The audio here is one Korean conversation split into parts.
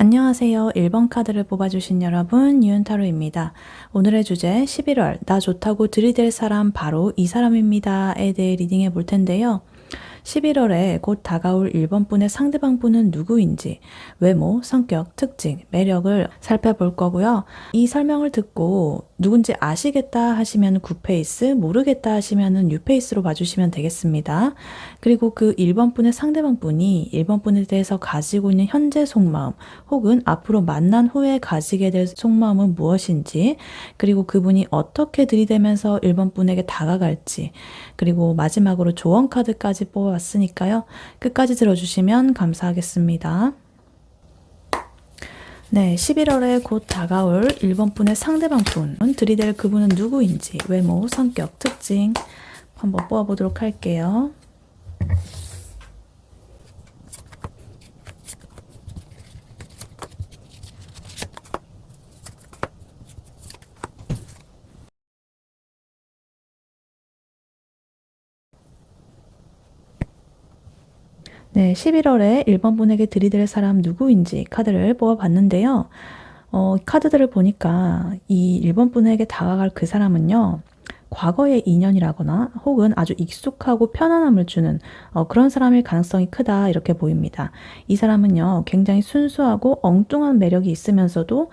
안녕하세요. 1번 카드를 뽑아주신 여러분, 유은타로입니다. 오늘의 주제 11월 나 좋다고 들이댈 사람 바로 이 사람입니다에 대해 리딩해 볼 텐데요. 11월에 곧 다가올 1번 분의 상대방 분은 누구인지 외모, 성격, 특징, 매력을 살펴볼 거고요. 이 설명을 듣고 누군지 아시겠다 하시면 9페이스, 모르겠다 하시면 6페이스로 봐주시면 되겠습니다. 그리고 그 1번 분의 상대방 분이 1번 분에 대해서 가지고 있는 현재 속마음 혹은 앞으로 만난 후에 가지게 될 속마음은 무엇인지, 그리고 그분이 어떻게 들이대면서 1번 분에게 다가갈지, 그리고 마지막으로 조언 카드까지 뽑아왔으니까요. 끝까지 들어주시면 감사하겠습니다. 네, 11월에 곧 다가올 1번 분의 상대방 분, 들이댈 그분은 누구인지, 외모, 성격, 특징 한번 뽑아보도록 할게요. 네, 11월에 1번 분에게 들이댈 사람 누구인지 카드를 뽑아봤는데요. 카드들을 보니까 이 1번 분에게 다가갈 그 사람은요, 과거의 인연이라거나 혹은 아주 익숙하고 편안함을 주는 그런 사람일 가능성이 크다, 이렇게 보입니다. 이 사람은요, 굉장히 순수하고 엉뚱한 매력이 있으면서도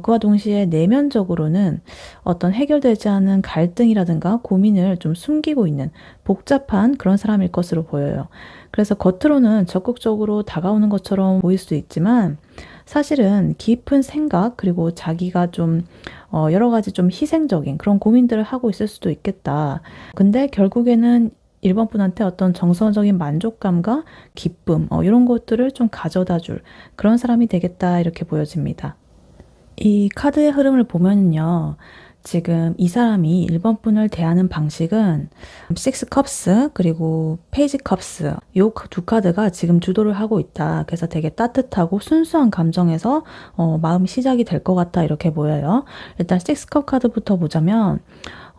그와 동시에 내면적으로는 어떤 해결되지 않은 갈등이라든가 고민을 좀 숨기고 있는 복잡한 그런 사람일 것으로 보여요. 그래서 겉으로는 적극적으로 다가오는 것처럼 보일 수 있지만 사실은 깊은 생각, 그리고 자기가 좀 여러 가지 좀 희생적인 그런 고민들을 하고 있을 수도 있겠다. 근데 결국에는 1번 분한테 어떤 정서적인 만족감과 기쁨, 이런 것들을 좀 가져다 줄 그런 사람이 되겠다, 이렇게 보여집니다. 이 카드의 흐름을 보면요. 지금 이 사람이 1번 분을 대하는 방식은 6 컵스 그리고 페이지 컵스, 요 두 카드가 지금 주도를 하고 있다. 그래서 되게 따뜻하고 순수한 감정에서 마음이 시작이 될 것 같다, 이렇게 보여요. 일단 6컵 카드부터 보자면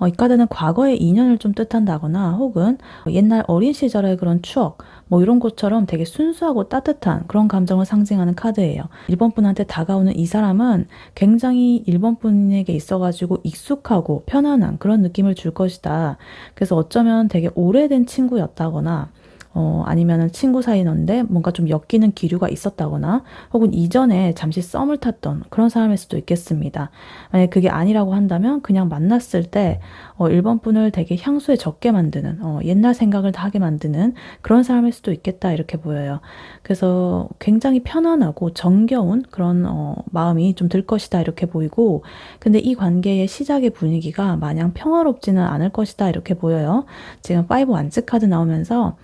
이 카드는 과거의 인연을 좀 뜻한다거나 혹은 옛날 어린 시절의 그런 추억, 뭐 이런 것처럼 되게 순수하고 따뜻한 그런 감정을 상징하는 카드예요. 1번 분한테 다가오는 이 사람은 굉장히 1번 분에게 있어가지고 익숙하고 편안한 그런 느낌을 줄 것이다. 그래서 어쩌면 되게 오래된 친구였다거나 아니면은 친구 사이였는데 뭔가 좀 엮이는 기류가 있었다거나 혹은 이전에 잠시 썸을 탔던 그런 사람일 수도 있겠습니다. 만약에 그게 아니라고 한다면 그냥 만났을 때 1번 분을 되게 향수에 젖게 만드는 옛날 생각을 다 하게 만드는 그런 사람일 수도 있겠다, 이렇게 보여요. 그래서 굉장히 편안하고 정겨운 그런 마음이 좀 들 것이다, 이렇게 보이고, 근데 이 관계의 시작의 분위기가 마냥 평화롭지는 않을 것이다, 이렇게 보여요. 지금 5 완즈 카드 나오면서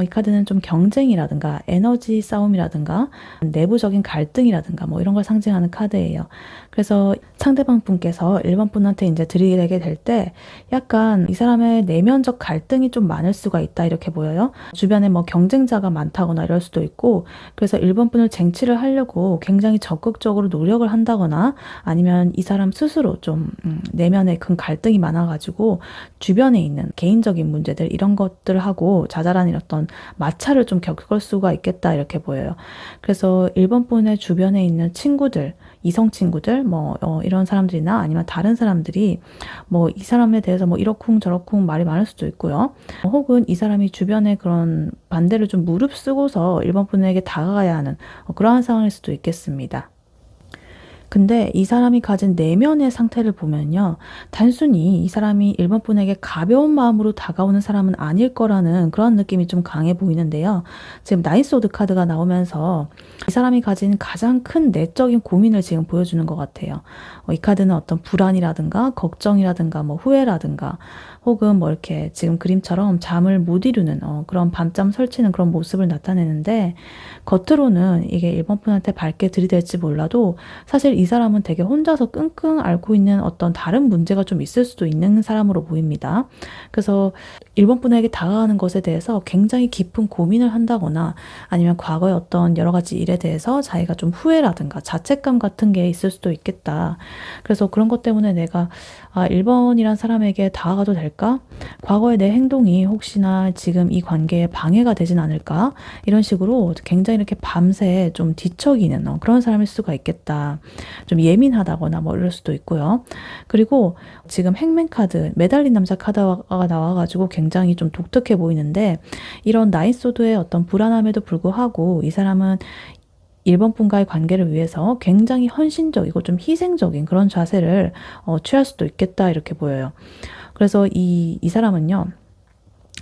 이 카드는 좀 경쟁이라든가 에너지 싸움이라든가 내부적인 갈등이라든가 뭐 이런 걸 상징하는 카드예요. 그래서 상대방 분께서 1번 분한테 이제 들이대게 될 때 약간 이 사람의 내면적 갈등이 좀 많을 수가 있다, 이렇게 보여요. 주변에 뭐 경쟁자가 많다거나 이럴 수도 있고, 그래서 1번 분을 쟁취를 하려고 굉장히 적극적으로 노력을 한다거나 아니면 이 사람 스스로 좀 내면에 큰 갈등이 많아가지고 주변에 있는 개인적인 문제들 이런 것들을 하고 자잘한 어떤 마찰을 좀 겪을 수가 있겠다, 이렇게 보여요. 그래서 1번 분의 주변에 있는 친구들, 이성 친구들, 뭐 이런 사람들이나 아니면 다른 사람들이 뭐 이 사람에 대해서 뭐 이러쿵 저러쿵 말이 많을 수도 있고요. 혹은 이 사람이 주변에 그런 반대를 좀 무릅쓰고서 1번 분에게 다가가야 하는 그러한 상황일 수도 있겠습니다. 근데 이 사람이 가진 내면의 상태를 보면요, 단순히 이 사람이 1번 분에게 가벼운 마음으로 다가오는 사람은 아닐 거라는 그런 느낌이 좀 강해 보이는데요. 지금 나인 소드 카드가 나오면서 이 사람이 가진 가장 큰 내적인 고민을 지금 보여주는 것 같아요. 이 카드는 어떤 불안이라든가 걱정이라든가 뭐 후회라든가 혹은 뭐 이렇게 지금 그림처럼 잠을 못 이루는 그런 밤잠 설치는 그런 모습을 나타내는데, 겉으로는 이게 1번 분한테 밝게 들이댈지 몰라도 사실 이 사람은 되게 혼자서 끙끙 앓고 있는 어떤 다른 문제가 좀 있을 수도 있는 사람으로 보입니다. 그래서 일본 분에게 다가가는 것에 대해서 굉장히 깊은 고민을 한다거나 아니면 과거의 어떤 여러 가지 일에 대해서 자기가 좀 후회라든가 자책감 같은 게 있을 수도 있겠다. 그래서 그런 것 때문에 내가 일본이란 사람에게 다가가도 될까? 과거의 내 행동이 혹시나 지금 이 관계에 방해가 되진 않을까? 이런 식으로 굉장히 이렇게 밤새 좀 뒤척이는 그런 사람일 수가 있겠다. 좀 예민하다거나 뭐 이럴 수도 있고요. 그리고 지금 행맨 카드, 매달린 남자 카드가 나와가지고 굉장히 좀 독특해 보이는데 이런 나인소드의 어떤 불안함에도 불구하고 이 사람은 일본 분과의 관계를 위해서 굉장히 헌신적이고 좀 희생적인 그런 자세를 취할 수도 있겠다 이렇게 보여요. 그래서 이 사람은요.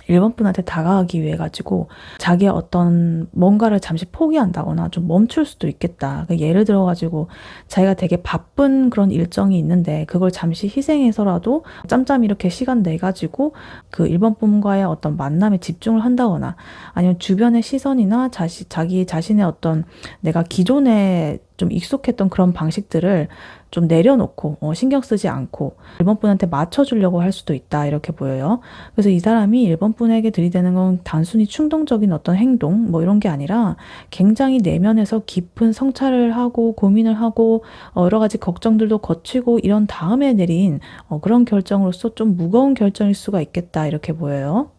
일본 분한테 다가가기 위해 가지고 자기의 어떤 뭔가를 잠시 포기한다거나 좀 멈출 수도 있겠다. 예를 들어 가지고 자기가 되게 바쁜 그런 일정이 있는데 그걸 잠시 희생해서라도 짬짬이 이렇게 시간 내 가지고 그 일본 분과의 어떤 만남에 집중을 한다거나 아니면 주변의 시선이나 자기 자신의 어떤 내가 기존에 좀 익숙했던 그런 방식들을 좀 내려놓고 신경 쓰지 않고 일본 분한테 맞춰주려고 할 수도 있다 이렇게 보여요. 그래서 이 사람이 일본 분에게 들이대는 건 단순히 충동적인 어떤 행동 뭐 이런 게 아니라 굉장히 내면에서 깊은 성찰을 하고 고민을 하고 여러 가지 걱정들도 거치고 이런 다음에 내린 그런 결정으로서 좀 무거운 결정일 수가 있겠다 이렇게 보여요.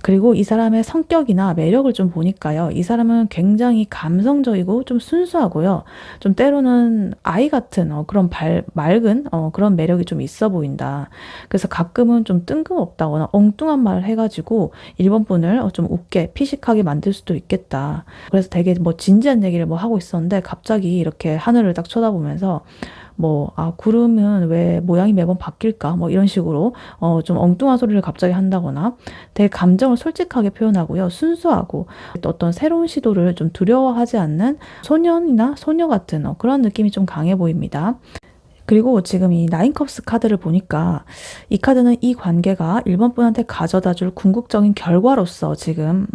그리고 이 사람의 성격이나 매력을 좀 보니까요. 이 사람은 굉장히 감성적이고 좀 순수하고요. 좀 때로는 아이 같은 그런 맑은 그런 매력이 좀 있어 보인다. 그래서 가끔은 좀 뜬금없다거나 엉뚱한 말을 해가지고 일본 분을 좀 웃게 피식하게 만들 수도 있겠다. 그래서 되게 뭐 진지한 얘기를 뭐 하고 있었는데 갑자기 이렇게 하늘을 딱 쳐다보면서 구름은 왜 모양이 매번 바뀔까? 뭐 이런 식으로, 좀 엉뚱한 소리를 갑자기 한다거나 되게 감정을 솔직하게 표현하고요. 순수하고 또 어떤 새로운 시도를 좀 두려워하지 않는 소년이나 소녀 같은 그런 느낌이 좀 강해 보입니다. 그리고 지금 이 나인컵스 카드를 보니까 이 카드는 이 관계가 일본 분한테 가져다 줄 궁극적인 결과로서 지금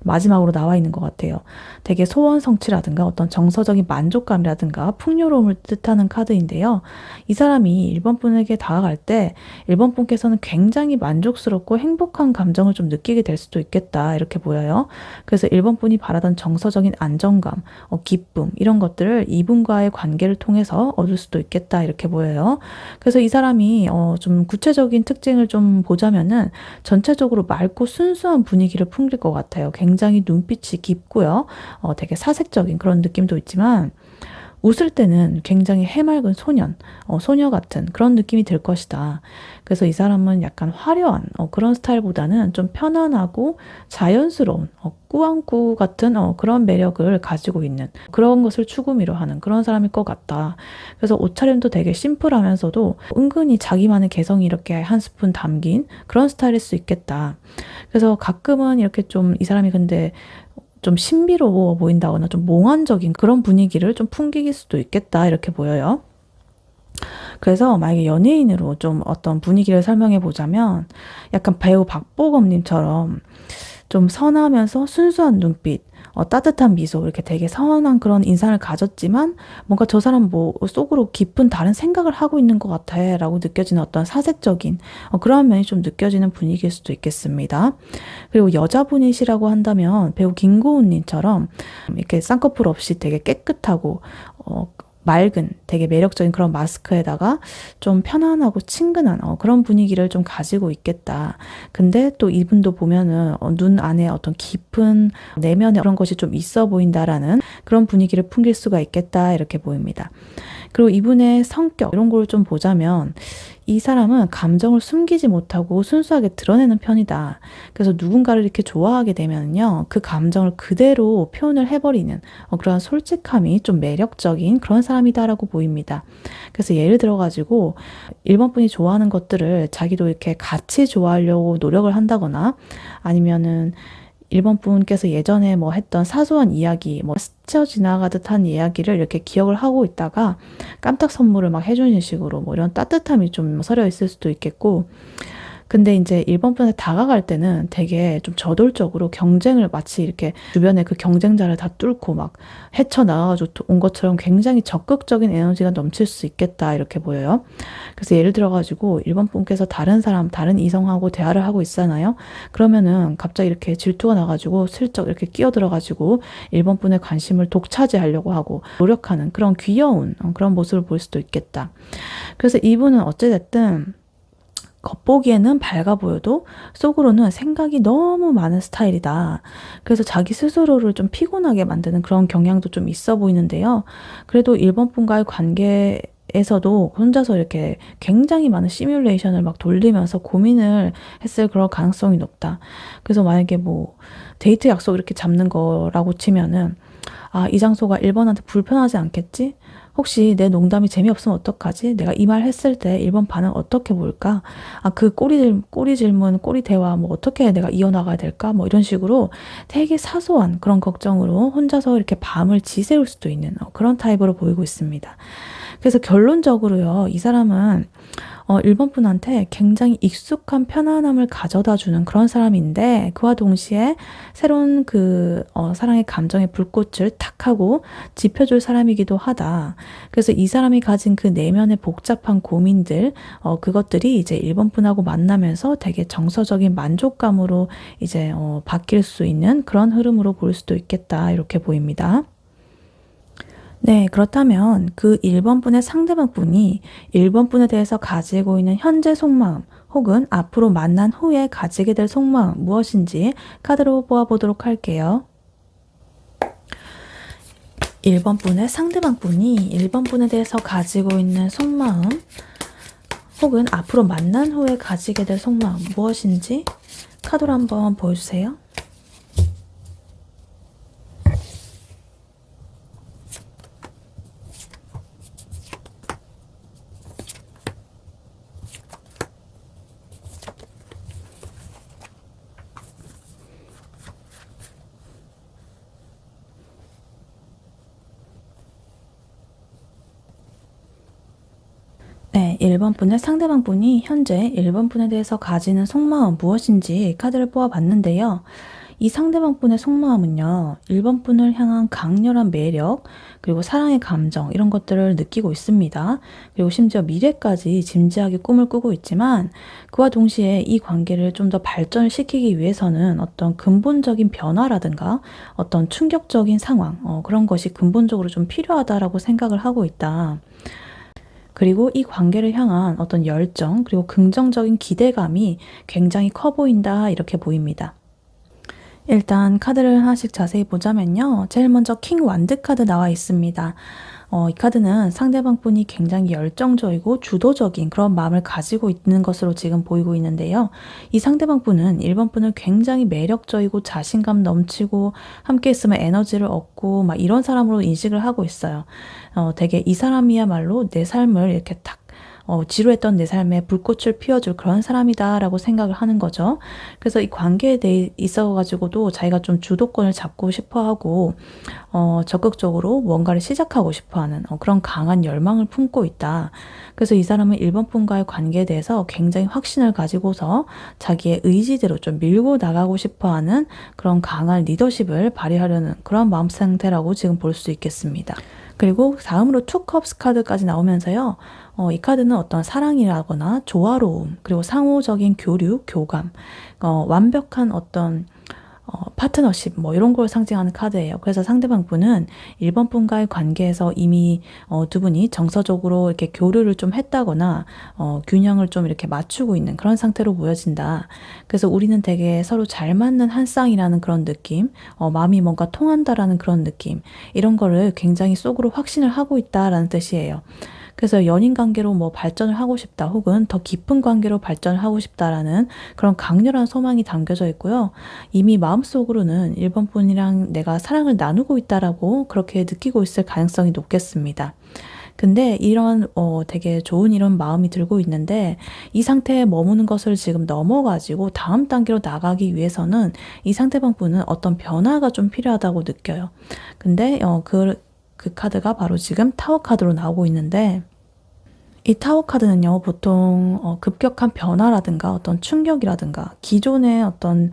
마지막으로 나와 있는 것 같아요. 되게 소원 성취라든가 어떤 정서적인 만족감이라든가 풍요로움을 뜻하는 카드인데요. 이 사람이 일본 분에게 다가갈 때 일본 분께서는 굉장히 만족스럽고 행복한 감정을 좀 느끼게 될 수도 있겠다 이렇게 보여요. 그래서 일본 분이 바라던 정서적인 안정감, 기쁨 이런 것들을 이분과의 관계를 통해서 얻을 수도 있겠다 이렇게 보여요. 그래서 이 사람이 좀 구체적인 특징을 좀 보자면은 전체적으로 맑고 순수한 분위기를 풍길 것 같아요. 굉장히 눈빛이 깊고요. 되게 사색적인 그런 느낌도 있지만 웃을 때는 굉장히 해맑은 소녀 같은 그런 느낌이 들 것이다. 그래서 이 사람은 약간 화려한 그런 스타일보다는 좀 편안하고 자연스러운 꾸안꾸 같은 그런 매력을 가지고 있는 그런 것을 추구미로 하는 그런 사람일 것 같다. 그래서 옷차림도 되게 심플하면서도 은근히 자기만의 개성이 이렇게 한 스푼 담긴 그런 스타일일 수 있겠다. 그래서 가끔은 이렇게 좀 이 사람이 근데 좀 신비로워 보인다거나 좀 몽환적인 그런 분위기를 좀 풍길 수도 있겠다 이렇게 보여요. 그래서 만약에 연예인으로 좀 어떤 분위기를 설명해 보자면 약간 배우 박보검님처럼 좀 선하면서 순수한 눈빛, 따뜻한 미소, 이렇게 되게 선한 그런 인상을 가졌지만 뭔가 저 사람 뭐 속으로 깊은 다른 생각을 하고 있는 것 같아 라고 느껴지는 어떤 사색적인 그런 면이 좀 느껴지는 분위기일 수도 있겠습니다. 그리고 여자분이시라고 한다면 배우 김고은님처럼 이렇게 쌍꺼풀 없이 되게 깨끗하고 맑은 되게 매력적인 그런 마스크에다가 좀 편안하고 친근한 그런 분위기를 좀 가지고 있겠다. 근데 또 이분도 보면은 눈 안에 어떤 깊은 내면에 그런 것이 좀 있어 보인다라는 그런 분위기를 풍길 수가 있겠다 이렇게 보입니다. 그리고 이분의 성격 이런 걸 좀 보자면 이 사람은 감정을 숨기지 못하고 순수하게 드러내는 편이다. 그래서 누군가를 이렇게 좋아하게 되면요, 그 감정을 그대로 표현을 해버리는 그런 솔직함이 좀 매력적인 그런 사람이다라고 보입니다. 그래서 예를 들어가지고 일본 분이 좋아하는 것들을 자기도 이렇게 같이 좋아하려고 노력을 한다거나 아니면은 일본 분께서 예전에 뭐 했던 사소한 이야기, 뭐 스쳐 지나가듯 한 이야기를 이렇게 기억을 하고 있다가 깜짝 선물을 막 해주는 식으로 뭐 이런 따뜻함이 좀 서려 있을 수도 있겠고, 근데 이제 1번 분한테 다가갈 때는 되게 좀 저돌적으로 경쟁을 마치 이렇게 주변에 그 경쟁자를 다 뚫고 막 헤쳐나가가지고 온 것처럼 굉장히 적극적인 에너지가 넘칠 수 있겠다 이렇게 보여요. 그래서 예를 들어가지고 1번 분께서 다른 사람, 다른 이성하고 대화를 하고 있잖아요. 그러면은 갑자기 이렇게 질투가 나가지고 슬쩍 이렇게 끼어들어가지고 1번 분의 관심을 독차지하려고 하고 노력하는 그런 귀여운 그런 모습을 볼 수도 있겠다. 그래서 이분은 어찌됐든 겉보기에는 밝아 보여도 속으로는 생각이 너무 많은 스타일이다. 그래서 자기 스스로를 좀 피곤하게 만드는 그런 경향도 좀 있어 보이는데요. 그래도 1번 분과의 관계에서도 혼자서 이렇게 굉장히 많은 시뮬레이션을 막 돌리면서 고민을 했을 그런 가능성이 높다. 그래서 만약에 뭐 데이트 약속 이렇게 잡는 거라고 치면은 아, 이 장소가 1번한테 불편하지 않겠지? 혹시 내 농담이 재미없으면 어떡하지? 내가 이 말 했을 때 1번 반응 어떻게 볼까? 아, 그 꼬리 질문, 꼬리 대화 뭐 어떻게 내가 이어나가야 될까? 뭐 이런 식으로 되게 사소한 그런 걱정으로 혼자서 이렇게 밤을 지새울 수도 있는 그런 타입으로 보이고 있습니다. 그래서 결론적으로요, 이 사람은 1번 분한테 굉장히 익숙한 편안함을 가져다 주는 그런 사람인데 그와 동시에 새로운 사랑의 감정의 불꽃을 탁 하고 지펴줄 사람이기도 하다. 그래서 이 사람이 가진 그 내면의 복잡한 고민들, 그것들이 이제 1번 분하고 만나면서 되게 정서적인 만족감으로 이제 바뀔 수 있는 그런 흐름으로 볼 수도 있겠다. 이렇게 보입니다. 네, 그렇다면 그 1번 분의 상대방 분이 1번 분에 대해서 가지고 있는 현재 속마음 혹은 앞으로 만난 후에 가지게 될 속마음 무엇인지 카드로 뽑아보도록 할게요. 1번 분의 상대방 분이 1번 분에 대해서 가지고 있는 속마음 혹은 앞으로 만난 후에 가지게 될 속마음 무엇인지 카드로 한번 보여주세요. 네, 1번 분의 상대방 분이 현재 1번 분에 대해서 가지는 속마음 무엇인지 카드를 뽑아봤는데요. 이 상대방 분의 속마음은요, 1번 분을 향한 강렬한 매력, 그리고 사랑의 감정, 이런 것들을 느끼고 있습니다. 그리고 심지어 미래까지 진지하게 꿈을 꾸고 있지만, 그와 동시에 이 관계를 좀 더 발전을 시키기 위해서는 어떤 근본적인 변화라든가, 어떤 충격적인 상황, 그런 것이 근본적으로 좀 필요하다라고 생각을 하고 있다. 그리고 이 관계를 향한 어떤 열정, 그리고 긍정적인 기대감이 굉장히 커 보인다, 이렇게 보입니다. 일단 카드를 하나씩 자세히 보자면요. 제일 먼저 킹 완드 카드 나와 있습니다. 이 카드는 상대방 분이 굉장히 열정적이고 주도적인 그런 마음을 가지고 있는 것으로 지금 보이고 있는데요. 이 상대방 분은 1번 분을 굉장히 매력적이고 자신감 넘치고 함께 있으면 에너지를 얻고 막 이런 사람으로 인식을 하고 있어요. 되게 이 사람이야말로 내 삶을 이렇게 탁 지루했던 내 삶에 불꽃을 피워줄 그런 사람이다라고 생각을 하는 거죠. 그래서 이 관계에 대해 있어가지고도 자기가 좀 주도권을 잡고 싶어 하고, 적극적으로 뭔가를 시작하고 싶어 하는 그런 강한 열망을 품고 있다. 그래서 이 사람은 1번 분과의 관계에 대해서 굉장히 확신을 가지고서 자기의 의지대로 좀 밀고 나가고 싶어 하는 그런 강한 리더십을 발휘하려는 그런 마음 상태라고 지금 볼 수 있겠습니다. 그리고 다음으로 투 컵스 카드까지 나오면서요. 이 카드는 어떤 사랑이라거나 조화로움, 그리고 상호적인 교류, 교감, 완벽한 어떤 파트너십 뭐 이런 걸 상징하는 카드예요. 그래서 상대방 분은 1번 분과의 관계에서 이미 두 분이 정서적으로 이렇게 교류를 좀 했다거나 균형을 좀 이렇게 맞추고 있는 그런 상태로 보여진다. 그래서 우리는 되게 서로 잘 맞는 한 쌍이라는 그런 느낌, 마음이 뭔가 통한다라는 그런 느낌, 이런 거를 굉장히 속으로 확신을 하고 있다라는 뜻이에요. 그래서 연인 관계로 뭐 발전을 하고 싶다 혹은 더 깊은 관계로 발전을 하고 싶다라는 그런 강렬한 소망이 담겨져 있고요. 이미 마음속으로는 1번 분이랑 내가 사랑을 나누고 있다라고 그렇게 느끼고 있을 가능성이 높겠습니다. 근데 이런 되게 좋은 이런 마음이 들고 있는데 이 상태에 머무는 것을 지금 넘어가지고 다음 단계로 나가기 위해서는 이 상대방 분은 어떤 변화가 좀 필요하다고 느껴요. 근데 그 카드가 바로 지금 타워 카드로 나오고 있는데 이 타워 카드는요, 보통 급격한 변화라든가 어떤 충격이라든가 기존의 어떤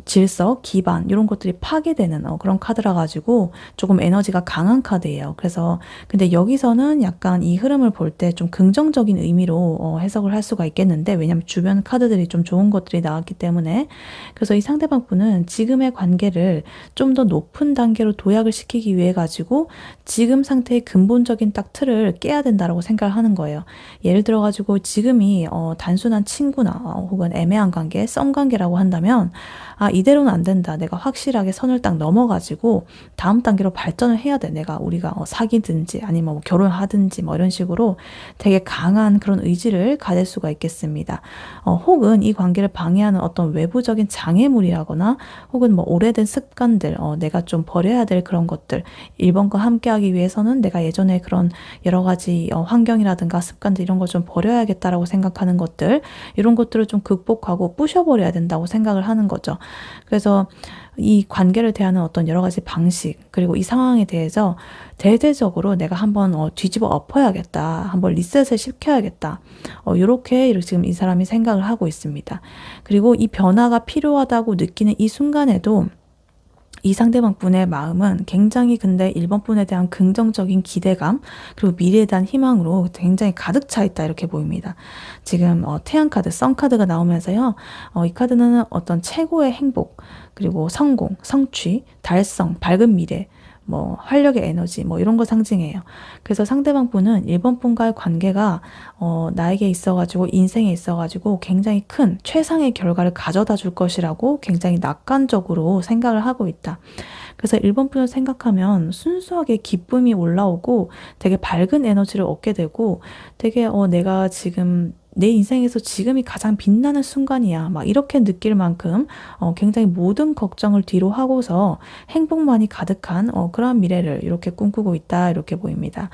질서, 기반 이런 것들이 파괴되는 그런 카드라 가지고 조금 에너지가 강한 카드예요. 그래서 근데 여기서는 약간 이 흐름을 볼 때 좀 긍정적인 의미로 해석을 할 수가 있겠는데, 왜냐면 주변 카드들이 좀 좋은 것들이 나왔기 때문에. 그래서 이 상대방 분은 지금의 관계를 좀 더 높은 단계로 도약을 시키기 위해 가지고 지금 상태의 근본적인 딱 틀을 깨야 된다라고 생각을 하는 거예요. 예를 들어 가지고 지금이 단순한 친구나 혹은 애매한 관계, 썸 관계라고 한다면, 아, 이대로는 안 된다. 내가 확실하게 선을 딱 넘어가지고 다음 단계로 발전을 해야 돼. 우리가 사귀든지 아니면 뭐 결혼하든지 뭐 이런 식으로 되게 강한 그런 의지를 가질 수가 있겠습니다. 혹은 이 관계를 방해하는 어떤 외부적인 장애물이라거나 혹은 뭐 오래된 습관들, 내가 좀 버려야 될 그런 것들, 1번과 함께하기 위해서는 내가 예전에 그런 여러 가지 환경이라든가 습관들 이런 걸 좀 버려야겠다라고 생각하는 것들, 이런 것들을 좀 극복하고 부셔버려야 된다고 생각을 하는 거죠. 그래서 이 관계를 대하는 어떤 여러 가지 방식, 그리고 이 상황에 대해서 대대적으로 내가 한번 뒤집어 엎어야겠다, 한번 리셋을 시켜야겠다, 이렇게 지금 이 사람이 생각을 하고 있습니다. 그리고 이 변화가 필요하다고 느끼는 이 순간에도 이 상대방 분의 마음은 굉장히 근데 1번 분에 대한 긍정적인 기대감, 그리고 미래에 대한 희망으로 굉장히 가득 차 있다, 이렇게 보입니다. 지금 태양 카드, 선 카드가 나오면서요. 이 카드는 어떤 최고의 행복, 그리고 성공, 성취, 달성, 밝은 미래, 뭐 활력의 에너지 뭐 이런 거 상징해요. 그래서 상대방 분은 1번 분과의 관계가 나에게 있어가지고, 인생에 있어가지고 굉장히 큰 최상의 결과를 가져다 줄 것이라고 굉장히 낙관적으로 생각을 하고 있다. 그래서 1번 분을 생각하면 순수하게 기쁨이 올라오고 되게 밝은 에너지를 얻게 되고, 되게 내가 지금 내 인생에서 지금이 가장 빛나는 순간이야, 막 이렇게 느낄 만큼 굉장히 모든 걱정을 뒤로 하고서 행복만이 가득한 그러한 미래를 이렇게 꿈꾸고 있다, 이렇게 보입니다.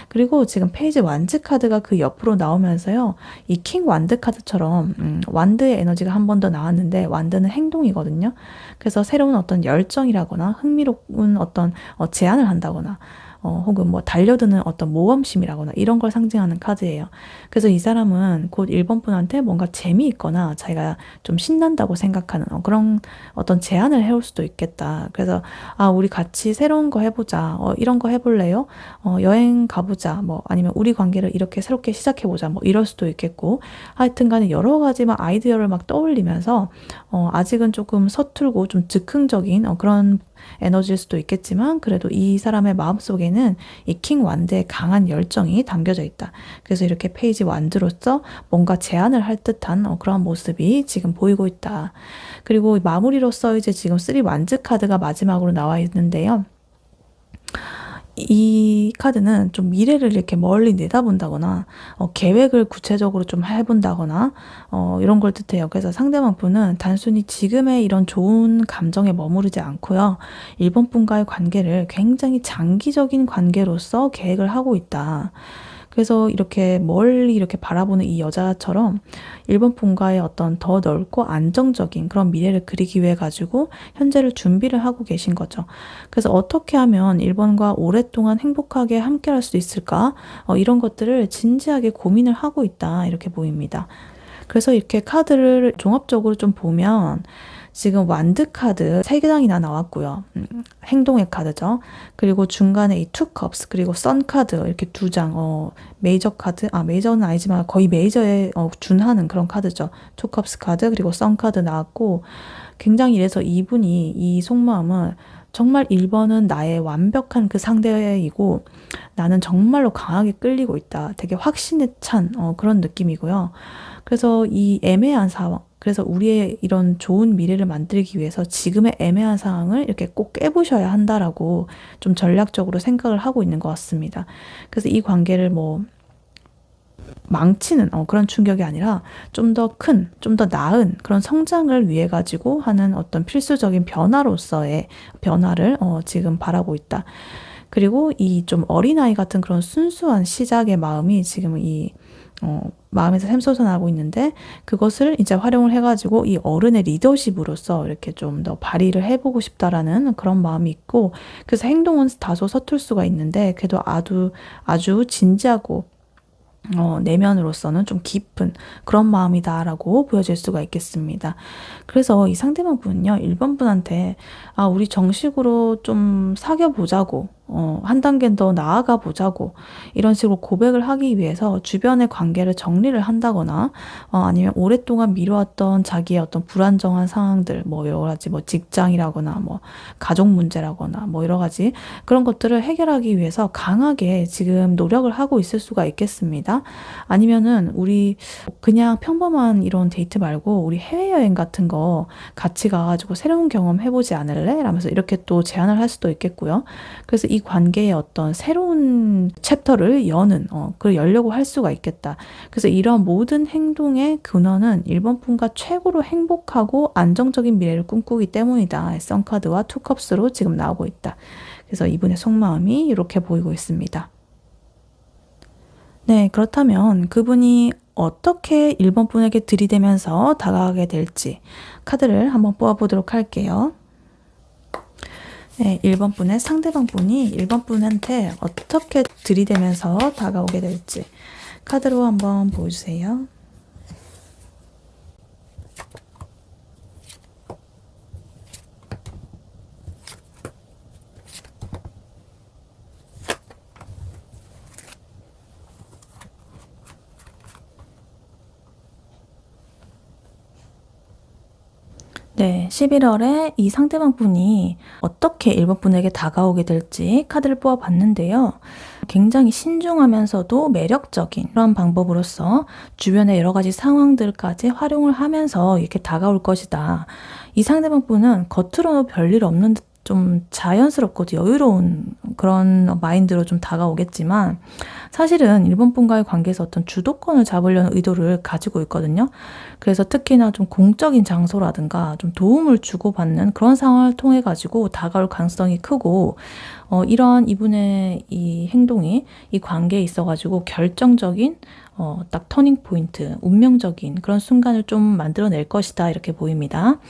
그리고 지금 페이지 완즈 카드가 그 옆으로 나오면서요, 이 킹 완드 카드처럼 완드의 에너지가 한 번 더 나왔는데, 완드는 행동이거든요. 그래서 새로운 어떤 열정이라거나 흥미로운 어떤 제안을 한다거나 혹은 뭐 달려드는 어떤 모험심이라거나 이런 걸 상징하는 카드예요. 그래서 이 사람은 곧 1번 분한테 뭔가 재미있거나 자기가 좀 신난다고 생각하는 그런 어떤 제안을 해올 수도 있겠다. 그래서 아, 우리 같이 새로운 거 해보자. 이런 거 해볼래요? 여행 가보자. 뭐 아니면 우리 관계를 이렇게 새롭게 시작해보자. 뭐 이럴 수도 있겠고, 하여튼 간에 여러 가지 막 아이디어를 막 떠올리면서 아직은 조금 서툴고 좀 즉흥적인 그런 에너지일 수도 있겠지만, 그래도 이 사람의 마음속에는 이 킹 완드의 강한 열정이 담겨져 있다. 그래서 이렇게 페이지 완드로서 뭔가 제안을 할 듯한 그런 모습이 지금 보이고 있다. 그리고 마무리로서 이제 지금 3 완즈 카드가 마지막으로 나와 있는데요. 이 카드는 좀 미래를 이렇게 멀리 내다본다거나 계획을 구체적으로 좀 해본다거나 이런 걸 뜻해요. 그래서 상대방 분은 단순히 지금의 이런 좋은 감정에 머무르지 않고요, 1번 분과의 관계를 굉장히 장기적인 관계로서 계획을 하고 있다. 그래서 이렇게 멀리 이렇게 바라보는 이 여자처럼 1번 분과의 어떤 더 넓고 안정적인 그런 미래를 그리기 위해 가지고 현재를 준비를 하고 계신 거죠. 그래서 어떻게 하면 1번과 오랫동안 행복하게 함께 할 수 있을까? 이런 것들을 진지하게 고민을 하고 있다, 이렇게 보입니다. 그래서 이렇게 카드를 종합적으로 좀 보면 지금 완드 카드 3장이나 나왔고요. 행동의 카드죠. 그리고 중간에 이 투 컵스, 그리고 선 카드 이렇게 2장, 메이저 카드, 메이저는 아니지만 거의 메이저에 준하는 그런 카드죠. 투 컵스 카드, 그리고 선 카드 나왔고, 굉장히 이래서 이분이 이 속마음은 정말 1번은 나의 완벽한 그 상대이고 나는 정말로 강하게 끌리고 있다, 되게 확신에 찬 그런 느낌이고요. 그래서 이 애매한 상황, 그래서 우리의 이런 좋은 미래를 만들기 위해서 지금의 애매한 상황을 이렇게 꼭 깨부셔야 한다라고 좀 전략적으로 생각을 하고 있는 것 같습니다. 그래서 이 관계를 뭐 망치는 그런 충격이 아니라 좀 더 큰, 좀 더 나은 그런 성장을 위해 가지고 하는 어떤 필수적인 변화로서의 변화를 지금 바라고 있다. 그리고 이 좀 어린아이 같은 그런 순수한 시작의 마음이 지금 이 마음에서 샘솟아나고 있는데, 그것을 이제 활용을 해가지고 이 어른의 리더십으로서 이렇게 좀 더 발휘를 해보고 싶다라는 그런 마음이 있고, 그래서 행동은 다소 서툴 수가 있는데 그래도 아주 진지하고 내면으로서는 좀 깊은 그런 마음이다라고 보여질 수가 있겠습니다. 그래서 이 상대방 분은요, 1번 분한테 우리 정식으로 좀 사귀어 보자고, 한 단계 더 나아가 보자고, 이런 식으로 고백을 하기 위해서 주변의 관계를 정리를 한다거나, 아니면 오랫동안 미뤄왔던 자기의 어떤 불안정한 상황들, 뭐 여러 가지 뭐 직장이라거나, 뭐 가족 문제라거나, 뭐 여러 가지 그런 것들을 해결하기 위해서 강하게 지금 노력을 하고 있을 수가 있겠습니다. 아니면은 우리 그냥 평범한 이런 데이트 말고 우리 해외여행 같은 거 같이 가가지고 새로운 경험 해보지 않을래? 라면서 이렇게 또 제안을 할 수도 있겠고요. 그래서 이 관계의 어떤 새로운 챕터를 여는, 그걸 열려고 할 수가 있겠다. 그래서 이런 모든 행동의 근원은 1번 분과 최고로 행복하고 안정적인 미래를 꿈꾸기 때문이다. 선카드와 투컵스로 지금 나오고 있다. 그래서 이분의 속마음이 이렇게 보이고 있습니다. 네, 그렇다면 그분이 어떻게 1번 분에게 들이대면서 다가가게 될지 카드를 한번 뽑아보도록 할게요. 네, 1번 분의 상대방 분이 1번 분한테 어떻게 들이대면서 다가오게 될지 카드로 한번 보여주세요. 네, 11월에 이 상대방 분이 어떻게 1번 분에게 다가오게 될지 카드를 뽑아봤는데요. 굉장히 신중하면서도 매력적인 그런 방법으로서 주변의 여러 가지 상황들까지 활용을 하면서 이렇게 다가올 것이다. 이 상대방 분은 겉으로는 별일 없는 듯 좀 자연스럽고 여유로운 그런 마인드로 좀 다가오겠지만 사실은 1번 분과의 관계에서 어떤 주도권을 잡으려는 의도를 가지고 있거든요. 그래서 특히나 좀 공적인 장소라든가 좀 도움을 주고받는 그런 상황을 통해 가지고 다가올 가능성이 크고 이런 이분의 이 행동이 이 관계에 있어 가지고 결정적인 딱 터닝 포인트, 운명적인 그런 순간을 좀 만들어낼 것이다 이렇게 보입니다.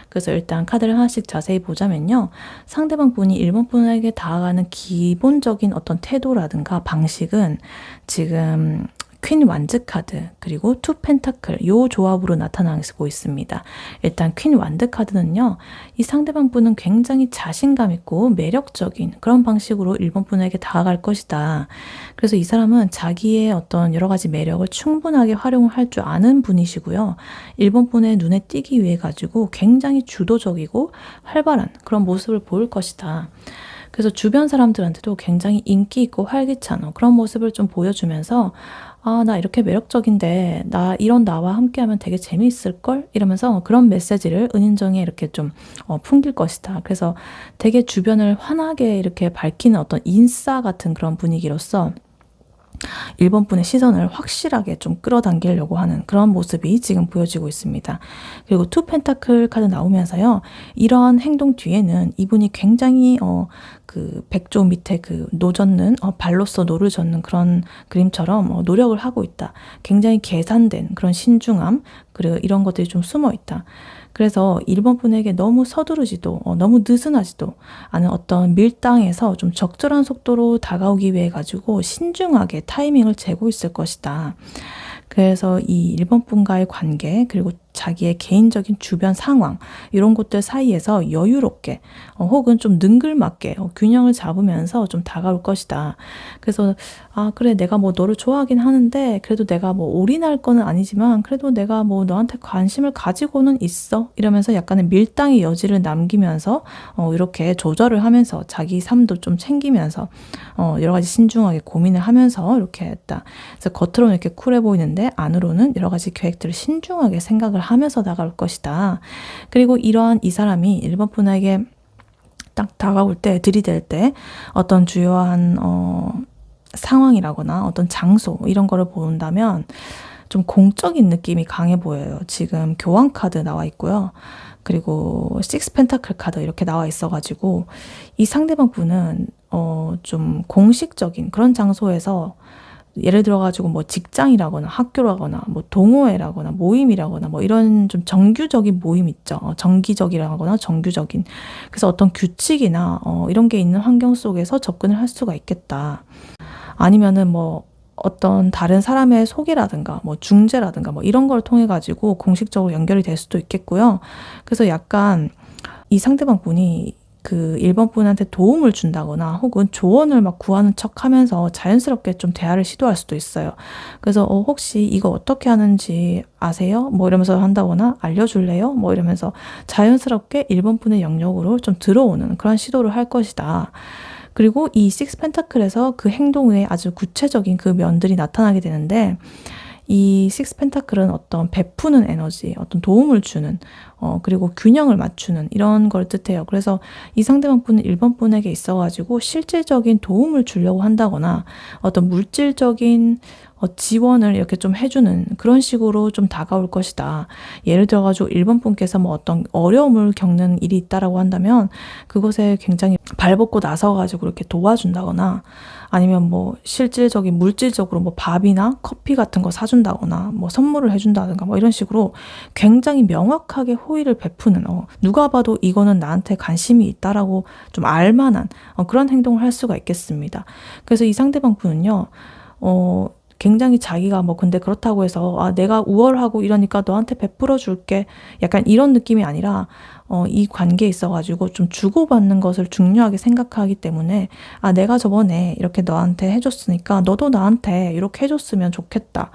그래서 일단 카드를 하나씩 자세히 보자면요. 상대방 분이 1번 분에게 다가가는 기본적인 어떤 태도라든가 방식은 지금 퀸 완즈 카드 그리고 투 펜타클 요 조합으로 나타나고 있습니다. 일단 퀸 완드 카드는요. 이 상대방 분은 굉장히 자신감 있고 매력적인 그런 방식으로 1번 분에게 다가갈 것이다. 그래서 이 사람은 자기의 어떤 여러 가지 매력을 충분하게 활용을 할 줄 아는 분이시고요. 1번 분의 눈에 띄기 위해 가지고 굉장히 주도적이고 활발한 그런 모습을 보일 것이다. 그래서 주변 사람들한테도 굉장히 인기 있고 활기찬 그런 모습을 좀 보여주면서 나 이렇게 매력적인데 이런 나와 함께하면 되게 재미있을걸? 이러면서 그런 메시지를 은인정에 이렇게 좀 풍길 것이다. 그래서 되게 주변을 환하게 이렇게 밝히는 어떤 인싸 같은 그런 분위기로서 1번 분의 시선을 확실하게 좀 끌어당기려고 하는 그런 모습이 지금 보여지고 있습니다. 그리고 투 펜타클 카드 나오면서요. 이러한 행동 뒤에는 이분이 굉장히 그 백조 밑에 그 노젓는 발로써 노를 젓는 그런 그림처럼 노력을 하고 있다. 굉장히 계산된 그런 신중함 그리고 이런 것들이 좀 숨어 있다. 그래서 1번 분에게 너무 서두르지도 너무 느슨하지도 않은 어떤 밀당에서 좀 적절한 속도로 다가오기 위해 가지고 신중하게 타이밍을 재고 있을 것이다. 그래서 이 1번 분과의 관계 그리고 자기의 개인적인 주변 상황 이런 것들 사이에서 여유롭게 혹은 좀 능글맞게 균형을 잡으면서 좀 다가올 것이다. 그래서 그래 내가 뭐 너를 좋아하긴 하는데 그래도 내가 뭐 올인할 거는 아니지만 그래도 내가 뭐 너한테 관심을 가지고는 있어 이러면서 약간의 밀당의 여지를 남기면서 이렇게 조절을 하면서 자기 삶도 좀 챙기면서 여러 가지 신중하게 고민을 하면서 이렇게 했다. 그래서 겉으로는 이렇게 쿨해 보이는데 안으로는 여러 가지 계획들을 신중하게 생각을 하면서 나갈 것이다. 그리고 이러한 이 사람이 1번 분에게 딱 다가올 때 들이댈 때 어떤 주요한 상황이라거나 어떤 장소 이런 거를 본다면 좀 공적인 느낌이 강해 보여요. 지금 교황 카드 나와 있고요. 그리고 식스 펜타클 카드 이렇게 나와 있어가지고 이 상대방 분은 좀 공식적인 그런 장소에서 예를 들어가지고 뭐 직장이라거나 학교라거나 뭐 동호회라거나 모임이라거나 뭐 이런 좀 정규적인 모임 있죠. 정기적이라거나 정규적인. 그래서 어떤 규칙이나 이런 게 있는 환경 속에서 접근을 할 수가 있겠다. 아니면은 뭐 어떤 다른 사람의 소개라든가 뭐 중재라든가 뭐 이런 걸 통해 가지고 공식적으로 연결이 될 수도 있겠고요. 그래서 약간 이 상대방 분이 그 1번 분한테 도움을 준다거나 혹은 조언을 막 구하는 척 하면서 자연스럽게 좀 대화를 시도할 수도 있어요. 그래서 혹시 이거 어떻게 하는지 아세요? 뭐 이러면서 한다거나 알려줄래요? 뭐 이러면서 자연스럽게 1번 분의 영역으로 좀 들어오는 그런 시도를 할 것이다. 그리고 이 식스 펜타클에서 그 행동의 아주 구체적인 그 면들이 나타나게 되는데, 이 식스 펜타클은 어떤 베푸는 에너지, 어떤 도움을 주는, 그리고 균형을 맞추는 이런 걸 뜻해요. 그래서 이 상대방 분은 1번 분에게 있어가지고 실질적인 도움을 주려고 한다거나 어떤 물질적인 지원을 이렇게 좀 해주는 그런 식으로 좀 다가올 것이다. 예를 들어가지고 1번 분께서 뭐 어떤 어려움을 겪는 일이 있다라고 한다면 그것에 굉장히 발벗고 나서가지고 이렇게 도와준다거나, 아니면 뭐 실질적인 물질적으로 뭐 밥이나 커피 같은 거 사준다거나 뭐 선물을 해준다든가 뭐 이런 식으로 굉장히 명확하게 호의를 베푸는, 누가 봐도 이거는 나한테 관심이 있다라고 좀 알만한 그런 행동을 할 수가 있겠습니다. 그래서 이 상대방 분은요, 굉장히 자기가 뭐 근데 그렇다고 해서 내가 우월하고 이러니까 너한테 베풀어 줄게, 약간 이런 느낌이 아니라 이 관계에 있어가지고 좀 주고받는 것을 중요하게 생각하기 때문에 내가 저번에 이렇게 너한테 해줬으니까 너도 나한테 이렇게 해줬으면 좋겠다,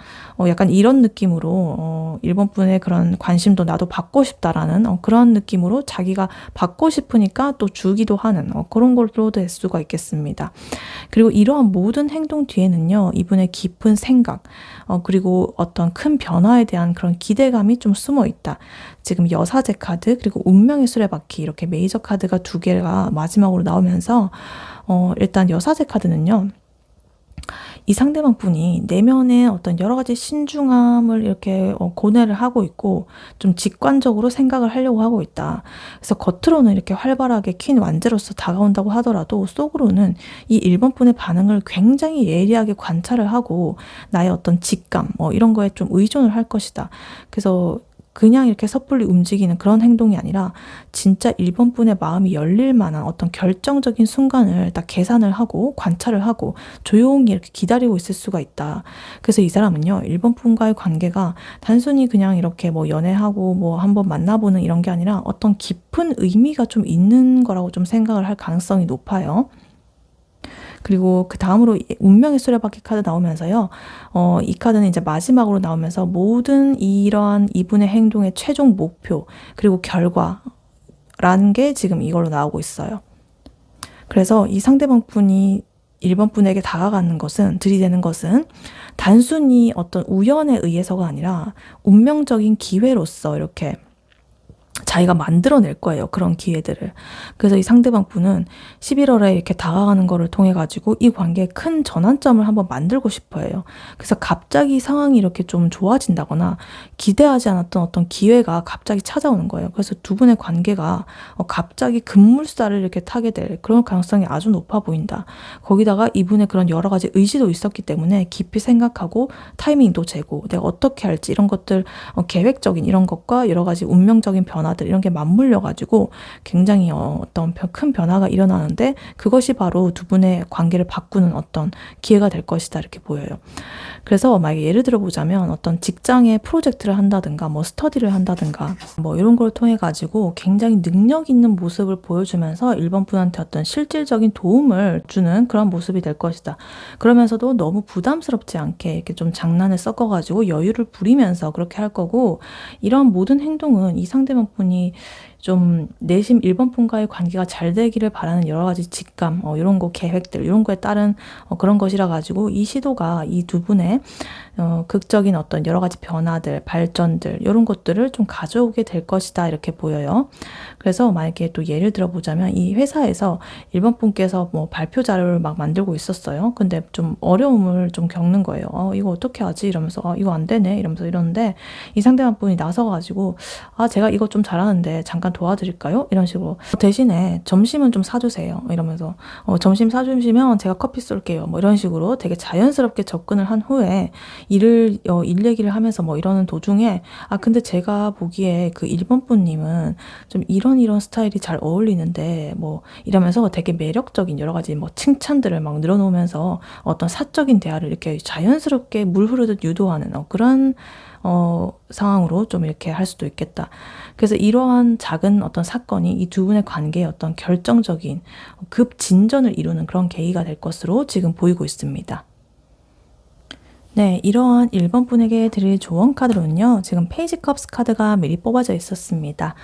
약간 이런 느낌으로 1번 분의 그런 관심도 나도 받고 싶다라는 그런 느낌으로 자기가 받고 싶으니까 또 주기도 하는 그런 걸로 될 수가 있겠습니다. 그리고 이러한 모든 행동 뒤에는요, 이분의 깊은 생각, 그리고 어떤 큰 변화에 대한 그런 기대감이 좀 숨어 있다. 지금 여사제 카드 그리고 운명의 수레바퀴, 이렇게 메이저 카드가 2개가 마지막으로 나오면서 일단 여사제 카드는요, 이 상대방 분이 내면에 어떤 여러 가지 신중함을 이렇게 고뇌를 하고 있고 좀 직관적으로 생각을 하려고 하고 있다. 그래서 겉으로는 이렇게 활발하게 퀸 완제로서 다가온다고 하더라도 속으로는 이 1번 분의 반응을 굉장히 예리하게 관찰을 하고 나의 어떤 직감 이런 거에 좀 의존을 할 것이다. 그래서 그냥 이렇게 섣불리 움직이는 그런 행동이 아니라 진짜 1번 분의 마음이 열릴 만한 어떤 결정적인 순간을 딱 계산을 하고 관찰을 하고 조용히 이렇게 기다리고 있을 수가 있다. 그래서 이 사람은요, 1번 분과의 관계가 단순히 그냥 이렇게 뭐 연애하고 뭐 한번 만나보는 이런 게 아니라 어떤 깊은 의미가 좀 있는 거라고 좀 생각을 할 가능성이 높아요. 그리고 그 다음으로 운명의 수레바퀴 카드 나오면서요, 이 카드는 이제 마지막으로 나오면서 모든 이러한 이분의 행동의 최종 목표 그리고 결과라는 게 지금 이걸로 나오고 있어요. 그래서 이 상대방 분이 1번 분에게 다가가는 것은, 들이대는 것은 단순히 어떤 우연에 의해서가 아니라 운명적인 기회로서 이렇게 자기가 만들어낼 거예요. 그런 기회들을. 그래서 이 상대방 분은 11월에 이렇게 다가가는 거를 통해 가지고 이 관계에 큰 전환점을 한번 만들고 싶어 해요. 그래서 갑자기 상황이 이렇게 좀 좋아진다거나 기대하지 않았던 어떤 기회가 갑자기 찾아오는 거예요. 그래서 두 분의 관계가 갑자기 급물살을 이렇게 타게 될 그런 가능성이 아주 높아 보인다. 거기다가 이분의 그런 여러 가지 의지도 있었기 때문에 깊이 생각하고 타이밍도 재고 내가 어떻게 할지 이런 것들, 계획적인 이런 것과 여러 가지 운명적인 변화들 이런 게 맞물려 가지고 굉장히 어떤 큰 변화가 일어나는데, 그것이 바로 두 분의 관계를 바꾸는 어떤 기회가 될 것이다, 이렇게 보여요. 그래서 만약에 예를 들어 보자면 어떤 직장에 프로젝트를 한다든가 뭐 스터디를 한다든가 뭐 이런 걸 통해 가지고 굉장히 능력 있는 모습을 보여주면서 1번 분한테 어떤 실질적인 도움을 주는 그런 모습이 될 것이다. 그러면서도 너무 부담스럽지 않게 이렇게 좀 장난을 섞어 가지고 여유를 부리면서 그렇게 할 거고, 이런 모든 행동은 이 상대방 분이 좀 내심 1번 분과의 관계가 잘 되기를 바라는 여러 가지 직감, 이런 거 계획들, 이런 거에 따른 그런 것이라 가지고 이 시도가 이 두 분의 극적인 어떤 여러 가지 변화들, 발전들, 이런 것들을 좀 가져오게 될 것이다, 이렇게 보여요. 그래서 만약에 또 예를 들어 보자면 이 회사에서 1번 분께서 뭐 발표 자료를 막 만들고 있었어요. 근데 좀 어려움을 좀 겪는 거예요. 이거 어떻게 하지? 이러면서 이거 안 되네? 이러면서 이러는데 이 상대방 분이 나서가지고 제가 이거 좀 잘하는데 잠깐 잠깐 도와드릴까요? 이런 식으로. 대신에 점심은 좀 사주세요. 이러면서 점심 사주시면 제가 커피 쏠게요. 뭐 이런 식으로 되게 자연스럽게 접근을 한 후에 일 얘기를 하면서 뭐 이러는 도중에 근데 제가 보기에 그 1번 분님은 좀 이런 스타일이 잘 어울리는데 뭐 이러면서 되게 매력적인 여러 가지 뭐 칭찬들을 막 늘어놓으면서 어떤 사적인 대화를 이렇게 자연스럽게 물 흐르듯 유도하는 그런 상황으로 좀 이렇게 할 수도 있겠다. 그래서 이러한 작은 어떤 사건이 이 두 분의 관계에 어떤 결정적인 급 진전을 이루는 그런 계기가 될 것으로 지금 보이고 있습니다. 네, 이러한 1번 분에게 드릴 조언 카드로는요, 지금 페이지 컵스 카드가 미리 뽑아져 있었습니다.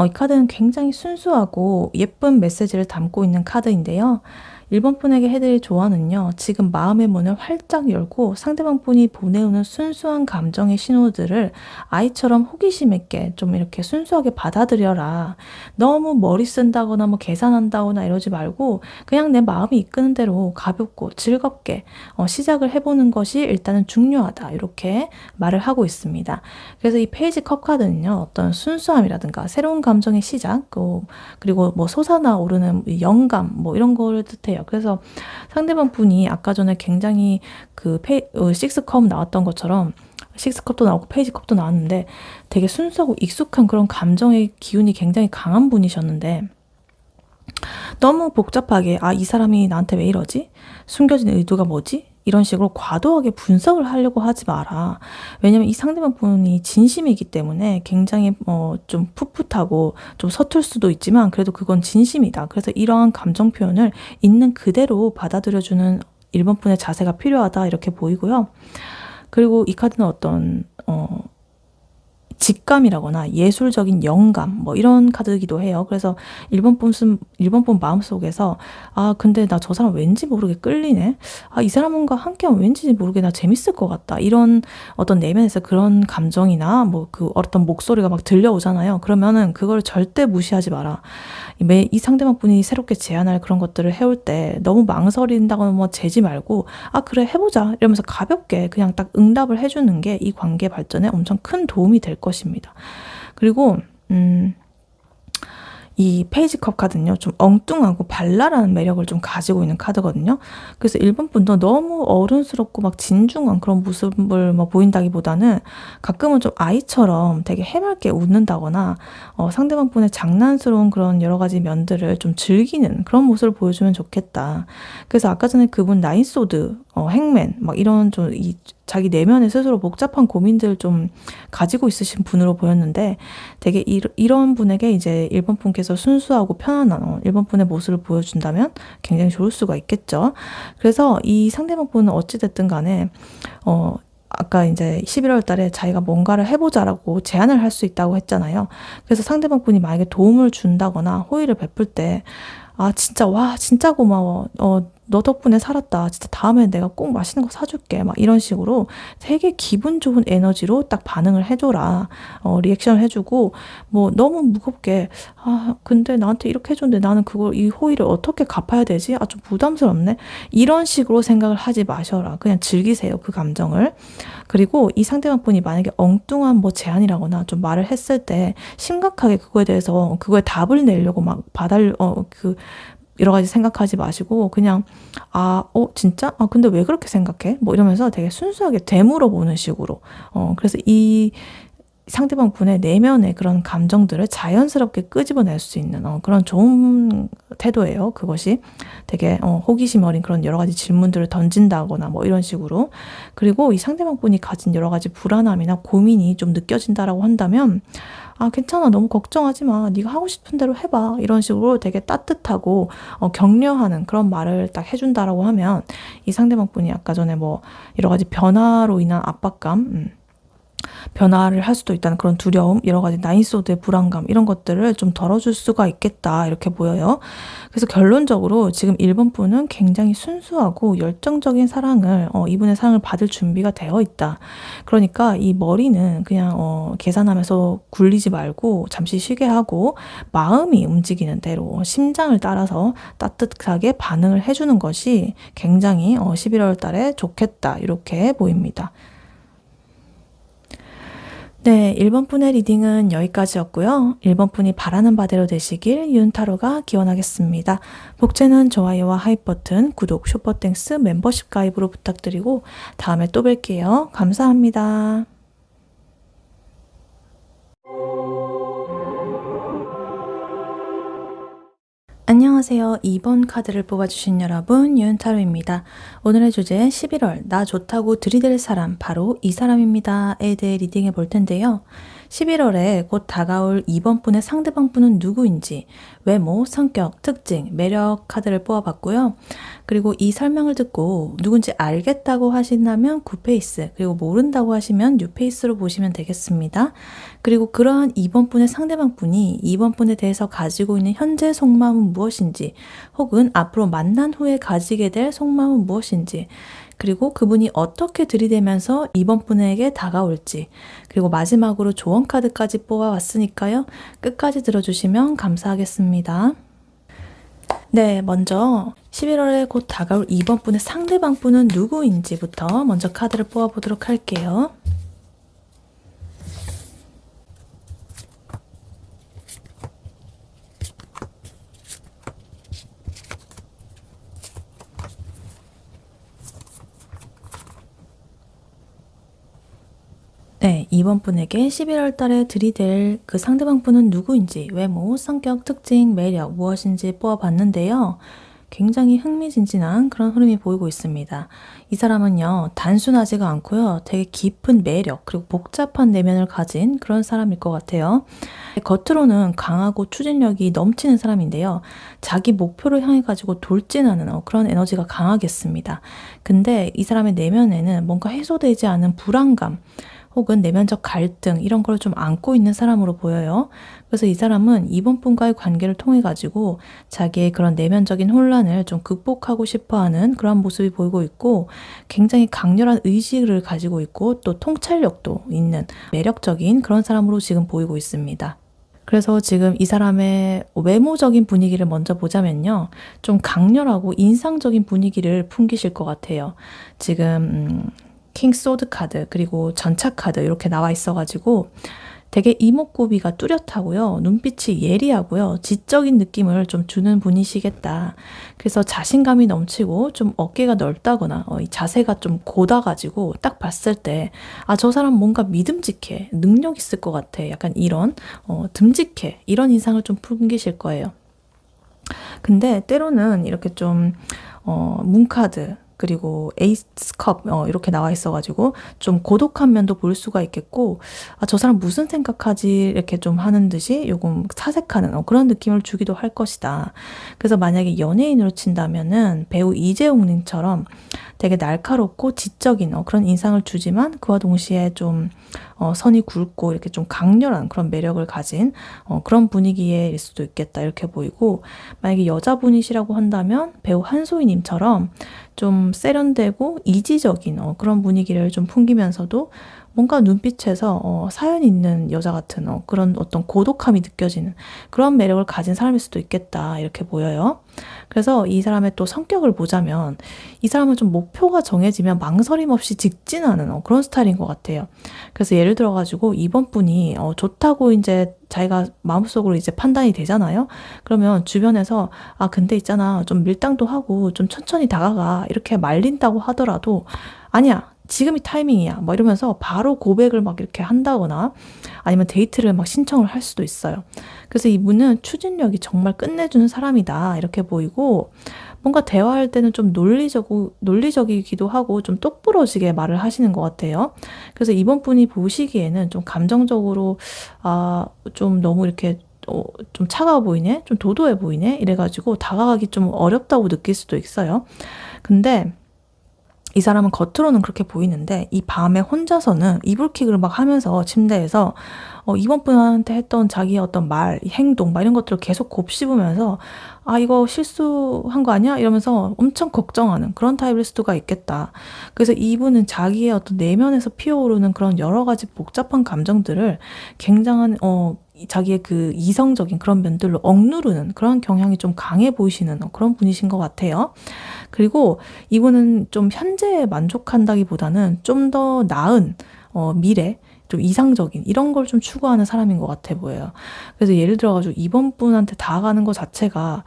이 카드는 굉장히 순수하고 예쁜 메시지를 담고 있는 카드인데요. 1번 분에게 해드릴 조언은요, 지금 마음의 문을 활짝 열고 상대방 분이 보내오는 순수한 감정의 신호들을 아이처럼 호기심 있게 좀 이렇게 순수하게 받아들여라. 너무 머리 쓴다거나 뭐 계산한다거나 이러지 말고 그냥 내 마음이 이끄는 대로 가볍고 즐겁게 시작을 해보는 것이 일단은 중요하다. 이렇게 말을 하고 있습니다. 그래서 이 페이지 컵 카드는요, 어떤 순수함이라든가 새로운 감정의 시작, 그리고 뭐 솟아나오르는 영감, 뭐 이런 걸 뜻해요. 그래서 상대방 분이 아까 전에 굉장히 그 식스컵 나왔던 것처럼 식스컵도 나오고 페이지컵도 나왔는데 되게 순수하고 익숙한 그런 감정의 기운이 굉장히 강한 분이셨는데 너무 복잡하게 이 사람이 나한테 왜 이러지? 숨겨진 의도가 뭐지? 이런 식으로 과도하게 분석을 하려고 하지 마라. 왜냐면 이 상대방 분이 진심이기 때문에 굉장히 좀 풋풋하고 좀 서툴 수도 있지만 그래도 그건 진심이다. 그래서 이러한 감정 표현을 있는 그대로 받아들여주는 1번 분의 자세가 필요하다. 이렇게 보이고요. 그리고 이 카드는 어떤 직감이라거나 예술적인 영감 뭐 이런 카드이기도 해요. 그래서 1번 분 마음속에서 근데 나 저 사람 왠지 모르게 끌리네. 이 사람과 함께하면 왠지 모르게 나 재밌을 것 같다. 이런 어떤 내면에서 그런 감정이나 뭐 그 어떤 목소리가 막 들려오잖아요. 그러면은 그걸 절대 무시하지 마라. 이 상대방 분이 새롭게 제안할 그런 것들을 해올 때 너무 망설인다거나 뭐 재지 말고 그래 해보자 이러면서 가볍게 그냥 딱 응답을 해주는 게 이 관계 발전에 엄청 큰 도움이 될 것입니다. 그리고 이 페이지 컵 카드는요, 좀 엉뚱하고 발랄한 매력을 좀 가지고 있는 카드거든요. 그래서 1번 분도 너무 어른스럽고 막 진중한 그런 모습을 뭐 보인다기보다는 가끔은 좀 아이처럼 되게 해맑게 웃는다거나 상대방 분의 장난스러운 그런 여러 가지 면들을 좀 즐기는 그런 모습을 보여주면 좋겠다. 그래서 아까 전에 그분 나인소드, 행맨 막 이런 좀 자기 내면에 스스로 복잡한 고민들 좀 가지고 있으신 분으로 보였는데 되게 이런 분에게 이제 1번 분께서 순수하고 편안한 1번 분의 모습을 보여준다면 굉장히 좋을 수가 있겠죠. 그래서 이 상대방 분은 어찌됐든 간에 아까 이제 11월 달에 자기가 뭔가를 해보자라고 제안을 할 수 있다고 했잖아요. 그래서 상대방 분이 만약에 도움을 준다거나 호의를 베풀 때 진짜 진짜 고마워. 너 덕분에 살았다. 진짜 다음에 내가 꼭 맛있는 거 사줄게. 막 이런 식으로 되게 기분 좋은 에너지로 딱 반응을 해줘라. 리액션을 해주고 뭐 너무 무겁게 근데 나한테 이렇게 해줬는데 나는 이 호의를 어떻게 갚아야 되지? 좀 부담스럽네. 이런 식으로 생각을 하지 마셔라. 그냥 즐기세요. 그 감정을. 그리고 이 상대방 분이 만약에 엉뚱한 뭐 제안이라거나 좀 말을 했을 때 심각하게 그거에 대해서 그거에 답을 내려고 막 여러 가지 생각하지 마시고 그냥 진짜? 근데 왜 그렇게 생각해? 뭐 이러면서 되게 순수하게 되물어보는 식으로 그래서 이 상대방 분의 내면의 그런 감정들을 자연스럽게 끄집어낼 수 있는 그런 좋은 태도예요. 그것이 되게 호기심 어린 그런 여러 가지 질문들을 던진다거나 뭐 이런 식으로. 그리고 이 상대방 분이 가진 여러 가지 불안함이나 고민이 좀 느껴진다라고 한다면 괜찮아. 너무 걱정하지 마. 네가 하고 싶은 대로 해봐. 이런 식으로 되게 따뜻하고 격려하는 그런 말을 딱 해준다라고 하면 이 상대방 분이 아까 전에 뭐 여러 가지 변화로 인한 압박감, 변화를 할 수도 있다는 그런 두려움, 여러 가지 나인소드의 불안감 이런 것들을 좀 덜어줄 수가 있겠다 이렇게 보여요. 그래서 결론적으로 지금 1번 분은 굉장히 순수하고 열정적인 사랑을 이분의 사랑을 받을 준비가 되어 있다. 그러니까 이 머리는 그냥 계산하면서 굴리지 말고 잠시 쉬게 하고 마음이 움직이는 대로 심장을 따라서 따뜻하게 반응을 해주는 것이 굉장히 11월 달에 좋겠다 이렇게 보입니다. 네, 1번 분의 리딩은 여기까지였고요. 1번 분이 바라는 바대로 되시길 윤타로가 기원하겠습니다. 복제는 좋아요와 하이 버튼, 구독, 슈퍼땡스, 멤버십 가입으로 부탁드리고 다음에 또 뵐게요. 감사합니다. 안녕하세요. 2번 카드를 뽑아주신 여러분, 윤타로입니다. 오늘의 주제 11월 나 좋다고 들이댈 사람 바로 이 사람입니다에 대해 리딩해 볼 텐데요. 11월에 곧 다가올 2번 분의 상대방 분은 누구인지 외모, 성격, 특징, 매력 카드를 뽑아봤고요. 그리고 이 설명을 듣고 누군지 알겠다고 하신다면 9페이스, 그리고 모른다고 하시면 6페이스로 보시면 되겠습니다. 그리고 그러한 2번 분의 상대방 분이 2번 분에 대해서 가지고 있는 현재 속마음은 무엇인지, 혹은 앞으로 만난 후에 가지게 될 속마음은 무엇인지, 그리고 그분이 어떻게 들이대면서 2번 분에게 다가올지, 그리고 마지막으로 조언 카드까지 뽑아왔으니까요. 끝까지 들어주시면 감사하겠습니다. 네, 먼저 11월에 곧 다가올 2번 분의 상대방 분은 누구인지부터 먼저 카드를 뽑아보도록 할게요. 네, 2번 분에게 11월 달에 들이댈 그 상대방 분은 누구인지, 외모, 성격, 특징, 매력 무엇인지 뽑아봤는데요. 굉장히 흥미진진한 그런 흐름이 보이고 있습니다. 이 사람은요, 단순하지가 않고요, 되게 깊은 매력 그리고 복잡한 내면을 가진 그런 사람일 것 같아요. 겉으로는 강하고 추진력이 넘치는 사람인데요. 자기 목표를 향해 가지고 돌진하는 그런 에너지가 강하겠습니다. 근데 이 사람의 내면에는 뭔가 해소되지 않은 불안감, 혹은 내면적 갈등 이런 걸 좀 안고 있는 사람으로 보여요. 그래서 이 사람은 이번 분과의 관계를 통해 가지고 자기의 그런 내면적인 혼란을 좀 극복하고 싶어하는 그런 모습이 보이고 있고, 굉장히 강렬한 의지를 가지고 있고 또 통찰력도 있는 매력적인 그런 사람으로 지금 보이고 있습니다. 그래서 지금 이 사람의 외모적인 분위기를 먼저 보자면요, 좀 강렬하고 인상적인 분위기를 풍기실 것 같아요. 지금 킹 소드 카드 그리고 전차 카드 이렇게 나와 있어가지고 되게 이목구비가 뚜렷하고요, 눈빛이 예리하고요, 지적인 느낌을 좀 주는 분이시겠다. 그래서 자신감이 넘치고 좀 어깨가 넓다거나 이 자세가 좀 고다가지고 딱 봤을 때 저 사람 뭔가 믿음직해, 능력 있을 것 같아, 약간 이런 듬직해, 이런 인상을 좀 풍기실 거예요. 근데 때로는 이렇게 좀 문카드 그리고 에이스컵 이렇게 나와 있어가지고 좀 고독한 면도 볼 수가 있겠고, 저 사람 무슨 생각하지 이렇게 좀 하는 듯이 조금 사색하는 그런 느낌을 주기도 할 것이다. 그래서 만약에 연예인으로 친다면은 배우 이재용님처럼 되게 날카롭고 지적인 그런 인상을 주지만 그와 동시에 좀 선이 굵고 이렇게 좀 강렬한 그런 매력을 가진 그런 분위기일 수도 있겠다 이렇게 보이고, 만약에 여자분이시라고 한다면 배우 한소희님처럼 좀 세련되고 이지적인 그런 분위기를 좀 풍기면서도 뭔가 눈빛에서 사연 있는 여자 같은 그런 어떤 고독함이 느껴지는 그런 매력을 가진 사람일 수도 있겠다 이렇게 보여요. 그래서 이 사람의 또 성격을 보자면 이 사람은 좀 목표가 정해지면 망설임 없이 직진하는 그런 스타일인 것 같아요. 그래서 예를 들어가지고 이번 분이 좋다고 이제 자기가 마음속으로 이제 판단이 되잖아요. 그러면 주변에서 근데 있잖아, 좀 밀당도 하고 좀 천천히 다가가 이렇게 말린다고 하더라도 아니야, 지금이 타이밍이야 뭐 이러면서 바로 고백을 막 이렇게 한다거나 아니면 데이트를 막 신청을 할 수도 있어요. 그래서 이분은 추진력이 정말 끝내주는 사람이다 이렇게 보이고, 뭔가 대화할 때는 좀 논리적이기도 하고 좀 똑부러지게 말을 하시는 것 같아요. 그래서 이번 분이 보시기에는 좀 감정적으로 좀 너무 이렇게 좀 차가워 보이네, 좀 도도해 보이네 이래가지고 다가가기 좀 어렵다고 느낄 수도 있어요. 근데 이 사람은 겉으로는 그렇게 보이는데 이 밤에 혼자서는 이불킥을 막 하면서 침대에서 이번 분한테 했던 자기의 어떤 말, 행동 막 이런 것들을 계속 곱씹으면서 이거 실수한 거 아니야? 이러면서 엄청 걱정하는 그런 타입일 수가 있겠다. 그래서 이분은 자기의 어떤 내면에서 피어오르는 그런 여러 가지 복잡한 감정들을 굉장한 자기의 그 이성적인 그런 면들로 억누르는 그런 경향이 좀 강해 보이시는 그런 분이신 것 같아요. 그리고 이분은 좀 현재에 만족한다기보다는 좀 더 나은 미래, 좀 이상적인 이런 걸 좀 추구하는 사람인 것 같아 보여요. 그래서 예를 들어가지고 이번 분한테 다가가는 것 자체가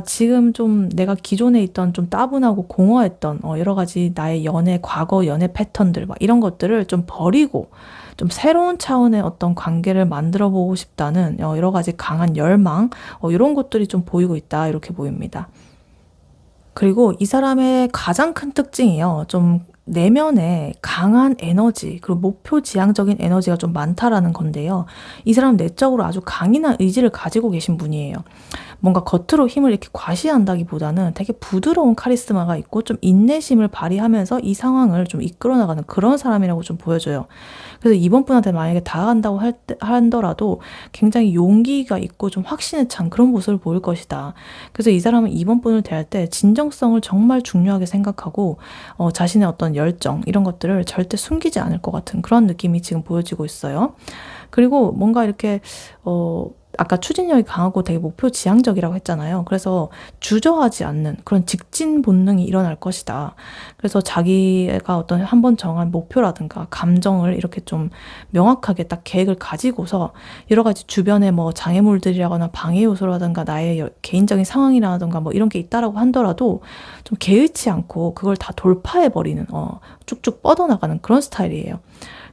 지금 좀 내가 기존에 있던 좀 따분하고 공허했던 여러 가지 나의 과거 연애 패턴들 막 이런 것들을 좀 버리고 좀 새로운 차원의 어떤 관계를 만들어 보고 싶다는 여러 가지 강한 열망, 이런 것들이 좀 보이고 있다, 이렇게 보입니다. 그리고 이 사람의 가장 큰 특징이요. 좀 내면에 강한 에너지, 그리고 목표 지향적인 에너지가 좀 많다라는 건데요. 이 사람은 내적으로 아주 강인한 의지를 가지고 계신 분이에요. 뭔가 겉으로 힘을 이렇게 과시한다기보다는 되게 부드러운 카리스마가 있고 좀 인내심을 발휘하면서 이 상황을 좀 이끌어 나가는 그런 사람이라고 좀 보여져요. 그래서 이번 분한테 만약에 다가간다고 하더라도 굉장히 용기가 있고 좀 확신에 찬 그런 모습을 보일 것이다. 그래서 이 사람은 이번 분을 대할 때 진정성을 정말 중요하게 생각하고 자신의 어떤 열정 이런 것들을 절대 숨기지 않을 것 같은 그런 느낌이 지금 보여지고 있어요. 그리고 뭔가 이렇게 아까 추진력이 강하고 되게 목표 지향적이라고 했잖아요. 그래서 주저하지 않는 그런 직진 본능이 일어날 것이다. 그래서 자기가 어떤 한번 정한 목표라든가 감정을 이렇게 좀 명확하게 딱 계획을 가지고서 여러 가지 주변에 뭐 장애물들이라거나 방해 요소라든가 나의 개인적인 상황이라든가 뭐 이런 게 있다라고 하더라도 좀 개의치 않고 그걸 다 돌파해버리는 쭉쭉 뻗어나가는 그런 스타일이에요.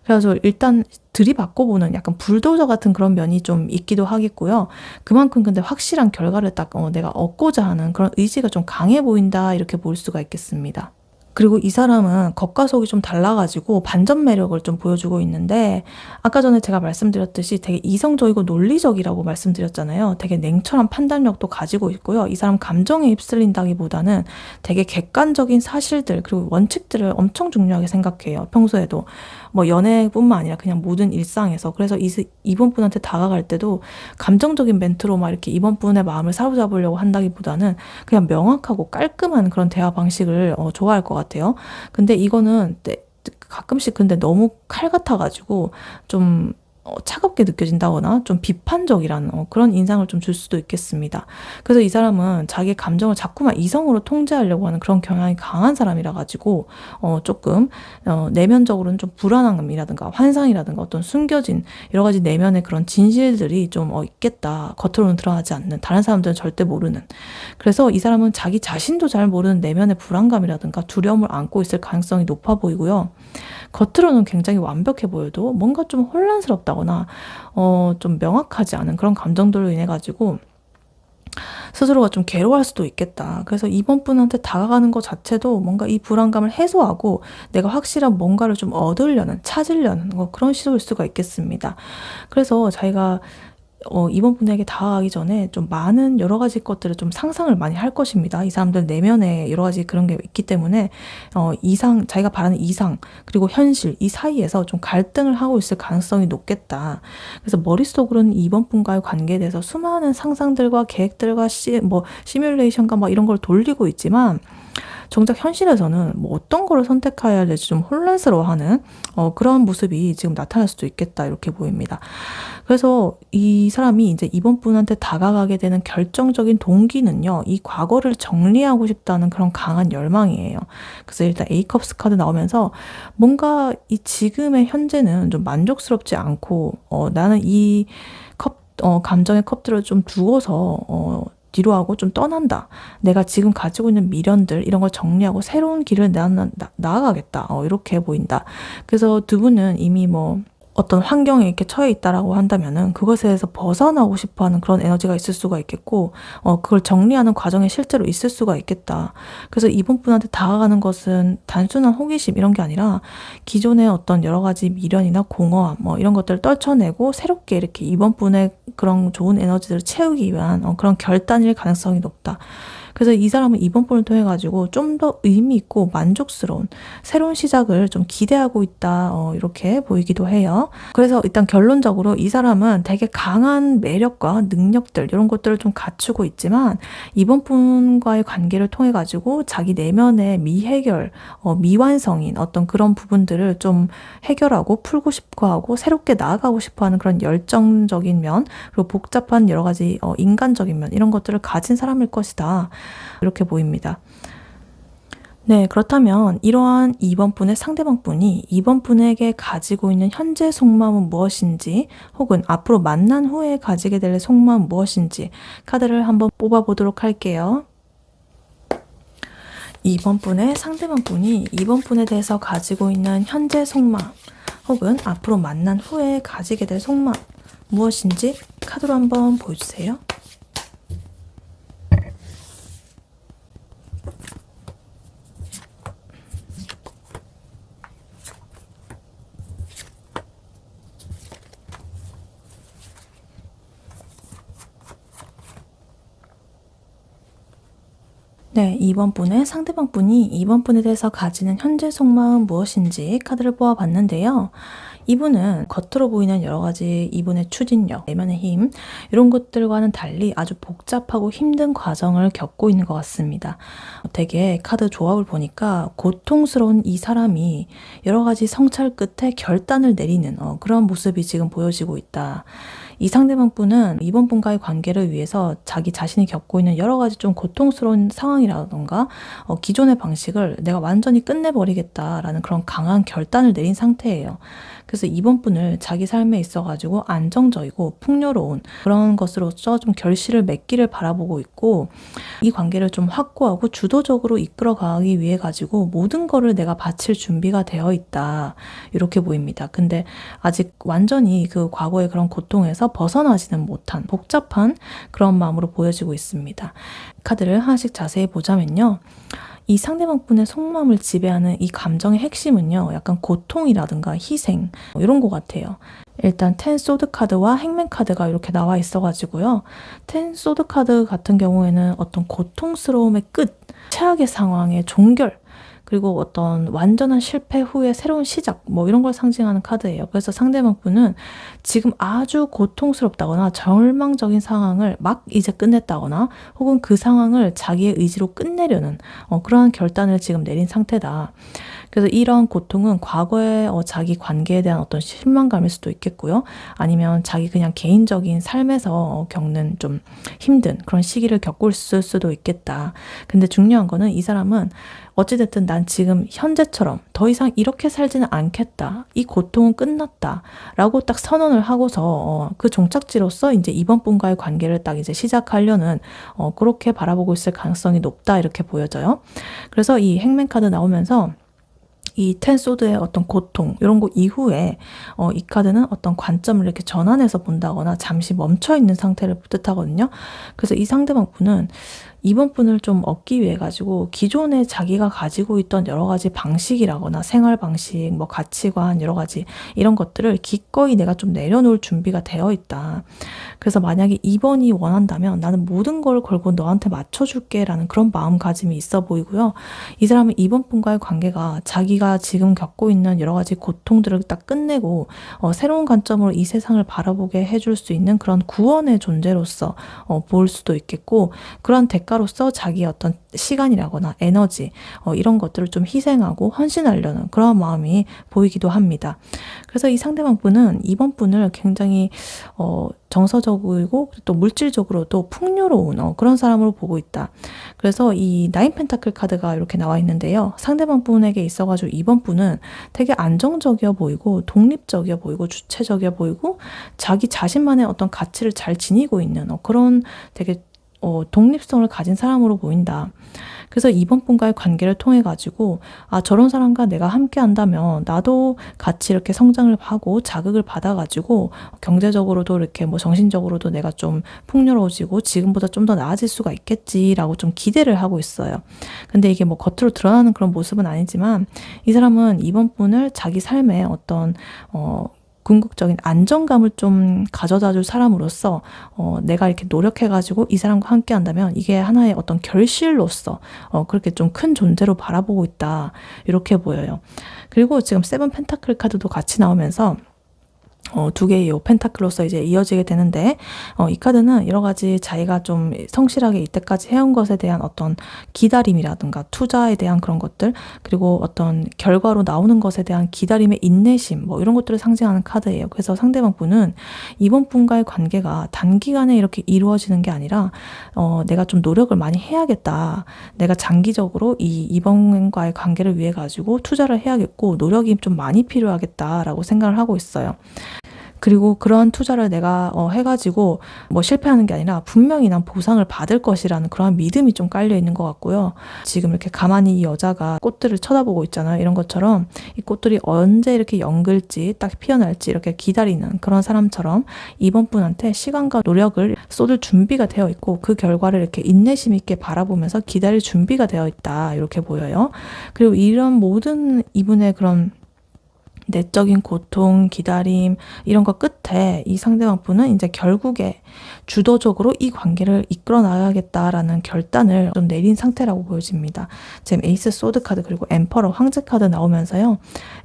그래서 일단 들이받고 보는 약간 불도저 같은 그런 면이 좀 있기도 하겠고요. 그만큼 근데 확실한 결과를 딱 내가 얻고자 하는 그런 의지가 좀 강해 보인다, 이렇게 볼 수가 있겠습니다. 그리고 이 사람은 겉과 속이 좀 달라가지고 반전 매력을 좀 보여주고 있는데, 아까 전에 제가 말씀드렸듯이 되게 이성적이고 논리적이라고 말씀드렸잖아요. 되게 냉철한 판단력도 가지고 있고요. 이 사람 감정에 휩쓸린다기보다는 되게 객관적인 사실들 그리고 원칙들을 엄청 중요하게 생각해요. 평소에도 뭐 연애뿐만 아니라 그냥 모든 일상에서. 그래서 이번 분한테 다가갈 때도 감정적인 멘트로 막 이렇게 이번 분의 마음을 사로잡으려고 한다기보다는 그냥 명확하고 깔끔한 그런 대화 방식을 좋아할 것 같아요. 근데 이거는 가끔씩 근데 너무 칼 같아가지고 좀 차갑게 느껴진다거나 좀 비판적이라는 그런 인상을 좀 줄 수도 있겠습니다. 그래서 이 사람은 자기의 감정을 자꾸만 이성으로 통제하려고 하는 그런 경향이 강한 사람이라 가지고 조금 내면적으로는 좀 불안함이라든가 환상이라든가 어떤 숨겨진 여러 가지 내면의 그런 진실들이 좀 있겠다. 겉으로는 드러나지 않는, 다른 사람들은 절대 모르는. 그래서 이 사람은 자기 자신도 잘 모르는 내면의 불안감이라든가 두려움을 안고 있을 가능성이 높아 보이고요. 겉으로는 굉장히 완벽해 보여도 뭔가 좀 혼란스럽다거나 좀 명확하지 않은 그런 감정들로 인해 가지고 스스로가 좀 괴로워할 수도 있겠다. 그래서 이번 분한테 다가가는 것 자체도 뭔가 이 불안감을 해소하고 내가 확실한 뭔가를 좀 찾으려는 그런 시도일 수가 있겠습니다. 그래서 자기가 이번 분에게 다가가기 전에 좀 많은 여러 가지 것들을 좀 상상을 많이 할 것입니다. 이 사람들 내면에 여러 가지 그런 게 있기 때문에 자기가 바라는 이상 그리고 현실 이 사이에서 좀 갈등을 하고 있을 가능성이 높겠다. 그래서 머릿속으로는 이번 분과의 관계에 대해서 수많은 상상들과 계획들과 시뮬레이션과 막 이런 걸 돌리고 있지만, 정작 현실에서는 뭐 어떤 거를 선택해야 될지 좀 혼란스러워하는 그런 모습이 지금 나타날 수도 있겠다, 이렇게 보입니다. 그래서 이 사람이 이제 이번 분한테 다가가게 되는 결정적인 동기는요, 이 과거를 정리하고 싶다는 그런 강한 열망이에요. 그래서 일단 A컵스 카드 나오면서 뭔가 이 지금의 현재는 좀 만족스럽지 않고 나는 이 감정의 컵들을 좀 두고서 뒤로 하고 좀 떠난다. 내가 지금 가지고 있는 미련들 이런 걸 정리하고 새로운 길을 나아가겠다. 이렇게 보인다. 그래서 두 분은 이미 어떤 환경에 이렇게 처해 있다라고 한다면은 그것에서 벗어나고 싶어 하는 그런 에너지가 있을 수가 있겠고, 그걸 정리하는 과정에 실제로 있을 수가 있겠다. 그래서 이번 분한테 다가가는 것은 단순한 호기심 이런 게 아니라 기존의 어떤 여러 가지 미련이나 공허함 이런 것들을 떨쳐내고 새롭게 이렇게 이번 분의 그런 좋은 에너지들을 채우기 위한 그런 결단일 가능성이 높다. 그래서 이 사람은 이번 분을 통해 가지고 좀 더 의미 있고 만족스러운 새로운 시작을 좀 기대하고 있다, 이렇게 보이기도 해요. 그래서 일단 결론적으로 이 사람은 되게 강한 매력과 능력들 이런 것들을 좀 갖추고 있지만, 이번 분과의 관계를 통해 가지고 자기 내면의 미해결, 미완성인 어떤 그런 부분들을 좀 해결하고 풀고 싶어 하고 새롭게 나아가고 싶어 하는 그런 열정적인 면, 그리고 복잡한 여러 가지 인간적인 면 이런 것들을 가진 사람일 것이다, 이렇게 보입니다. 네, 그렇다면 이러한 2번 분의 상대방 분이 2번 분에게 가지고 있는 현재 속마음은 무엇인지, 혹은 앞으로 만난 후에 가지게 될 속마음은 무엇인지 카드를 한번 뽑아보도록 할게요. 2번 분의 상대방 분이 2번 분에 대해서 가지고 있는 현재 속마음, 혹은 앞으로 만난 후에 가지게 될 속마음 무엇인지 카드로 한번 보여주세요. 네, 2번 분의 상대방 분이 2번 분에 대해서 가지는 현재 속마음 무엇인지 카드를 뽑아봤는데요. 이분은 겉으로 보이는 여러 가지 이분의 추진력, 내면의 힘, 이런 것들과는 달리 아주 복잡하고 힘든 과정을 겪고 있는 것 같습니다. 되게 카드 조합을 보니까 고통스러운 이 사람이 여러 가지 성찰 끝에 결단을 내리는 그런 모습이 지금 보여지고 있다. 이 상대방 분은 이번 분과의 관계를 위해서 자기 자신이 겪고 있는 여러 가지 좀 고통스러운 상황이라던가 기존의 방식을 내가 완전히 끝내버리겠다라는 그런 강한 결단을 내린 상태예요. 그래서 이번 분을 자기 삶에 있어가지고 안정적이고 풍요로운 그런 것으로서 좀 결실을 맺기를 바라보고 있고, 이 관계를 좀 확고하고 주도적으로 이끌어가기 위해 가지고 모든 거를 내가 바칠 준비가 되어 있다, 이렇게 보입니다. 근데 아직 완전히 그 과거의 그런 고통에서 벗어나지는 못한 복잡한 그런 마음으로 보여지고 있습니다. 카드를 하나씩 자세히 보자면요, 이 상대방 분의 속마음을 지배하는 이 감정의 핵심은요, 약간 고통이라든가 희생 이런 것 같아요. 일단 텐 소드 카드와 행맨 카드가 이렇게 나와 있어가지고요, 텐 소드 카드 같은 경우에는 어떤 고통스러움의 끝, 최악의 상황의 종결, 그리고 어떤 완전한 실패 후에 새로운 시작, 이런 걸 상징하는 카드예요. 그래서 상대방 분은 지금 아주 고통스럽다거나 절망적인 상황을 막 이제 끝냈다거나, 혹은 그 상황을 자기의 의지로 끝내려는 그러한 결단을 지금 내린 상태다. 그래서 이러한 고통은 과거의 자기 관계에 대한 어떤 실망감일 수도 있겠고요. 아니면 자기 그냥 개인적인 삶에서 겪는 좀 힘든 그런 시기를 겪고 있을 수도 있겠다. 근데 중요한 거는 이 사람은 어찌됐든 난 지금 현재처럼 더 이상 이렇게 살지는 않겠다, 이 고통은 끝났다 라고 딱 선언을 하고서 그 종착지로서 이제 이번 분과의 관계를 딱 이제 시작하려는 그렇게 바라보고 있을 가능성이 높다, 이렇게 보여져요. 그래서 이 행맨 카드 나오면서 이 텐 소드의 어떤 고통 이런 거 이후에 이 카드는 어떤 관점을 이렇게 전환해서 본다거나 잠시 멈춰있는 상태를 뜻하거든요. 그래서 이 상대방 분은 이번 분을 좀 얻기 위해 가지고 기존에 자기가 가지고 있던 여러 가지 방식이라거나 생활 방식, 가치관, 여러 가지 이런 것들을 기꺼이 내가 좀 내려놓을 준비가 되어 있다. 그래서 만약에 2번이 원한다면 나는 모든 걸 걸고 너한테 맞춰줄게 라는 그런 마음가짐이 있어 보이고요. 이 사람은 2번 분과의 관계가 자기가 지금 겪고 있는 여러 가지 고통들을 딱 끝내고 새로운 관점으로 이 세상을 바라보게 해줄 수 있는 그런 구원의 존재로서 볼 수도 있겠고, 그런 대가로서 자기의 어떤 시간이라거나 에너지 이런 것들을 좀 희생하고 헌신하려는 그런 마음이 보이기도 합니다. 그래서 이 상대방 분은 이번 분을 굉장히 정서적이고 또 물질적으로도 풍요로운 그런 사람으로 보고 있다. 그래서 이 나인 펜타클 카드가 이렇게 나와 있는데요, 상대방 분에게 있어가지고 이번 분은 되게 안정적이어 보이고 독립적이어 보이고 주체적이어 보이고 자기 자신만의 어떤 가치를 잘 지니고 있는 그런 되게 독립성을 가진 사람으로 보인다. 그래서 이번 분과의 관계를 통해 가지고 저런 사람과 내가 함께 한다면 나도 같이 이렇게 성장을 하고 자극을 받아 가지고 경제적으로도 이렇게 정신적으로도 내가 좀 풍요로워지고 지금보다 좀 더 나아질 수가 있겠지라고 좀 기대를 하고 있어요. 근데 이게 겉으로 드러나는 그런 모습은 아니지만 이 사람은 이번 분을 자기 삶에 어떤 궁극적인 안정감을 좀 가져다 줄 사람으로서 내가 이렇게 노력해가지고 이 사람과 함께 한다면 이게 하나의 어떤 결실로서 그렇게 좀 큰 존재로 바라보고 있다, 이렇게 보여요. 그리고 지금 세븐 펜타클 카드도 같이 나오면서 두 개의 요 펜타클로서 이제 이어지게 되는데, 이 카드는 여러 가지 자기가 좀 성실하게 이때까지 해온 것에 대한 어떤 기다림이라든가 투자에 대한 그런 것들, 그리고 어떤 결과로 나오는 것에 대한 기다림의 인내심, 뭐 이런 것들을 상징하는 카드예요. 그래서 상대방 분은 이번 분과의 관계가 단기간에 이렇게 이루어지는 게 아니라, 내가 좀 노력을 많이 해야겠다. 내가 장기적으로 이번과의 관계를 위해 가지고 투자를 해야겠고, 노력이 좀 많이 필요하겠다라고 생각을 하고 있어요. 그리고 그러한 투자를 내가 해가지고 뭐 실패하는 게 아니라 분명히 난 보상을 받을 것이라는 그러한 믿음이 좀 깔려 있는 것 같고요. 지금 이렇게 가만히 이 여자가 꽃들을 쳐다보고 있잖아요. 이런 것처럼 이 꽃들이 언제 이렇게 연글지 딱 피어날지 이렇게 기다리는 그런 사람처럼 이번 분한테 시간과 노력을 쏟을 준비가 되어 있고, 그 결과를 이렇게 인내심 있게 바라보면서 기다릴 준비가 되어 있다, 이렇게 보여요. 그리고 이런 모든 이분의 그런 내적인 고통, 기다림 이런 거 끝에 이 상대방 분은 이제 결국에 주도적으로 이 관계를 이끌어 나가겠다라는 결단을 좀 내린 상태라고 보여집니다. 지금 에이스 소드 카드 그리고 엠퍼러 황제 카드 나오면서요.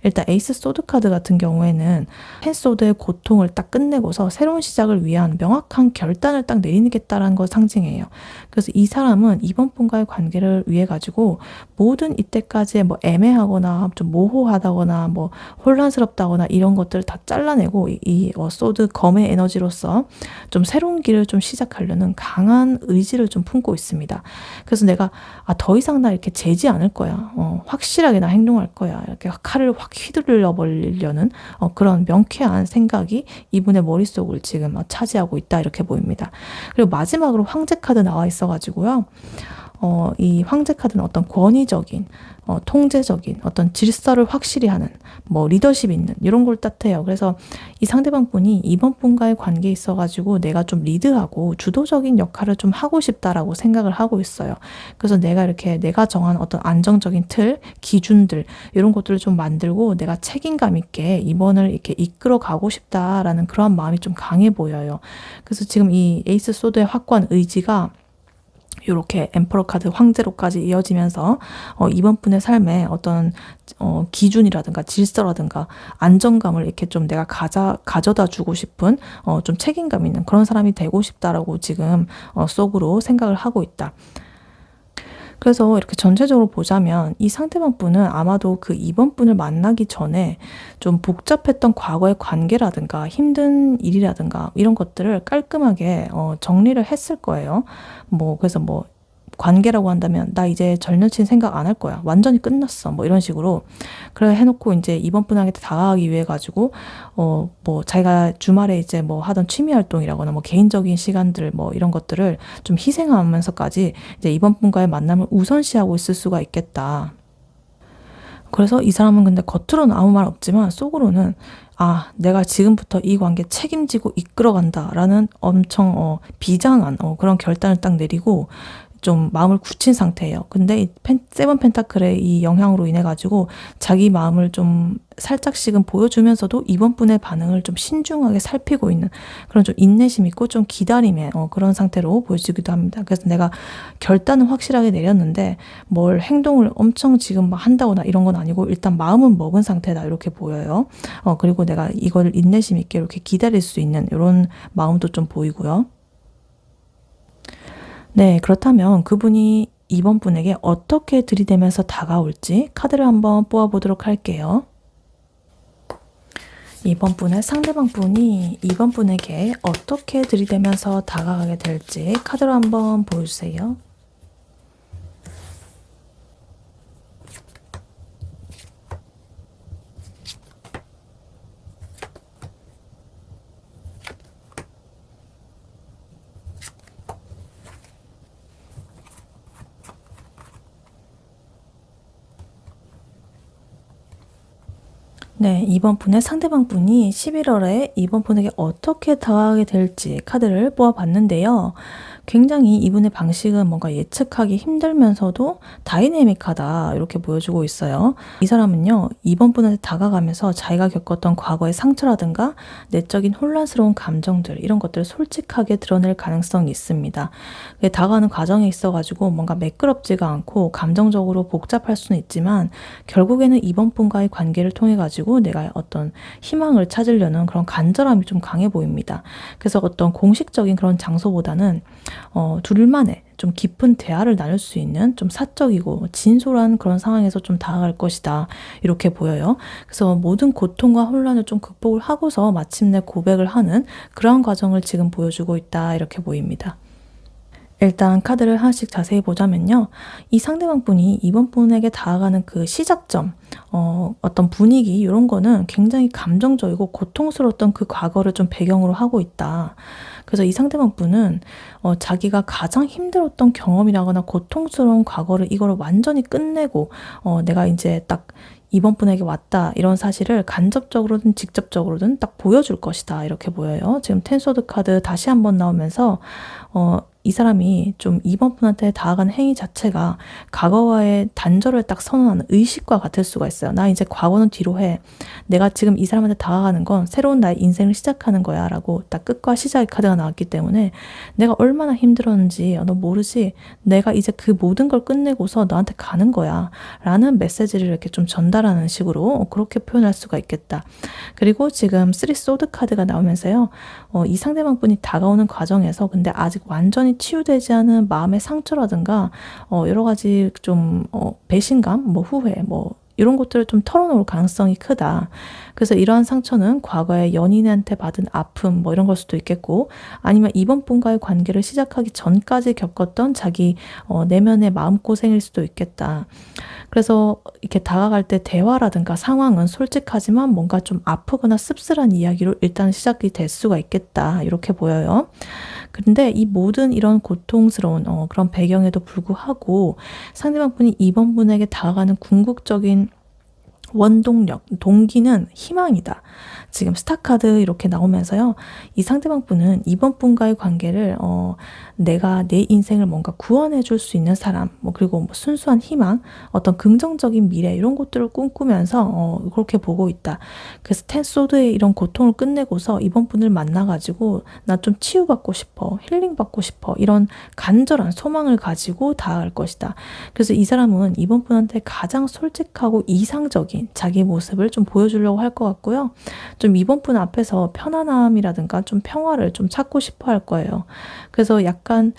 일단 에이스 소드 카드 같은 경우에는 펜소드의 고통을 딱 끝내고서 새로운 시작을 위한 명확한 결단을 딱 내리겠다라는 걸 상징해요. 그래서 이 사람은 이번 분과의 관계를 위해 가지고 모든 이때까지의 뭐 애매하거나 좀 모호하다거나 뭐 혼란스럽다거나 이런 것들을 다 잘라내고 이 소드 검의 에너지로서 좀 새로운 길을 좀 시작하려는 강한 의지를 좀 품고 있습니다. 그래서 내가 더 이상 나 이렇게 재지 않을 거야. 확실하게 나 행동할 거야. 이렇게 칼을 확 휘둘러 버리려는 그런 명쾌한 생각이 이분의 머릿속을 지금 차지하고 있다, 이렇게 보입니다. 그리고 마지막으로 황제 카드 나와 있어가지고요. 이 황제 카드는 어떤 권위적인, 통제적인 어떤 질서를 확실히 하는, 뭐 리더십 있는 이런 걸 뜻해요. 그래서 이 상대방 분이 이번 분과의 관계에 있어가지고 내가 좀 리드하고 주도적인 역할을 좀 하고 싶다라고 생각을 하고 있어요. 그래서 내가 이렇게 내가 정한 어떤 안정적인 틀, 기준들 이런 것들을 좀 만들고 내가 책임감 있게 이번을 이렇게 이끌어 가고 싶다라는 그런 마음이 좀 강해 보여요. 그래서 지금 이 에이스 소드의 확고한 의지가 이렇게 엠퍼러 카드 황제로까지 이어지면서 이번 분의 삶에 어떤 기준이라든가 질서라든가 안정감을 이렇게 좀 내가 가져다 주고 싶은 좀 책임감 있는 그런 사람이 되고 싶다라고 지금 속으로 생각을 하고 있다. 그래서 이렇게 전체적으로 보자면 이 상대방 분은 아마도 그 이번 분을 만나기 전에 좀 복잡했던 과거의 관계라든가 힘든 일이라든가 이런 것들을 깔끔하게 정리를 했을 거예요. 그래서 관계라고 한다면 나 이제 절여친 생각 안 할 거야. 완전히 끝났어. 이런 식으로. 그래 해놓고 이제 이번 분한테 다가가기 위해 가지고 자기가 주말에 이제 하던 취미 활동이라거나 개인적인 시간들 이런 것들을 좀 희생하면서까지 이제 이번 분과의 만남을 우선시하고 있을 수가 있겠다. 그래서 이 사람은 근데 겉으로는 아무 말 없지만 속으로는 내가 지금부터 이 관계 책임지고 이끌어간다라는 엄청 비장한 그런 결단을 딱 내리고 좀 마음을 굳힌 상태예요. 근데 이 세븐 펜타클의 이 영향으로 인해 가지고 자기 마음을 좀 살짝씩은 보여주면서도 이번 분의 반응을 좀 신중하게 살피고 있는 그런 좀 인내심 있고 좀 기다림의 그런 상태로 보여지기도 합니다. 그래서 내가 결단은 확실하게 내렸는데 뭘 행동을 엄청 지금 한다거나 이런 건 아니고 일단 마음은 먹은 상태다, 이렇게 보여요. 그리고 내가 이걸 인내심 있게 이렇게 기다릴 수 있는 이런 마음도 좀 보이고요. 네, 그렇다면 그분이 이번 분에게 어떻게 들이대면서 다가올지 카드를 한번 뽑아보도록 할게요. 이번 분의 상대방 분이 이번 분에게 어떻게 들이대면서 다가가게 될지 카드로 한번 보여주세요. 네, 이번 분의 상대방 분이 11월에 이번 분에게 어떻게 다가가게 될지 카드를 뽑아봤는데요. 굉장히 이분의 방식은 뭔가 예측하기 힘들면서도 다이내믹하다, 이렇게 보여주고 있어요. 이 사람은요, 이번 분한테 다가가면서 자기가 겪었던 과거의 상처라든가 내적인 혼란스러운 감정들 이런 것들을 솔직하게 드러낼 가능성이 있습니다. 다가가는 과정에 있어가지고 뭔가 매끄럽지가 않고 감정적으로 복잡할 수는 있지만 결국에는 이번 분과의 관계를 통해 가지고 가지고 내가 어떤 희망을 찾으려는 그런 간절함이 좀 강해 보입니다. 그래서 어떤 공식적인 그런 장소보다는 둘만의 좀 깊은 대화를 나눌 수 있는 좀 사적이고 진솔한 그런 상황에서 좀 다가갈 것이다, 이렇게 보여요. 그래서 모든 고통과 혼란을 좀 극복을 하고서 마침내 고백을 하는 그런 과정을 지금 보여주고 있다, 이렇게 보입니다. 일단 카드를 하나씩 자세히 보자면요. 이 상대방 분이 이번 분에게 다가가는 그 시작점, 어떤 분위기, 이런 거는 굉장히 감정적이고 고통스러웠던 그 과거를 좀 배경으로 하고 있다. 그래서 이 상대방 분은 자기가 가장 힘들었던 경험이라거나 고통스러운 과거를 이거를 완전히 끝내고 내가 이제 딱 이번 분에게 왔다, 이런 사실을 간접적으로든 직접적으로든 딱 보여줄 것이다, 이렇게 보여요. 지금 텐소드 카드 다시 한번 나오면서 이 사람이 좀 이번 분한테 다가가는 행위 자체가 과거와의 단절을 딱 선언하는 의식과 같을 수가 있어요. 나 이제 과거는 뒤로 해. 내가 지금 이 사람한테 다가가는 건 새로운 나의 인생을 시작하는 거야, 라고 딱 끝과 시작의 카드가 나왔기 때문에 내가 얼마나 힘들었는지 너 모르지? 내가 이제 그 모든 걸 끝내고서 너한테 가는 거야, 라는 메시지를 이렇게 좀 전달하는 식으로 그렇게 표현할 수가 있겠다. 그리고 지금 3 소드 카드가 나오면서요. 이 상대방 분이 다가오는 과정에서 근데 아직 완전히 치유되지 않은 마음의 상처라든가 여러 가지 좀 배신감, 후회, 이런 것들을 좀 털어놓을 가능성이 크다. 그래서 이러한 상처는 과거에 연인한테 받은 아픔, 이런 걸 수도 있겠고, 아니면 이번 분과의 관계를 시작하기 전까지 겪었던 자기 내면의 마음고생일 수도 있겠다. 그래서 이렇게 다가갈 때 대화라든가 상황은 솔직하지만 뭔가 좀 아프거나 씁쓸한 이야기로 일단 시작이 될 수가 있겠다, 이렇게 보여요. 그런데 이 모든 이런 고통스러운 그런 배경에도 불구하고 상대방 분이 이번 분에게 다가가는 궁극적인 원동력, 동기는 희망이다. 지금 스타카드 이렇게 나오면서요. 이 상대방 분은 이번 분과의 관계를 내가 내 인생을 뭔가 구원해 줄 수 있는 사람, 그리고 순수한 희망, 어떤 긍정적인 미래, 이런 것들을 꿈꾸면서 그렇게 보고 있다. 그래서 텐소드의 이런 고통을 끝내고서 이번 분을 만나가지고 나 좀 치유받고 싶어, 힐링받고 싶어, 이런 간절한 소망을 가지고 다가갈 것이다. 그래서 이 사람은 이번 분한테 가장 솔직하고 이상적인 자기 모습을 좀 보여주려고 할 것 같고요. 좀 이번 분 앞에서 편안함이라든가 좀 평화를 좀 찾고 싶어 할 거예요. 그래서 약간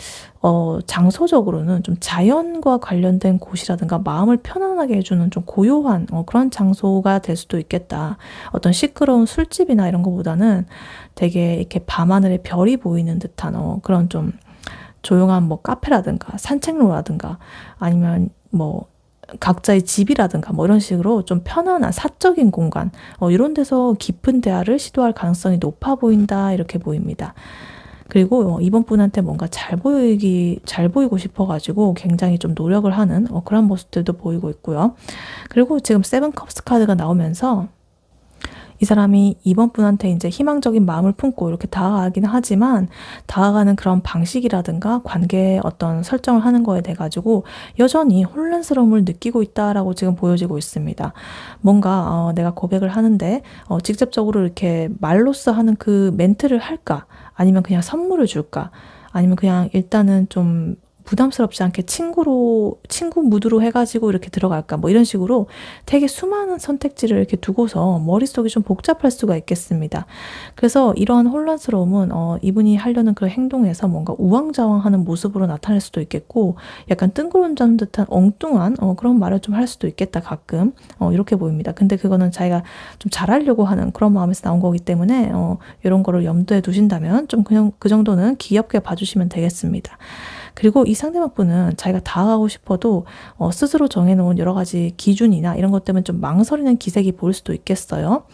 장소적으로는 좀 자연과 관련된 곳이라든가 마음을 편안하게 해주는 좀 고요한 그런 장소가 될 수도 있겠다. 어떤 시끄러운 술집이나 이런 것보다는 되게 이렇게 밤하늘에 별이 보이는 듯한 그런 좀 조용한 카페라든가 산책로라든가 아니면 각자의 집이라든가 이런 식으로 좀 편안한 사적인 공간, 이런 데서 깊은 대화를 시도할 가능성이 높아 보인다, 이렇게 보입니다. 그리고 이번 분한테 뭔가 잘 보이고 싶어가지고 굉장히 좀 노력을 하는 그런 모습들도 보이고 있고요. 그리고 지금 세븐 컵스 카드가 나오면서 이 사람이 이번 분한테 이제 희망적인 마음을 품고 이렇게 다가가긴 하지만 다가가는 그런 방식이라든가 관계의 어떤 설정을 하는 거에 대해 가지고 여전히 혼란스러움을 느끼고 있다라고 지금 보여지고 있습니다. 뭔가 내가 고백을 하는데 직접적으로 이렇게 말로써 하는 그 멘트를 할까? 아니면 그냥 선물을 줄까? 아니면 그냥 일단은 좀 부담스럽지 않게 친구 무드로 해가지고 이렇게 들어갈까? 이런 식으로 되게 수많은 선택지를 이렇게 두고서 머릿속이 좀 복잡할 수가 있겠습니다. 그래서 이런 혼란스러움은 이분이 하려는 그 행동에서 뭔가 우왕좌왕하는 모습으로 나타날 수도 있겠고, 약간 뜬구름 잡는 듯한 엉뚱한 그런 말을 좀 할 수도 있겠다, 가끔. 이렇게 보입니다. 근데 그거는 자기가 좀 잘하려고 하는 그런 마음에서 나온 거기 때문에 이런 거를 염두에 두신다면 좀 그냥 그 정도는 귀엽게 봐주시면 되겠습니다. 그리고 이 상대방 분은 자기가 다가가고 싶어도 스스로 정해놓은 여러 가지 기준이나 이런 것 때문에 좀 망설이는 기색이 보일 수도 있겠어요.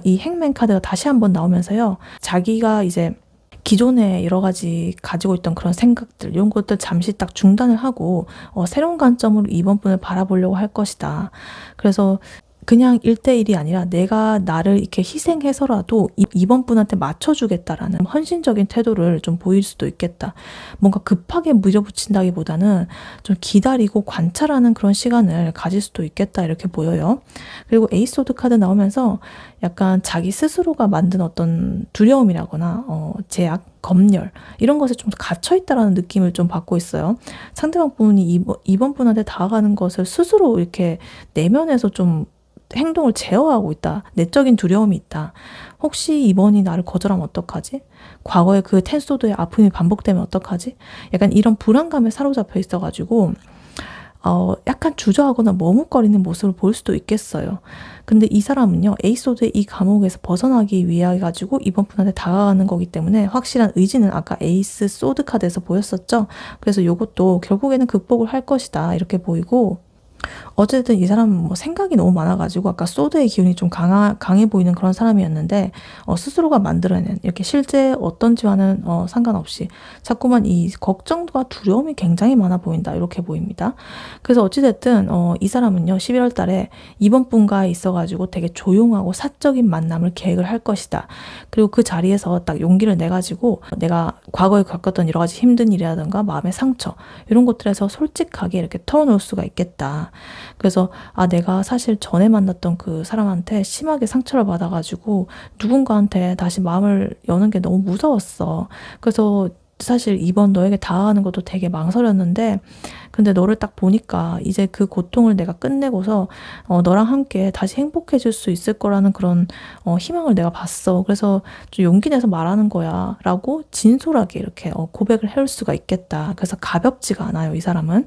이 행맨 카드가 다시 한번 나오면서요. 자기가 이제 기존에 여러 가지 가지고 있던 그런 생각들, 이런 것들 잠시 딱 중단을 하고 새로운 관점으로 이번 분을 바라보려고 할 것이다. 그래서 그냥 1대1이 아니라 내가 나를 이렇게 희생해서라도 이번 분한테 맞춰주겠다라는 헌신적인 태도를 좀 보일 수도 있겠다. 뭔가 급하게 밀어붙인다기보다는 좀 기다리고 관찰하는 그런 시간을 가질 수도 있겠다, 이렇게 보여요. 그리고 에이스 오드 카드 나오면서 약간 자기 스스로가 만든 어떤 두려움이라거나 제약, 검열, 이런 것에 좀 갇혀있다라는 느낌을 좀 받고 있어요. 상대방 분이 이번 분한테 다가가는 것을 스스로 이렇게 내면에서 좀 행동을 제어하고 있다. 내적인 두려움이 있다. 혹시 이번이 나를 거절하면 어떡하지? 과거에 그 텐소드의 아픔이 반복되면 어떡하지? 약간 이런 불안감에 사로잡혀 있어가지고 약간 주저하거나 머뭇거리는 모습을 볼 수도 있겠어요. 근데 이 사람은요, 에이소드의 이 감옥에서 벗어나기 위해 가지고 이번 분한테 다가가는 거기 때문에 확실한 의지는 아까 에이스 소드 카드에서 보였었죠. 그래서 이것도 결국에는 극복을 할 것이다 이렇게 보이고, 어쨌든 이 사람은 뭐 생각이 너무 많아가지고 아까 소드의 기운이 좀 강해 보이는 그런 사람이었는데 스스로가 만들어낸 이렇게 실제 어떤지와는 상관없이 자꾸만 이 걱정과 두려움이 굉장히 많아 보인다 이렇게 보입니다. 그래서 어찌됐든 이 사람은요 11월 달에 이번 분과에 있어가지고 되게 조용하고 사적인 만남을 계획을 할 것이다. 그리고 그 자리에서 딱 용기를 내가지고 내가 과거에 겪었던 여러 가지 힘든 일이라든가 마음의 상처 이런 것들에서 솔직하게 이렇게 털어놓을 수가 있겠다. 그래서 내가 사실 전에 만났던 그 사람한테 심하게 상처를 받아가지고 누군가한테 다시 마음을 여는 게 너무 무서웠어. 그래서 사실 이번 너에게 다가가는 것도 되게 망설였는데 근데 너를 딱 보니까 이제 그 고통을 내가 끝내고서 너랑 함께 다시 행복해질 수 있을 거라는 그런 희망을 내가 봤어. 그래서 좀 용기 내서 말하는 거야 라고 진솔하게 이렇게 고백을 해올 수가 있겠다. 그래서 가볍지가 않아요 이 사람은.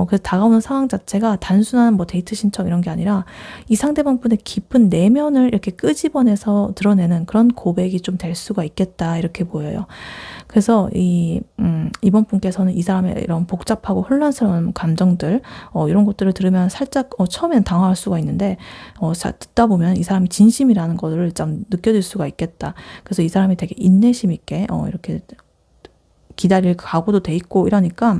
그래서 다가오는 상황 자체가 단순한 뭐 데이트 신청 이런 게 아니라 이 상대방 분의 깊은 내면을 이렇게 끄집어내서 드러내는 그런 고백이 좀 될 수가 있겠다 이렇게 보여요. 그래서 이번 분께서는 이 사람의 이런 복잡하고 혼란스러운 감정들 이런 것들을 들으면 살짝 처음엔 당황할 수가 있는데 듣다 보면 이 사람이 진심이라는 것을 좀 느껴질 수가 있겠다. 그래서 이 사람이 되게 인내심 있게 이렇게 기다릴 각오도 돼 있고 이러니까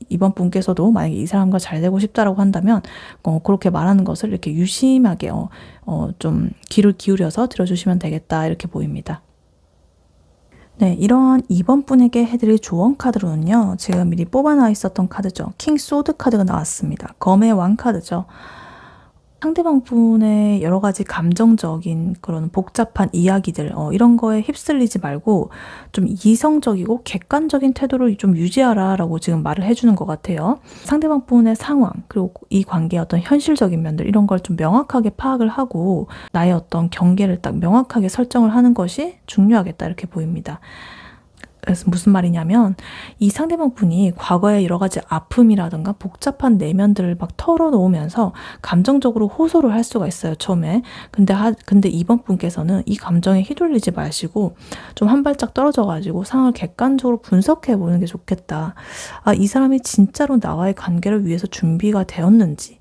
이번 분께서도 만약에 이 사람과 잘 되고 싶다라고 한다면 그렇게 말하는 것을 이렇게 유심하게 좀 귀를 기울여서 들어주시면 되겠다 이렇게 보입니다. 네, 이런 2번 분에게 해드릴 조언 카드로는요. 지금 미리 뽑아놔 있었던 카드죠. 킹 소드 카드가 나왔습니다. 검의 왕 카드죠. 상대방 분의 여러 가지 감정적인 그런 복잡한 이야기들 이런 거에 휩쓸리지 말고 좀 이성적이고 객관적인 태도를 좀 유지하라 라고 지금 말을 해주는 것 같아요. 상대방 분의 상황 그리고 이 관계의 어떤 현실적인 면들 이런 걸 좀 명확하게 파악을 하고 나의 어떤 경계를 딱 명확하게 설정을 하는 것이 중요하겠다 이렇게 보입니다. 그래서 무슨 말이냐면 이 상대방 분이 과거의 여러 가지 아픔이라든가 복잡한 내면들을 막 털어놓으면서 감정적으로 호소를 할 수가 있어요 처음에. 근데 이번 분께서는 이 감정에 휘둘리지 마시고 좀 한 발짝 떨어져가지고 상황을 객관적으로 분석해 보는 게 좋겠다. 이 사람이 진짜로 나와의 관계를 위해서 준비가 되었는지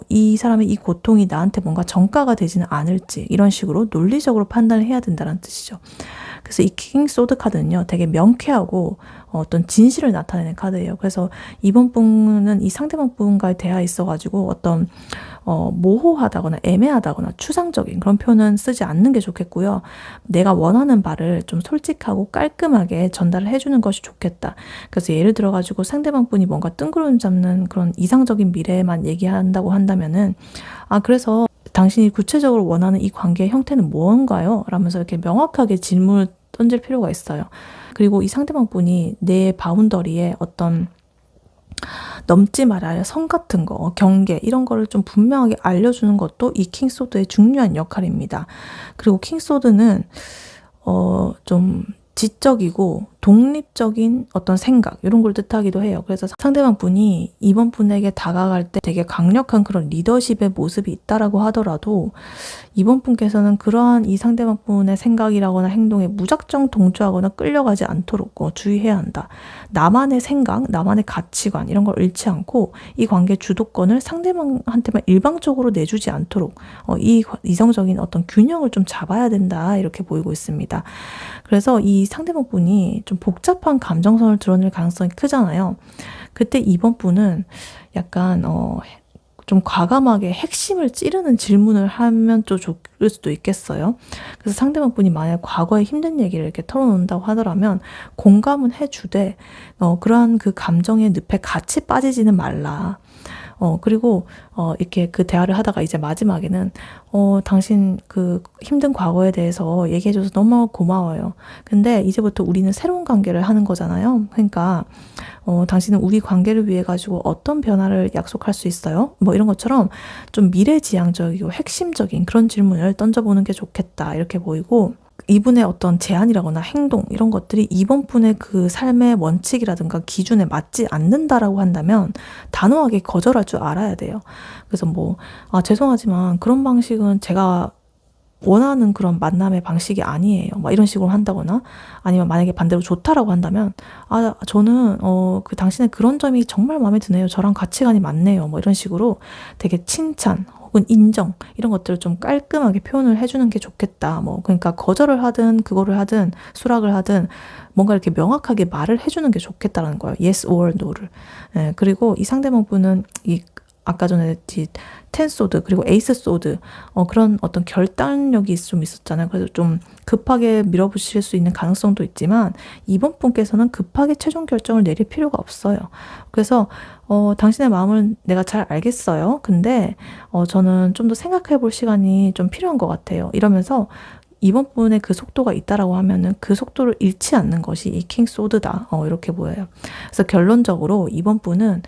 이 사람의 이 고통이 나한테 뭔가 정가가 되지는 않을지 이런 식으로 논리적으로 판단을 해야 된다는 뜻이죠. 그래서 이 킹 소드 카드는요 되게 명쾌하고 어떤 진실을 나타내는 카드예요. 그래서 이번 분은 이 상대방 분과의 대화에 있어가지고 어떤 모호하다거나 애매하다거나 추상적인 그런 표현은 쓰지 않는 게 좋겠고요. 내가 원하는 바를 좀 솔직하고 깔끔하게 전달을 해주는 것이 좋겠다. 그래서 예를 들어가지고 상대방 분이 뭔가 뜬구름 잡는 그런 이상적인 미래만 얘기한다고 한다면은 그래서 당신이 구체적으로 원하는 이 관계의 형태는 무언가요? 라면서 이렇게 명확하게 질문을 던질 필요가 있어요. 그리고 이 상대방 분이 내 바운더리에 어떤 넘지 말아야 선 같은 거, 경계 이런 거를 좀 분명하게 알려주는 것도 이 킹소드의 중요한 역할입니다. 그리고 킹소드는 좀 지적이고 독립적인 어떤 생각 이런 걸 뜻하기도 해요. 그래서 상대방 분이 이번 분에게 다가갈 때 되게 강력한 그런 리더십의 모습이 있다라고 하더라도 이번 분께서는 그러한 이 상대방 분의 생각이라거나 행동에 무작정 동조하거나 끌려가지 않도록 주의해야 한다. 나만의 생각, 나만의 가치관 이런 걸 잃지 않고 이 관계 주도권을 상대방한테만 일방적으로 내주지 않도록 이 이성적인 어떤 균형을 좀 잡아야 된다 이렇게 보이고 있습니다. 그래서 이 상대방 분이 좀 복잡한 감정선을 드러낼 가능성이 크잖아요. 그때 이번 분은 약간 좀 과감하게 핵심을 찌르는 질문을 하면 좀 좋을 수도 있겠어요. 그래서 상대방 분이 만약 과거의 힘든 얘기를 이렇게 털어놓는다고 하더라면 공감은 해주되 그러한 그 감정의 늪에 같이 빠지지는 말라. 그리고 이렇게 그 대화를 하다가 이제 마지막에는 당신 그 힘든 과거에 대해서 얘기해줘서 너무 고마워요. 근데 이제부터 우리는 새로운 관계를 하는 거잖아요. 그러니까 당신은 우리 관계를 위해 가지고 어떤 변화를 약속할 수 있어요? 뭐 이런 것처럼 좀 미래지향적이고 핵심적인 그런 질문을 던져보는 게 좋겠다 이렇게 보이고, 이분의 어떤 제안이라거나 행동 이런 것들이 이번 분의 그 삶의 원칙이라든가 기준에 맞지 않는다라고 한다면 단호하게 거절할 줄 알아야 돼요. 그래서 뭐 죄송하지만 그런 방식은 제가 원하는 그런 만남의 방식이 아니에요. 막 이런 식으로 한다거나, 아니면 만약에 반대로 좋다라고 한다면 저는 그 당신의 그런 점이 정말 마음에 드네요. 저랑 가치관이 맞네요. 뭐 이런 식으로 되게 칭찬 혹은 인정 이런 것들을 좀 깔끔하게 표현을 해주는 게 좋겠다. 뭐 그러니까 거절을 하든 그거를 하든 수락을 하든 뭔가 이렇게 명확하게 말을 해주는 게 좋겠다라는 거예요. yes or no를. 그리고 이 상대방 분은 이 아까 전에 텐 소드 그리고 에이스 소드 그런 어떤 결단력이 좀 있었잖아요. 그래서 좀 급하게 밀어붙일 수 있는 가능성도 있지만 이번 분께서는 급하게 최종 결정을 내릴 필요가 없어요. 그래서 당신의 마음을 내가 잘 알겠어요. 근데 저는 좀 더 생각해 볼 시간이 좀 필요한 것 같아요. 이러면서 이번 분의 그 속도가 있다라고 하면은 그 속도를 잃지 않는 것이 이 킹 소드다. 이렇게 보여요. 그래서 결론적으로 이번 분은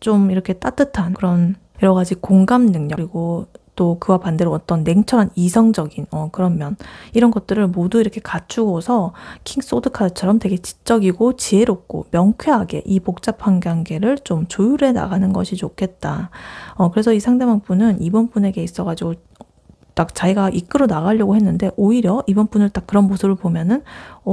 좀 이렇게 따뜻한 그런 여러 가지 공감 능력, 그리고 또 그와 반대로 어떤 냉철한 이성적인 그런 면, 이런 것들을 모두 이렇게 갖추고서 킹 소드 카드처럼 되게 지적이고 지혜롭고 명쾌하게 이 복잡한 관계를 좀 조율해 나가는 것이 좋겠다. 그래서 이 상대방 분은 이번 분에게 있어가지고 딱 자기가 이끌어 나가려고 했는데 오히려 이번 분을 딱 그런 모습을 보면은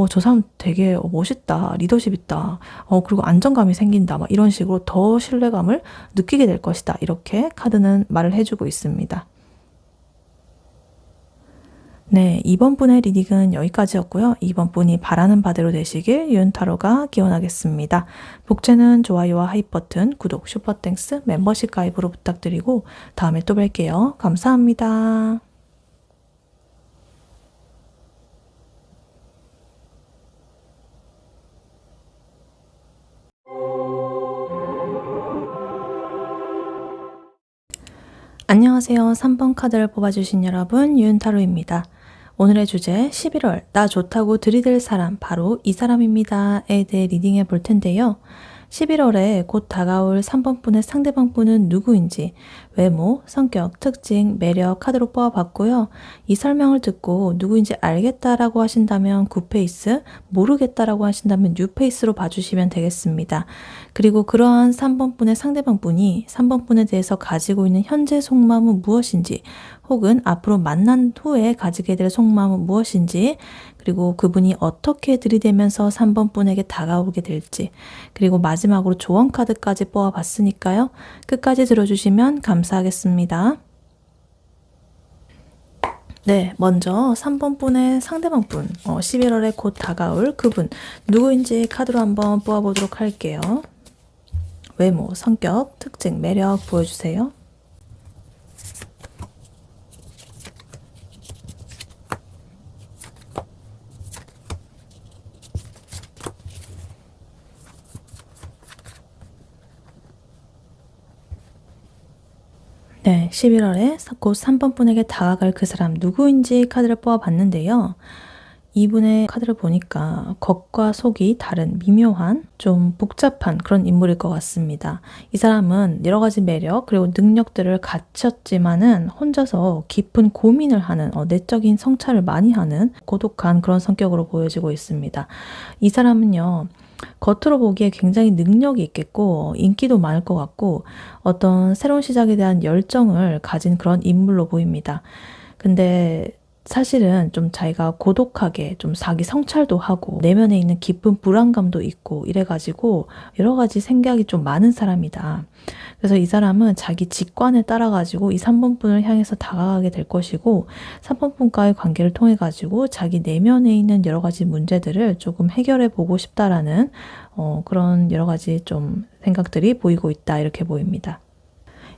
저 사람 되게 멋있다, 리더십 있다, 그리고 안정감이 생긴다, 막 이런 식으로 더 신뢰감을 느끼게 될 것이다. 이렇게 카드는 말을 해주고 있습니다. 네, 이번 분의 리딩은 여기까지였고요. 이번 분이 바라는 바대로 되시길 유은타로가 기원하겠습니다. 복채는 좋아요와 하이 버튼, 구독, 슈퍼땡스, 멤버십 가입으로 부탁드리고 다음에 또 뵐게요. 감사합니다. 안녕하세요. 3번 카드를 뽑아주신 여러분, 유은타로입니다. 오늘의 주제 11월 나 좋다고 들이댈 사람 바로 이 사람입니다에 대해 리딩해 볼 텐데요. 11월에 곧 다가올 3번 분의 상대방 분은 누구인지 외모, 성격, 특징, 매력 카드로 뽑아봤고요. 이 설명을 듣고 누구인지 알겠다라고 하신다면 9페이스, 모르겠다라고 하신다면 6페이스로 봐주시면 되겠습니다. 그리고 그러한 3번 분의 상대방 분이 3번 분에 대해서 가지고 있는 현재 속마음은 무엇인지, 혹은 앞으로 만난 후에 가지게 될 속마음은 무엇인지, 그리고 그분이 어떻게 들이대면서 3번 분에게 다가오게 될지, 그리고 마지막으로 조언 카드까지 뽑아봤으니까요. 끝까지 들어주시면 감사하겠습니다. 네, 먼저 3번 분의 상대방 분, 11월에 곧 다가올 그분 누구인지 카드로 한번 뽑아보도록 할게요. 외모, 성격, 특징, 매력 보여주세요. 네, 11월에 곧 3번 분에게 다가갈 그 사람 누구인지 카드를 뽑아봤는데요. 이분의 카드를 보니까 겉과 속이 다른 미묘한 좀 복잡한 그런 인물일 것 같습니다. 이 사람은 여러 가지 매력 그리고 능력들을 갖췄지만은 혼자서 깊은 고민을 하는 내적인 성찰을 많이 하는 고독한 그런 성격으로 보여지고 있습니다. 이 사람은요. 겉으로 보기에 굉장히 능력이 있겠고 인기도 많을 것 같고 어떤 새로운 시작에 대한 열정을 가진 그런 인물로 보입니다. 근데 사실은 좀 자기가 고독하게 좀 자기 성찰도 하고 내면에 있는 깊은 불안감도 있고 이래가지고 여러 가지 생각이 좀 많은 사람이다. 그래서 이 사람은 자기 직관에 따라가지고 이 3번 분을 향해서 다가가게 될 것이고 3번 분과의 관계를 통해 가지고 자기 내면에 있는 여러 가지 문제들을 조금 해결해 보고 싶다라는 그런 여러 가지 좀 생각들이 보이고 있다 이렇게 보입니다.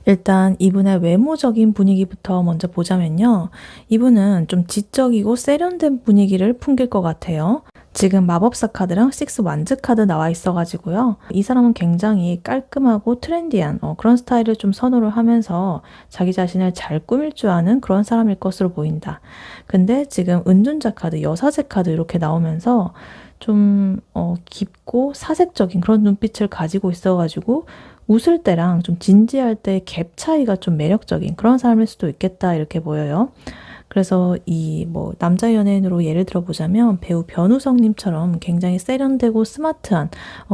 일단 이분의 외모적인 분위기부터 먼저 보자면요. 이분은 좀 지적이고 세련된 분위기를 풍길 것 같아요. 지금 마법사 카드랑 식스 완즈 카드 나와 있어가지고요. 이 사람은 굉장히 깔끔하고 트렌디한 그런 스타일을 좀 선호를 하면서 자기 자신을 잘 꾸밀 줄 아는 그런 사람일 것으로 보인다. 근데 지금 은둔자 카드, 여사제 카드 이렇게 나오면서 좀 깊고 사색적인 그런 눈빛을 가지고 있어가지고 웃을 때랑 좀 진지할 때 갭 차이가 좀 매력적인 그런 사람일 수도 있겠다 이렇게 보여요. 그래서 이 남자 연예인으로 예를 들어 보자면 배우 변우성님처럼 굉장히 세련되고 스마트한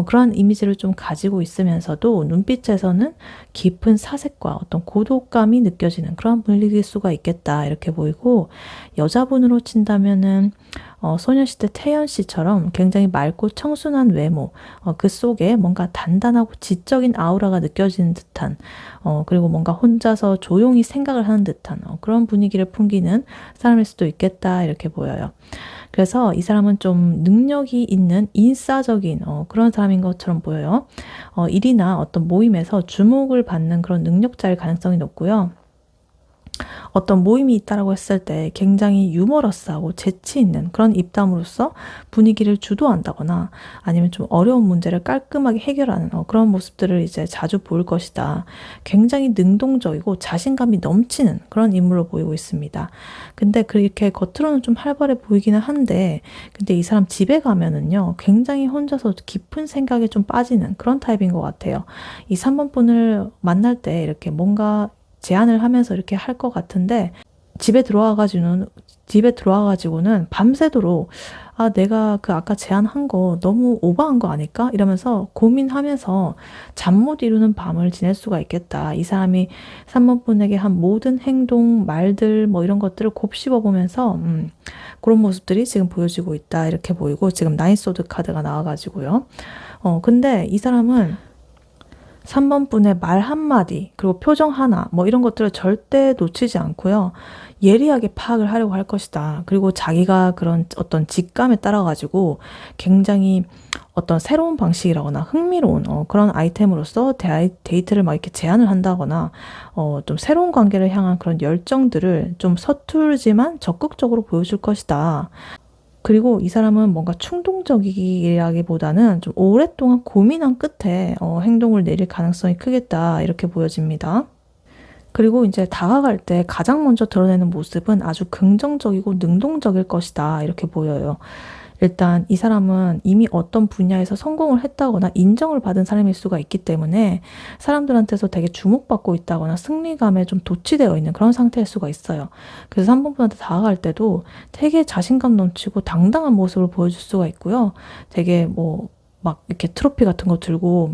그러한 이미지를 좀 가지고 있으면서도 눈빛에서는 깊은 사색과 어떤 고독감이 느껴지는 그런 분위기일 수가 있겠다 이렇게 보이고, 여자분으로 친다면은 소녀시대 태연 씨처럼 굉장히 맑고 청순한 외모, 그 속에 뭔가 단단하고 지적인 아우라가 느껴지는 듯한, 그리고 뭔가 혼자서 조용히 생각을 하는 듯한 그런 분위기를 풍기는 사람일 수도 있겠다 이렇게 보여요. 그래서 이 사람은 좀 능력이 있는 인싸적인 그런 사람인 것처럼 보여요. 일이나 어떤 모임에서 주목을 받는 그런 능력자일 가능성이 높고요. 어떤 모임이 있다라고 했을 때 굉장히 유머러스하고 재치 있는 그런 입담으로써 분위기를 주도한다거나 아니면 좀 어려운 문제를 깔끔하게 해결하는 그런 모습들을 이제 자주 보일 것이다. 굉장히 능동적이고 자신감이 넘치는 그런 인물로 보이고 있습니다. 근데 그렇게 겉으로는 좀 활발해 보이기는 한데, 근데 이 사람 집에 가면은요, 굉장히 혼자서 깊은 생각에 좀 빠지는 그런 타입인 것 같아요. 이 3번 분을 만날 때 이렇게 뭔가 제안을 하면서 이렇게 할 것 같은데, 집에 들어와가지고는 밤새도록 내가 그 아까 제안한 거 너무 오버한 거 아닐까? 이러면서 고민하면서 잠 못 이루는 밤을 지낼 수가 있겠다. 이 사람이 3번 분에게 한 모든 행동, 말들 이런 것들을 곱씹어 보면서 그런 모습들이 지금 보여지고 있다 이렇게 보이고, 지금 나인소드 카드가 나와가지고요. 근데 이 사람은 3번 분의 말 한마디, 그리고 표정 하나, 이런 것들을 절대 놓치지 않고요. 예리하게 파악을 하려고 할 것이다. 그리고 자기가 그런 어떤 직감에 따라가지고 굉장히 어떤 새로운 방식이라거나 흥미로운 그런 아이템으로서 데이트를 막 이렇게 제안을 한다거나 좀 새로운 관계를 향한 그런 열정들을 좀 서툴지만 적극적으로 보여줄 것이다. 그리고 이 사람은 뭔가 충동적이라기보다는 좀 오랫동안 고민한 끝에 행동을 내릴 가능성이 크겠다 이렇게 보여집니다. 그리고 이제 다가갈 때 가장 먼저 드러내는 모습은 아주 긍정적이고 능동적일 것이다 이렇게 보여요. 일단 이 사람은 이미 어떤 분야에서 성공을 했다거나 인정을 받은 사람일 수가 있기 때문에 사람들한테서 되게 주목받고 있다거나 승리감에 좀 도취되어 있는 그런 상태일 수가 있어요. 그래서 3번 분한테 다가갈 때도 되게 자신감 넘치고 당당한 모습을 보여줄 수가 있고요. 되게 막 이렇게 트로피 같은 거 들고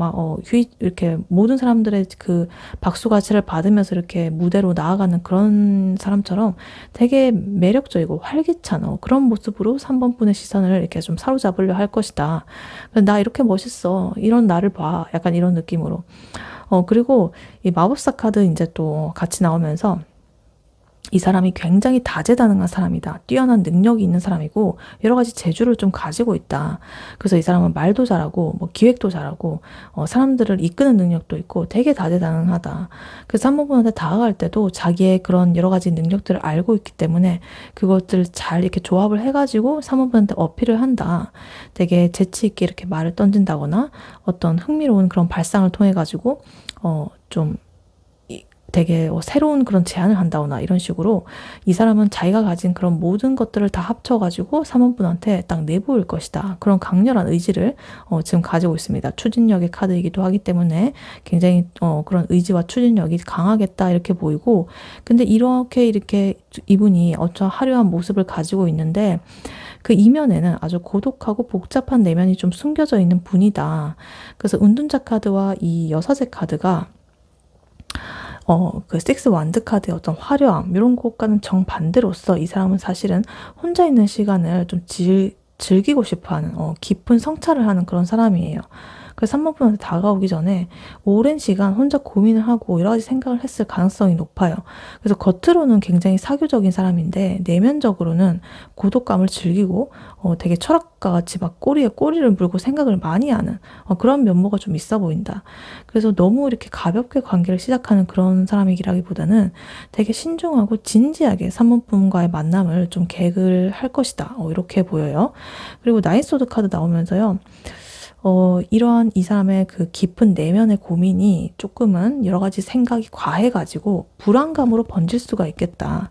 이렇게 모든 사람들의 그 박수갈채를 받으면서 이렇게 무대로 나아가는 그런 사람처럼 되게 매력적이고 활기찬 그런 모습으로 3번 분의 시선을 이렇게 좀 사로잡으려 할 것이다. 나 이렇게 멋있어. 이런 나를 봐. 약간 이런 느낌으로. 그리고 이 마법사 카드 이제 또 같이 나오면서 이 사람이 굉장히 다재다능한 사람이다. 뛰어난 능력이 있는 사람이고 여러 가지 재주를 좀 가지고 있다. 그래서 이 사람은 말도 잘하고 기획도 잘하고 사람들을 이끄는 능력도 있고 되게 다재다능하다. 그래서 한 번한테 다가갈 때도 자기의 그런 여러 가지 능력들을 알고 있기 때문에 그것들을 잘 이렇게 조합을 해가지고 사모분한테 어필을 한다. 되게 재치 있게 이렇게 말을 던진다거나 어떤 흥미로운 그런 발상을 통해 가지고 좀 되게 새로운 그런 제안을 한다거나 이런 식으로 이 사람은 자기가 가진 그런 모든 것들을 다 합쳐가지고 사모분한테 딱 내보일 것이다. 그런 강렬한 의지를 지금 가지고 있습니다. 추진력의 카드이기도 하기 때문에 굉장히 그런 의지와 추진력이 강하겠다 이렇게 보이고, 근데 이렇게 이분이 어쩌 화려한 모습을 가지고 있는데 그 이면에는 아주 고독하고 복잡한 내면이 좀 숨겨져 있는 분이다. 그래서 은둔자 카드와 이 여사제 카드가 그 식스 완드 카드의 어떤 화려함 이런 것과는 정반대로서 이 사람은 사실은 혼자 있는 시간을 좀 즐기고 싶어하는 깊은 성찰을 하는 그런 사람이에요. 그래서 3번 분한테 다가오기 전에 오랜 시간 혼자 고민을 하고 여러 가지 생각을 했을 가능성이 높아요. 그래서 겉으로는 굉장히 사교적인 사람인데 내면적으로는 고독감을 즐기고 되게 철학과 같이 막 꼬리에 꼬리를 물고 생각을 많이 하는 그런 면모가 좀 있어 보인다. 그래서 너무 이렇게 가볍게 관계를 시작하는 그런 사람이라기보다는 되게 신중하고 진지하게 3번 분과의 만남을 좀 계획을 할 것이다. 이렇게 보여요. 그리고 나인소드 카드 나오면서요. 이러한 이 사람의 그 깊은 내면의 고민이 조금은 여러 가지 생각이 과해가지고 불안감으로 번질 수가 있겠다.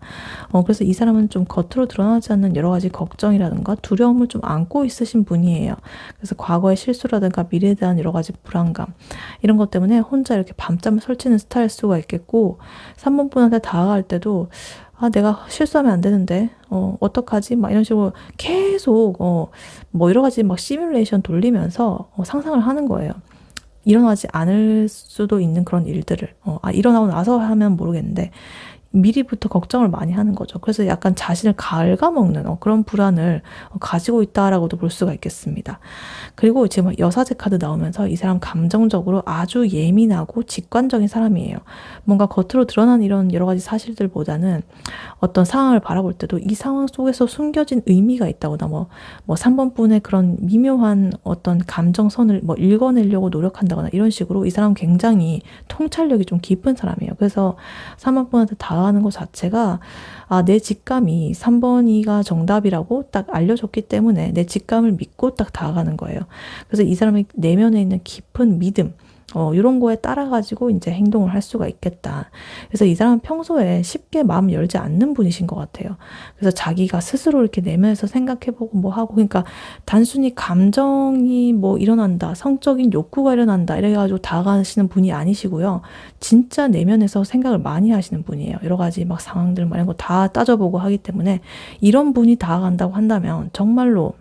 그래서 이 사람은 좀 겉으로 드러나지 않는 여러 가지 걱정이라든가 두려움을 좀 안고 있으신 분이에요. 그래서 과거의 실수라든가 미래에 대한 여러 가지 불안감, 이런 것 때문에 혼자 이렇게 밤잠을 설치는 스타일 수가 있겠고, 3번 분한테 다가갈 때도 내가 실수하면 안 되는데, 어떡하지? 막 이런 식으로 계속, 뭐 여러 가지 막 시뮬레이션 돌리면서 상상을 하는 거예요. 일어나지 않을 수도 있는 그런 일들을. 일어나고 나서 하면 모르겠는데, 미리부터 걱정을 많이 하는 거죠. 그래서 약간 자신을 갉아먹는 그런 불안을 가지고 있다라고도 볼 수가 있겠습니다. 그리고 지금 여사제 카드 나오면서 이 사람 감정적으로 아주 예민하고 직관적인 사람이에요. 뭔가 겉으로 드러난 이런 여러 가지 사실들보다는 어떤 상황을 바라볼 때도 이 상황 속에서 숨겨진 의미가 있다거나 뭐 3번 분의 그런 미묘한 어떤 감정선을 뭐 읽어내려고 노력한다거나 이런 식으로 이 사람 굉장히 통찰력이 좀 깊은 사람이에요. 그래서 3번 분한테 다가가는 것 자체가 내 직감이 3번이가 정답이라고 딱 알려줬기 때문에 내 직감을 믿고 딱 다가가는 거예요. 그래서 이 사람의 내면에 있는 깊은 믿음, 이런 거에 따라가지고 이제 행동을 할 수가 있겠다. 그래서 이 사람은 평소에 쉽게 마음 열지 않는 분이신 것 같아요. 그래서 자기가 스스로 이렇게 내면에서 생각해보고 뭐 하고, 그러니까 단순히 감정이 뭐 일어난다, 성적인 욕구가 일어난다, 이래가지고 다가가시는 분이 아니시고요. 진짜 내면에서 생각을 많이 하시는 분이에요. 여러 가지 막 상황들, 뭐 이런 거 다 따져보고 하기 때문에 이런 분이 다가간다고 한다면 정말로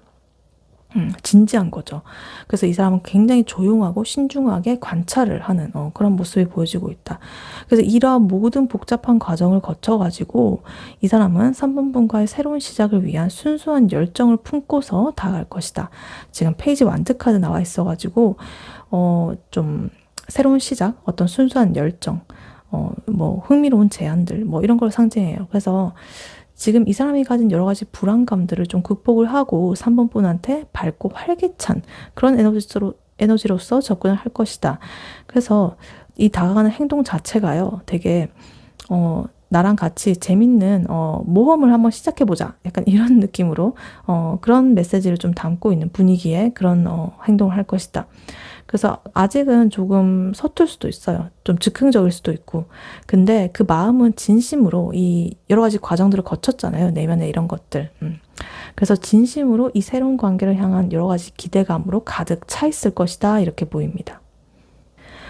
진지한 거죠. 그래서 이 사람은 굉장히 조용하고 신중하게 관찰을 하는 그런 모습이 보여지고 있다. 그래서 이러한 모든 복잡한 과정을 거쳐가지고 이 사람은 3번 분과의 새로운 시작을 위한 순수한 열정을 품고서 다가갈 것이다. 지금 페이지 완드 카드 나와 있어가지고 좀 새로운 시작, 어떤 순수한 열정, 뭐 흥미로운 제안들, 뭐 이런 걸 상징해요. 그래서 지금 이 사람이 가진 여러 가지 불안감들을 좀 극복을 하고 3번 분한테 밝고 활기찬 그런 에너지로서 접근을 할 것이다. 그래서 이 다가가는 행동 자체가요, 되게 나랑 같이 재밌는 모험을 한번 시작해보자, 약간 이런 느낌으로 그런 메시지를 좀 담고 있는 분위기의 그런 행동을 할 것이다. 그래서 아직은 조금 서툴 수도 있어요. 좀 즉흥적일 수도 있고. 근데 그 마음은 진심으로 이 여러 가지 과정들을 거쳤잖아요. 내면에 이런 것들. 그래서 진심으로 이 새로운 관계를 향한 여러 가지 기대감으로 가득 차 있을 것이다. 이렇게 보입니다.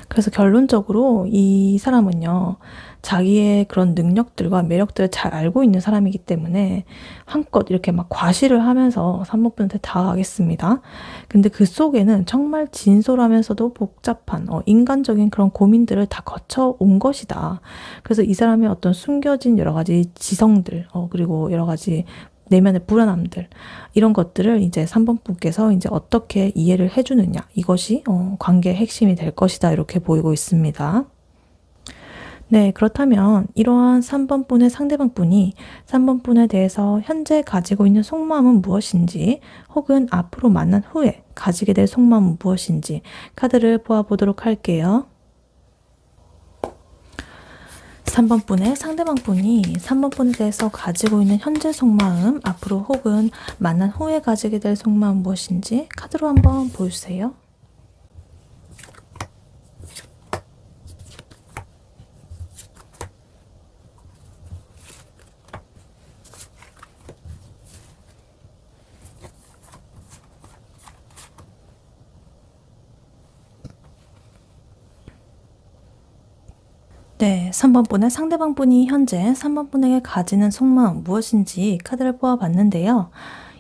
그래서 결론적으로 이 사람은요, 자기의 그런 능력들과 매력들을 잘 알고 있는 사람이기 때문에 한껏 이렇게 막 과시를 하면서 3번 분한테 다가가겠습니다. 근데 그 속에는 정말 진솔하면서도 복잡한 인간적인 그런 고민들을 다 거쳐온 것이다. 그래서 이 사람의 어떤 숨겨진 여러 가지 지성들, 그리고 여러 가지 내면의 불안함들, 이런 것들을 이제 3번 분께서 이제 어떻게 이해를 해주느냐, 이것이 관계의 핵심이 될 것이다. 이렇게 보이고 있습니다. 네, 그렇다면 이러한 3번 분의 상대방 분이 3번 분에 대해서 현재 가지고 있는 속마음은 무엇인지, 혹은 앞으로 만난 후에 가지게 될 속마음은 무엇인지 카드를 보아보도록 할게요. 3번 분의 상대방 분이 3번 분에 대해서 가지고 있는 현재 속마음, 앞으로 혹은 만난 후에 가지게 될 속마음 무엇인지 카드로 한번 보여주세요. 네, 3번 분의 상대방 분이 현재 3번 분에게 가지는 속마음 무엇인지 카드를 뽑아봤는데요.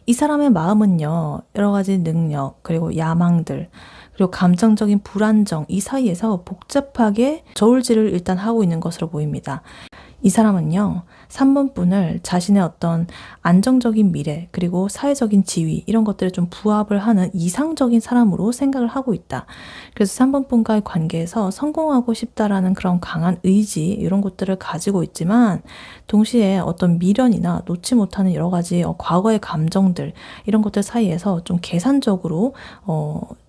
이 사람의 마음은요, 여러 가지 능력, 그리고 야망들, 그리고 감정적인 불안정, 이 사이에서 복잡하게 저울질을 일단 하고 있는 것으로 보입니다. 이 사람은요, 3번 분을 자신의 어떤 안정적인 미래 그리고 사회적인 지위 이런 것들에 좀 부합을 하는 이상적인 사람으로 생각을 하고 있다. 그래서 3번 분과의 관계에서 성공하고 싶다라는 그런 강한 의지 이런 것들을 가지고 있지만 동시에 어떤 미련이나 놓지 못하는 여러 가지 과거의 감정들 이런 것들 사이에서 좀 계산적으로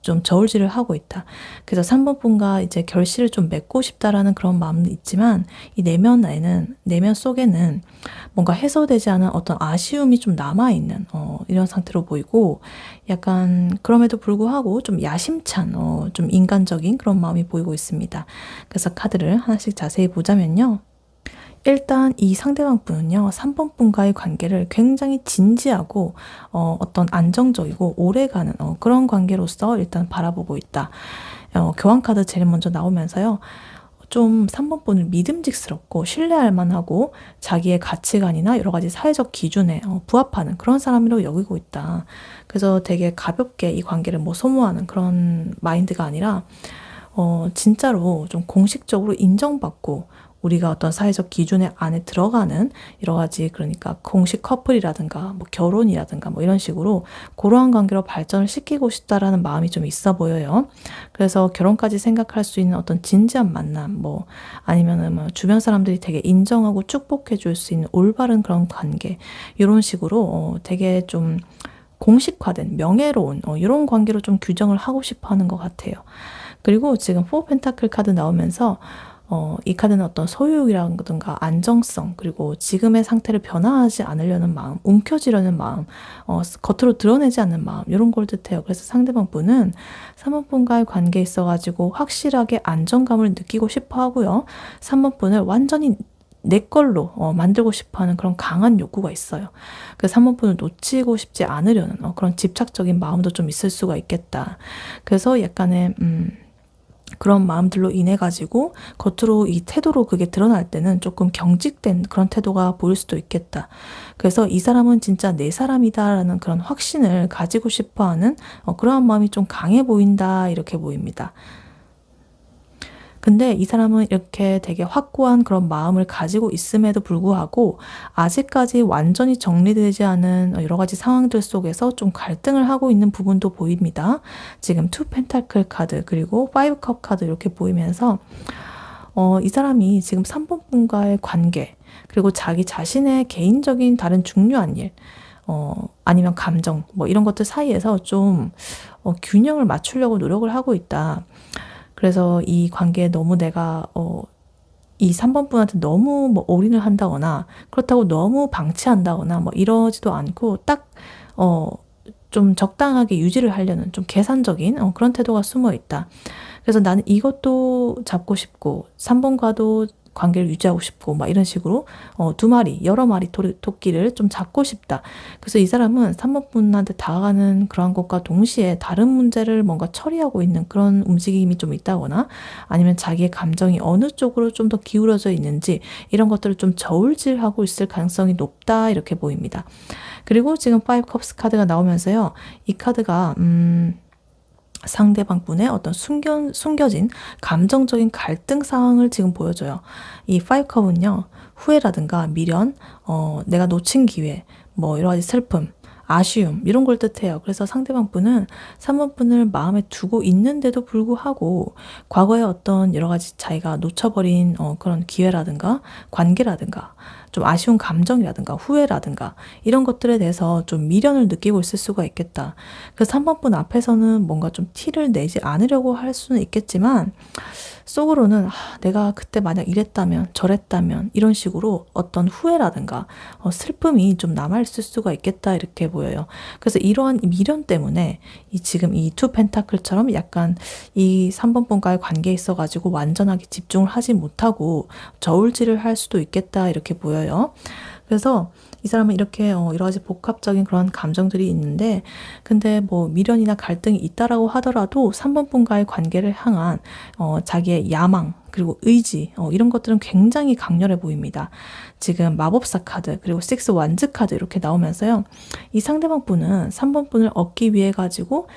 좀 저울질을 하고 있다. 그래서 3번 분과 이제 결실을 좀 맺고 싶다라는 그런 마음은 있지만 이 내면 속에는 뭔가 해소되지 않은 어떤 아쉬움이 좀 남아있는 이런 상태로 보이고 약간 그럼에도 불구하고 좀 야심찬 좀 인간적인 그런 마음이 보이고 있습니다. 그래서 카드를 하나씩 자세히 보자면요. 일단 이 상대방 분은요, 3번 분과의 관계를 굉장히 진지하고 어떤 안정적이고 오래가는 그런 관계로서 일단 바라보고 있다. 교환 카드 제일 먼저 나오면서요. 좀 3번 분을 믿음직스럽고 신뢰할 만하고 자기의 가치관이나 여러 가지 사회적 기준에 부합하는 그런 사람으로 여기고 있다. 그래서 되게 가볍게 이 관계를 뭐 소모하는 그런 마인드가 아니라 진짜로 좀 공식적으로 인정받고 우리가 어떤 사회적 기준의 안에 들어가는 여러 가지 그러니까 공식 커플이라든가 뭐 결혼이라든가 뭐 이런 식으로 그러한 관계로 발전을 시키고 싶다라는 마음이 좀 있어 보여요. 그래서 결혼까지 생각할 수 있는 어떤 진지한 만남 뭐 아니면은 뭐 주변 사람들이 되게 인정하고 축복해 줄 수 있는 올바른 그런 관계 이런 식으로 되게 좀 공식화된 명예로운 이런 관계로 좀 규정을 하고 싶어 하는 것 같아요. 그리고 지금 4 펜타클 카드 나오면서 이 카드는 어떤 소유욕이라든가 안정성 그리고 지금의 상태를 변화하지 않으려는 마음, 움켜쥐려는 마음, 겉으로 드러내지 않는 마음 이런 걸 뜻해요. 그래서 상대방 분은 3번 분과의 관계에 있어가지고 확실하게 안정감을 느끼고 싶어 하고요. 3번 분을 완전히 내 걸로 만들고 싶어하는 그런 강한 욕구가 있어요. 그래서 3번 분을 놓치고 싶지 않으려는 그런 집착적인 마음도 좀 있을 수가 있겠다. 그래서 약간의 그런 마음들로 인해 가지고 겉으로 이 태도로 그게 드러날 때는 조금 경직된 그런 태도가 보일 수도 있겠다. 그래서 이 사람은 진짜 내 사람이다라는 그런 확신을 가지고 싶어하는 그러한 마음이 좀 강해 보인다 이렇게 보입니다. 근데 이 사람은 이렇게 되게 확고한 그런 마음을 가지고 있음에도 불구하고 아직까지 완전히 정리되지 않은 여러 가지 상황들 속에서 좀 갈등을 하고 있는 부분도 보입니다. 지금 2 펜타클 카드 그리고 5 컵 카드 이렇게 보이면서 이 사람이 지금 3번 분과의 관계 그리고 자기 자신의 개인적인 다른 중요한 일 아니면 감정 뭐 이런 것들 사이에서 좀 균형을 맞추려고 노력을 하고 있다. 그래서 이 관계에 너무 내가 이 3번 분한테 너무 뭐 올인을 한다거나 그렇다고 너무 방치한다거나 뭐 이러지도 않고 딱 좀 적당하게 유지를 하려는 좀 계산적인 그런 태도가 숨어 있다. 그래서 나는 이것도 잡고 싶고 3번과도 관계를 유지하고 싶고 막 이런 식으로 두 마리 여러 마리 토끼를 좀 잡고 싶다. 그래서 이 사람은 3번 분한테 다가가는 그러한 것과 동시에 다른 문제를 뭔가 처리하고 있는 그런 움직임이 좀 있다거나 아니면 자기의 감정이 어느 쪽으로 좀 더 기울어져 있는지 이런 것들을 좀 저울질하고 있을 가능성이 높다 이렇게 보입니다. 그리고 지금 5 컵스 카드가 나오면서요. 이 카드가 상대방 분의 어떤 숨겨진 감정적인 갈등 상황을 지금 보여줘요. 이 5컵은요. 후회라든가 미련, 내가 놓친 기회, 뭐 여러 가지 슬픔, 아쉬움 이런 걸 뜻해요. 그래서 상대방 분은 3번 분을 마음에 두고 있는데도 불구하고 과거에 어떤 여러 가지 자기가 놓쳐버린 그런 기회라든가 관계라든가 좀 아쉬운 감정이라든가 후회라든가 이런 것들에 대해서 좀 미련을 느끼고 있을 수가 있겠다. 그래서 3번 분 앞에서는 뭔가 좀 티를 내지 않으려고 할 수는 있겠지만 속으로는 내가 그때 만약 이랬다면 저랬다면 이런 식으로 어떤 후회라든가 슬픔이 좀 남아있을 수가 있겠다 이렇게 보여요. 그래서 이러한 미련 때문에 지금 이 2 펜타클처럼 약간 이 3번 분과의 관계에 있어가지고 완전하게 집중을 하지 못하고 저울질을 할 수도 있겠다 이렇게 보여요. 그래서 이 사람은 이렇게 여러 가지 복합적인 그런 감정들이 있는데 근데 뭐 미련이나 갈등이 있다라고 하더라도 3번 분과의 관계를 향한 자기의 야망 그리고 의지 이런 것들은 굉장히 강렬해 보입니다. 지금 마법사 카드 그리고 6 완즈 카드 이렇게 나오면서요. 이 상대방 분은 3번 분을 얻기 위해 가지고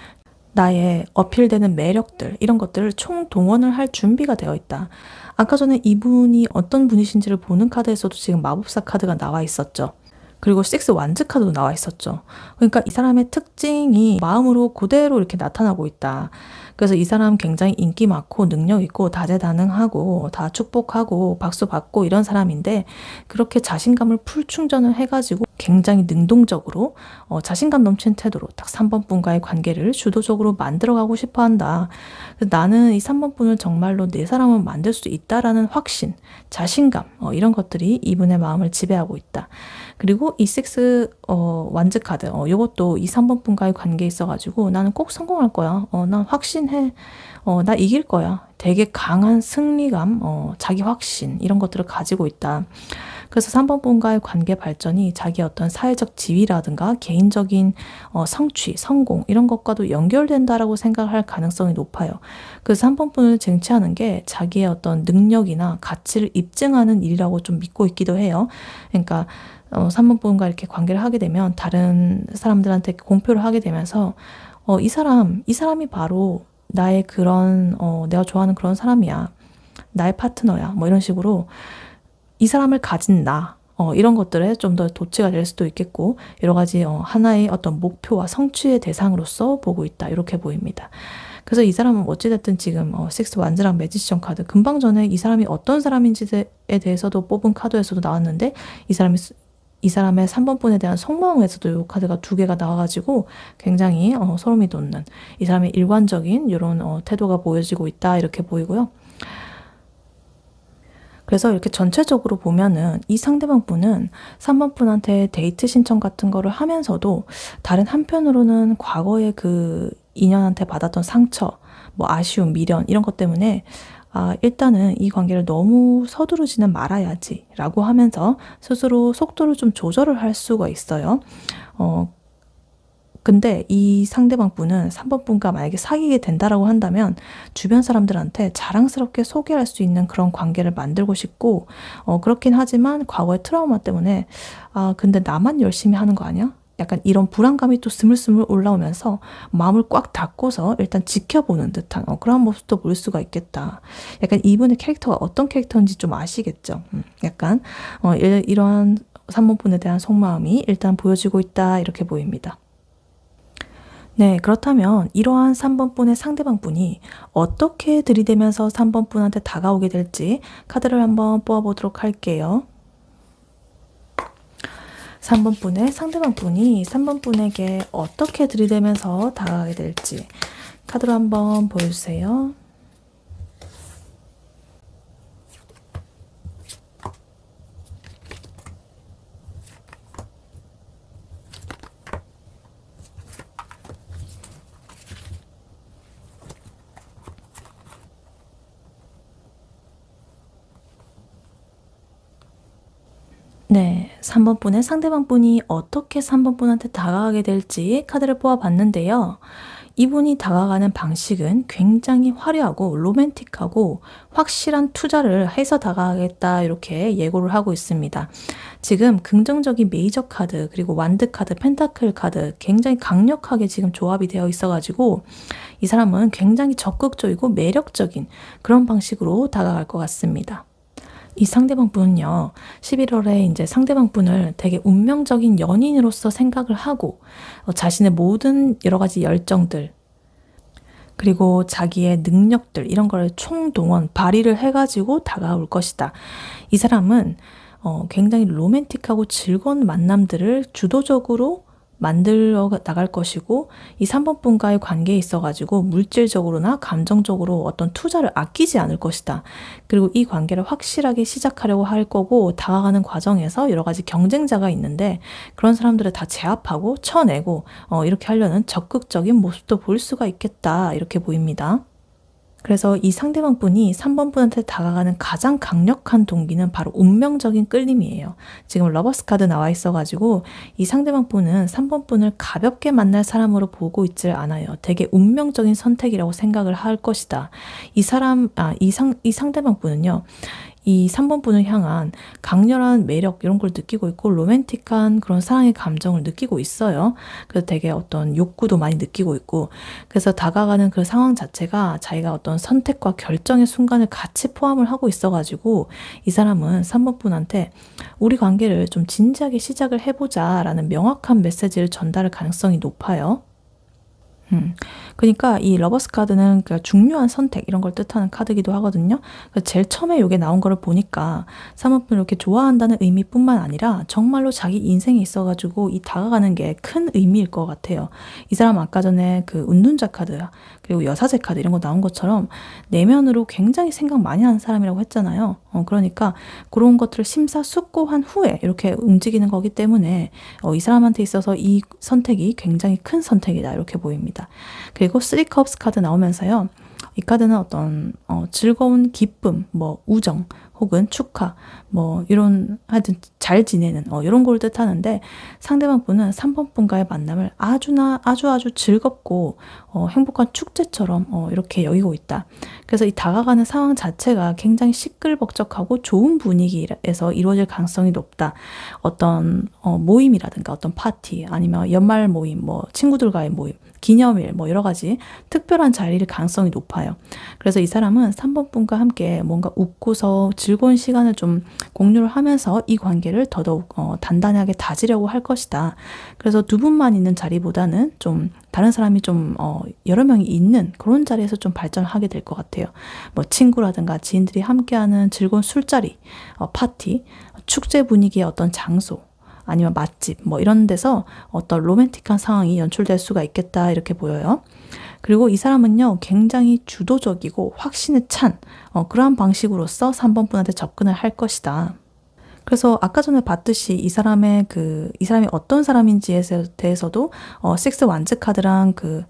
나의 어필되는 매력들 이런 것들을 총동원을 할 준비가 되어 있다. 아까 전에 이분이 어떤 분이신지를 보는 카드에서도 지금 마법사 카드가 나와 있었죠. 그리고 식스 완즈 카드도 나와 있었죠. 그러니까 이 사람의 특징이 마음으로 그대로 이렇게 나타나고 있다. 그래서 이 사람 굉장히 인기 많고 능력 있고 다재다능하고 다 축복하고 박수 받고 이런 사람인데, 그렇게 자신감을 풀 충전을 해가지고 굉장히 능동적으로 자신감 넘치는 태도로 딱 3번 분과의 관계를 주도적으로 만들어가고 싶어 한다. 나는 이 3번 분을 정말로 내 사람을 만들 수 있다라는 확신, 자신감 이런 것들이 이분의 마음을 지배하고 있다. 그리고 이 식스 완즈 카드 이것도 이 3번 분과의 관계에 있어가지고 나는 꼭 성공할 거야. 난 확신해. 나 이길 거야. 되게 강한 승리감, 자기 확신 이런 것들을 가지고 있다. 그래서 3번 분과의 관계 발전이 자기 어떤 사회적 지위라든가 개인적인 성취, 성공 이런 것과도 연결된다라고 생각할 가능성이 높아요. 그래서 3번 분을 쟁취하는 게 자기의 어떤 능력이나 가치를 입증하는 일이라고 좀 믿고 있기도 해요. 그러니까 3번 분과 이렇게 관계를 하게 되면 다른 사람들한테 공표를 하게 되면서 이 사람이 바로 나의 그런 내가 좋아하는 그런 사람이야. 나의 파트너야. 뭐 이런 식으로 이 사람을 가진 나 이런 것들에 좀 더 도취가 될 수도 있겠고, 여러 가지 하나의 어떤 목표와 성취의 대상으로서 보고 있다. 이렇게 보입니다. 그래서 이 사람은 어찌됐든 지금 식스 완즈랑 매지션 카드, 금방 전에 이 사람이 어떤 사람인지에 대해서도 뽑은 카드에서도 나왔는데, 이 사람의 3번 분에 대한 속마음에서도 이 카드가 2개가 나와가지고 굉장히 소름이 돋는, 이 사람의 일관적인 이런 태도가 보여지고 있다. 이렇게 보이고요. 그래서 이렇게 전체적으로 보면은 이 상대방 분은 3번 분한테 데이트 신청 같은 거를 하면서도 다른 한편으로는 과거에 그 인연한테 받았던 상처, 뭐 아쉬움, 미련 이런 것 때문에 일단은 이 관계를 너무 서두르지는 말아야지 라고 하면서 스스로 속도를 좀 조절을 할 수가 있어요. 근데 이 상대방 분은 3번 분과 만약에 사귀게 된다라고 한다면 주변 사람들한테 자랑스럽게 소개할 수 있는 그런 관계를 만들고 싶고, 그렇긴 하지만 과거의 트라우마 때문에 근데 나만 열심히 하는 거 아니야? 약간 이런 불안감이 또 스물스물 올라오면서 마음을 꽉 닫고서 일단 지켜보는 듯한 그런 모습도 볼 수가 있겠다. 약간 이분의 캐릭터가 어떤 캐릭터인지 좀 아시겠죠? 약간 이러한 3번 분에 대한 속마음이 일단 보여지고 있다. 이렇게 보입니다. 네, 그렇다면 이러한 3번 분의 상대방 분이 어떻게 들이대면서 3번 분한테 다가오게 될지 카드를 한번 뽑아보도록 할게요. 3번 분의 상대방 분이 3번 분에게 어떻게 들이대면서 다가가게 될지 카드로 한번 보여주세요. 네, 3번 분의 상대방 분이 어떻게 3번 분한테 다가가게 될지 카드를 뽑아봤는데요. 이분이 다가가는 방식은 굉장히 화려하고 로맨틱하고 확실한 투자를 해서 다가가겠다 이렇게 예고를 하고 있습니다. 지금 긍정적인 메이저 카드, 그리고 완드 카드, 펜타클 카드 굉장히 강력하게 지금 조합이 되어 있어가지고 이 사람은 굉장히 적극적이고 매력적인 그런 방식으로 다가갈 것 같습니다. 이 상대방 분은요, 11월에 이제 상대방 분을 되게 운명적인 연인으로서 생각을 하고 자신의 모든 여러 가지 열정들, 그리고 자기의 능력들 이런 걸 총동원, 발휘를 해가지고 다가올 것이다. 이 사람은 굉장히 로맨틱하고 즐거운 만남들을 주도적으로 만들어 나갈 것이고, 이 3번 분과의 관계에 있어가지고 물질적으로나 감정적으로 어떤 투자를 아끼지 않을 것이다. 그리고 이 관계를 확실하게 시작하려고 할 거고, 다가가는 과정에서 여러 가지 경쟁자가 있는데 그런 사람들을 다 제압하고 쳐내고 이렇게 하려는 적극적인 모습도 볼 수가 있겠다. 이렇게 보입니다. 그래서 이 상대방 분이 3번 분한테 다가가는 가장 강력한 동기는 바로 운명적인 끌림이에요. 지금 러버스 카드 나와 있어가지고 이 상대방 분은 3번 분을 가볍게 만날 사람으로 보고 있질 않아요. 되게 운명적인 선택이라고 생각을 할 것이다. 이 상대방 분은요, 이 3번 분을 향한 강렬한 매력 이런 걸 느끼고 있고 로맨틱한 그런 사랑의 감정을 느끼고 있어요. 그래서 되게 어떤 욕구도 많이 느끼고 있고 그래서 다가가는 그 상황 자체가 자기가 어떤 선택과 결정의 순간을 같이 포함을 하고 있어가지고 이 사람은 3번 분한테 우리 관계를 좀 진지하게 시작을 해보자 라는 명확한 메시지를 전달할 가능성이 높아요. 그러니까 이 러버스 카드는 그 중요한 선택 이런 걸 뜻하는 카드기도 하거든요. 제일 처음에 이게 나온 거를 보니까 3번분을 이렇게 좋아한다는 의미뿐만 아니라 정말로 자기 인생에 있어가지고 이 다가가는 게 큰 의미일 것 같아요. 이 사람 아까 전에 그 운둔자 카드 그리고 여사제 카드 이런 거 나온 것처럼 내면으로 굉장히 생각 많이 하는 사람이라고 했잖아요. 그러니까 그런 것들을 심사숙고한 후에 이렇게 움직이는 거기 때문에 이 사람한테 있어서 이 선택이 굉장히 큰 선택이다 이렇게 보입니다. 그리고 3컵스 카드 나오면서요. 이 카드는 어떤 즐거운 기쁨, 뭐 우정 혹은 축하, 뭐 이런 하여튼 잘 지내는 이런 걸 뜻하는데 상대방 분은 3번 분과의 만남을 아주 즐겁고 행복한 축제처럼 이렇게 여기고 있다. 그래서 이 다가가는 상황 자체가 굉장히 시끌벅적하고 좋은 분위기에서 이루어질 가능성이 높다. 어떤 모임이라든가 어떤 파티 아니면 연말 모임, 뭐 친구들과의 모임 기념일 뭐 여러 가지 특별한 자리일 가능성이 높아요. 그래서 이 사람은 3번 분과 함께 뭔가 웃고서 즐거운 시간을 좀 공유를 하면서 이 관계를 더더욱 단단하게 다지려고 할 것이다. 그래서 두 분만 있는 자리보다는 좀 다른 사람이 좀 여러 명이 있는 그런 자리에서 좀 발전하게 될 것 같아요. 뭐 친구라든가 지인들이 함께하는 즐거운 술자리, 파티, 축제 분위기의 어떤 장소 아니면 맛집 뭐 이런 데서 어떤 로맨틱한 상황이 연출될 수가 있겠다 이렇게 보여요. 그리고 이 사람은요 굉장히 주도적이고 확신에 찬 그러한 방식으로서 3번 분한테 접근을 할 것이다. 그래서 아까 전에 봤듯이 이 사람이 어떤 사람인지에 대해서도 6 완즈 카드랑 그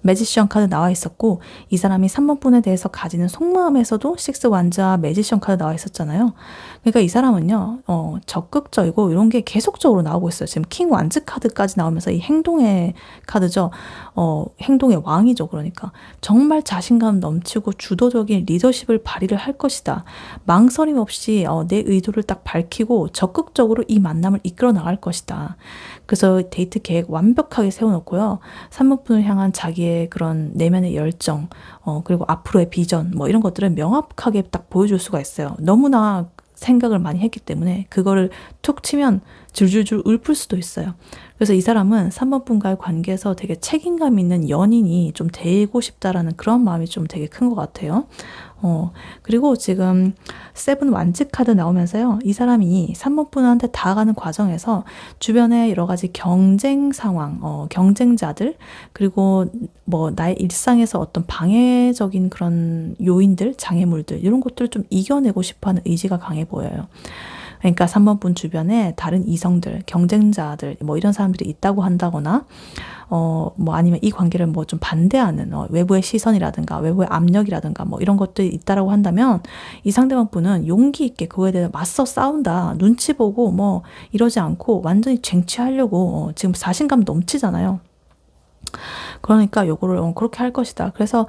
매지션 카드 나와 있었고 이 사람이 3번 분에 대해서 가지는 속마음에서도 6 완즈와 매지션 카드 나와 있었잖아요. 그러니까 이 사람은요 적극적이고 이런 게 계속적으로 나오고 있어요. 지금 킹 완즈 카드까지 나오면서 이 행동의 카드죠. 행동의 왕이죠. 그러니까 정말 자신감 넘치고 주도적인 리더십을 발휘를 할 것이다. 망설임 없이 내 의도를 딱 밝히고 적극적으로 이 만남을 이끌어 나갈 것이다. 그래서 데이트 계획 완벽하게 세워놓고요. 3번 분을 향한 자기의 그런 내면의 열정, 그리고 앞으로의 비전, 뭐 이런 것들을 명확하게 딱 보여줄 수가 있어요. 너무나 생각을 많이 했기 때문에 그거를 툭 치면 줄줄줄 읊을 수도 있어요. 그래서 이 사람은 3번 분과의 관계에서 되게 책임감 있는 연인이 좀 되고 싶다라는 그런 마음이 좀 되게 큰 것 같아요. 그리고 지금 7 완즈 카드 나오면서요. 이 사람이 3번 분한테 다가가는 과정에서 주변에 여러 가지 경쟁 상황, 경쟁자들, 그리고 뭐 나의 일상에서 어떤 방해적인 그런 요인들, 장애물들, 이런 것들을 좀 이겨내고 싶어 하는 의지가 강해 보여요. 그러니까 3번 분 주변에 다른 이성들, 경쟁자들, 뭐 이런 사람들이 있다고 한다거나, 뭐 아니면 이 관계를 뭐 좀 반대하는 외부의 시선이라든가 외부의 압력이라든가 뭐 이런 것들이 있다라고 한다면 이 상대방 분은 용기 있게 그거에 대해서 맞서 싸운다. 눈치 보고 뭐 이러지 않고 완전히 쟁취하려고 지금 자신감 넘치잖아요. 그러니까 요거를 그렇게 할 것이다. 그래서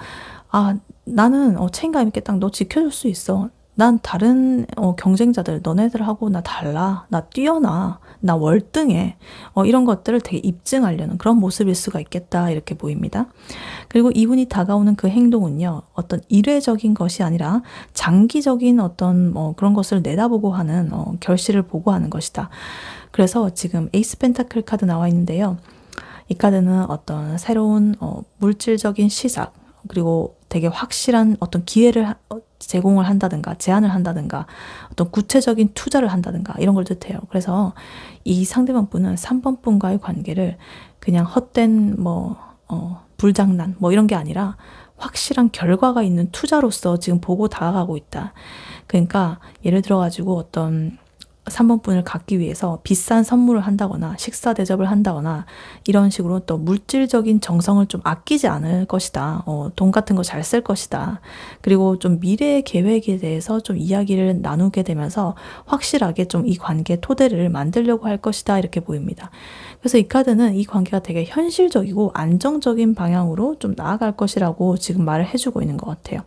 나는 책임감 있게 딱 너 지켜줄 수 있어. 난 다른 경쟁자들 너네들하고 나 달라. 나 뛰어나. 나 월등해. 이런 것들을 되게 입증하려는 그런 모습일 수가 있겠다 이렇게 보입니다. 그리고 이분이 다가오는 그 행동은요. 어떤 일회적인 것이 아니라 장기적인 어떤 그런 것을 내다보고 하는 결실을 보고 하는 것이다. 그래서 지금 에이스 펜타클 카드 나와 있는데요. 이 카드는 어떤 새로운 물질적인 시작 그리고 되게 확실한 어떤 기회를 제공을 한다든가 제안을 한다든가 어떤 구체적인 투자를 한다든가 이런 걸 뜻해요. 그래서 이 상대방 분은 3번 분과의 관계를 그냥 헛된 불장난 뭐 이런 게 아니라 확실한 결과가 있는 투자로서 지금 보고 다가가고 있다. 그러니까 예를 들어 가지고 어떤 3번 분을 갖기 위해서 비싼 선물을 한다거나 식사 대접을 한다거나 이런 식으로 또 물질적인 정성을 좀 아끼지 않을 것이다. 돈 같은 거 잘 쓸 것이다. 그리고 좀 미래의 계획에 대해서 좀 이야기를 나누게 되면서 확실하게 좀 이 관계 토대를 만들려고 할 것이다. 이렇게 보입니다. 그래서 이 카드는 이 관계가 되게 현실적이고 안정적인 방향으로 좀 나아갈 것이라고 지금 말을 해주고 있는 것 같아요.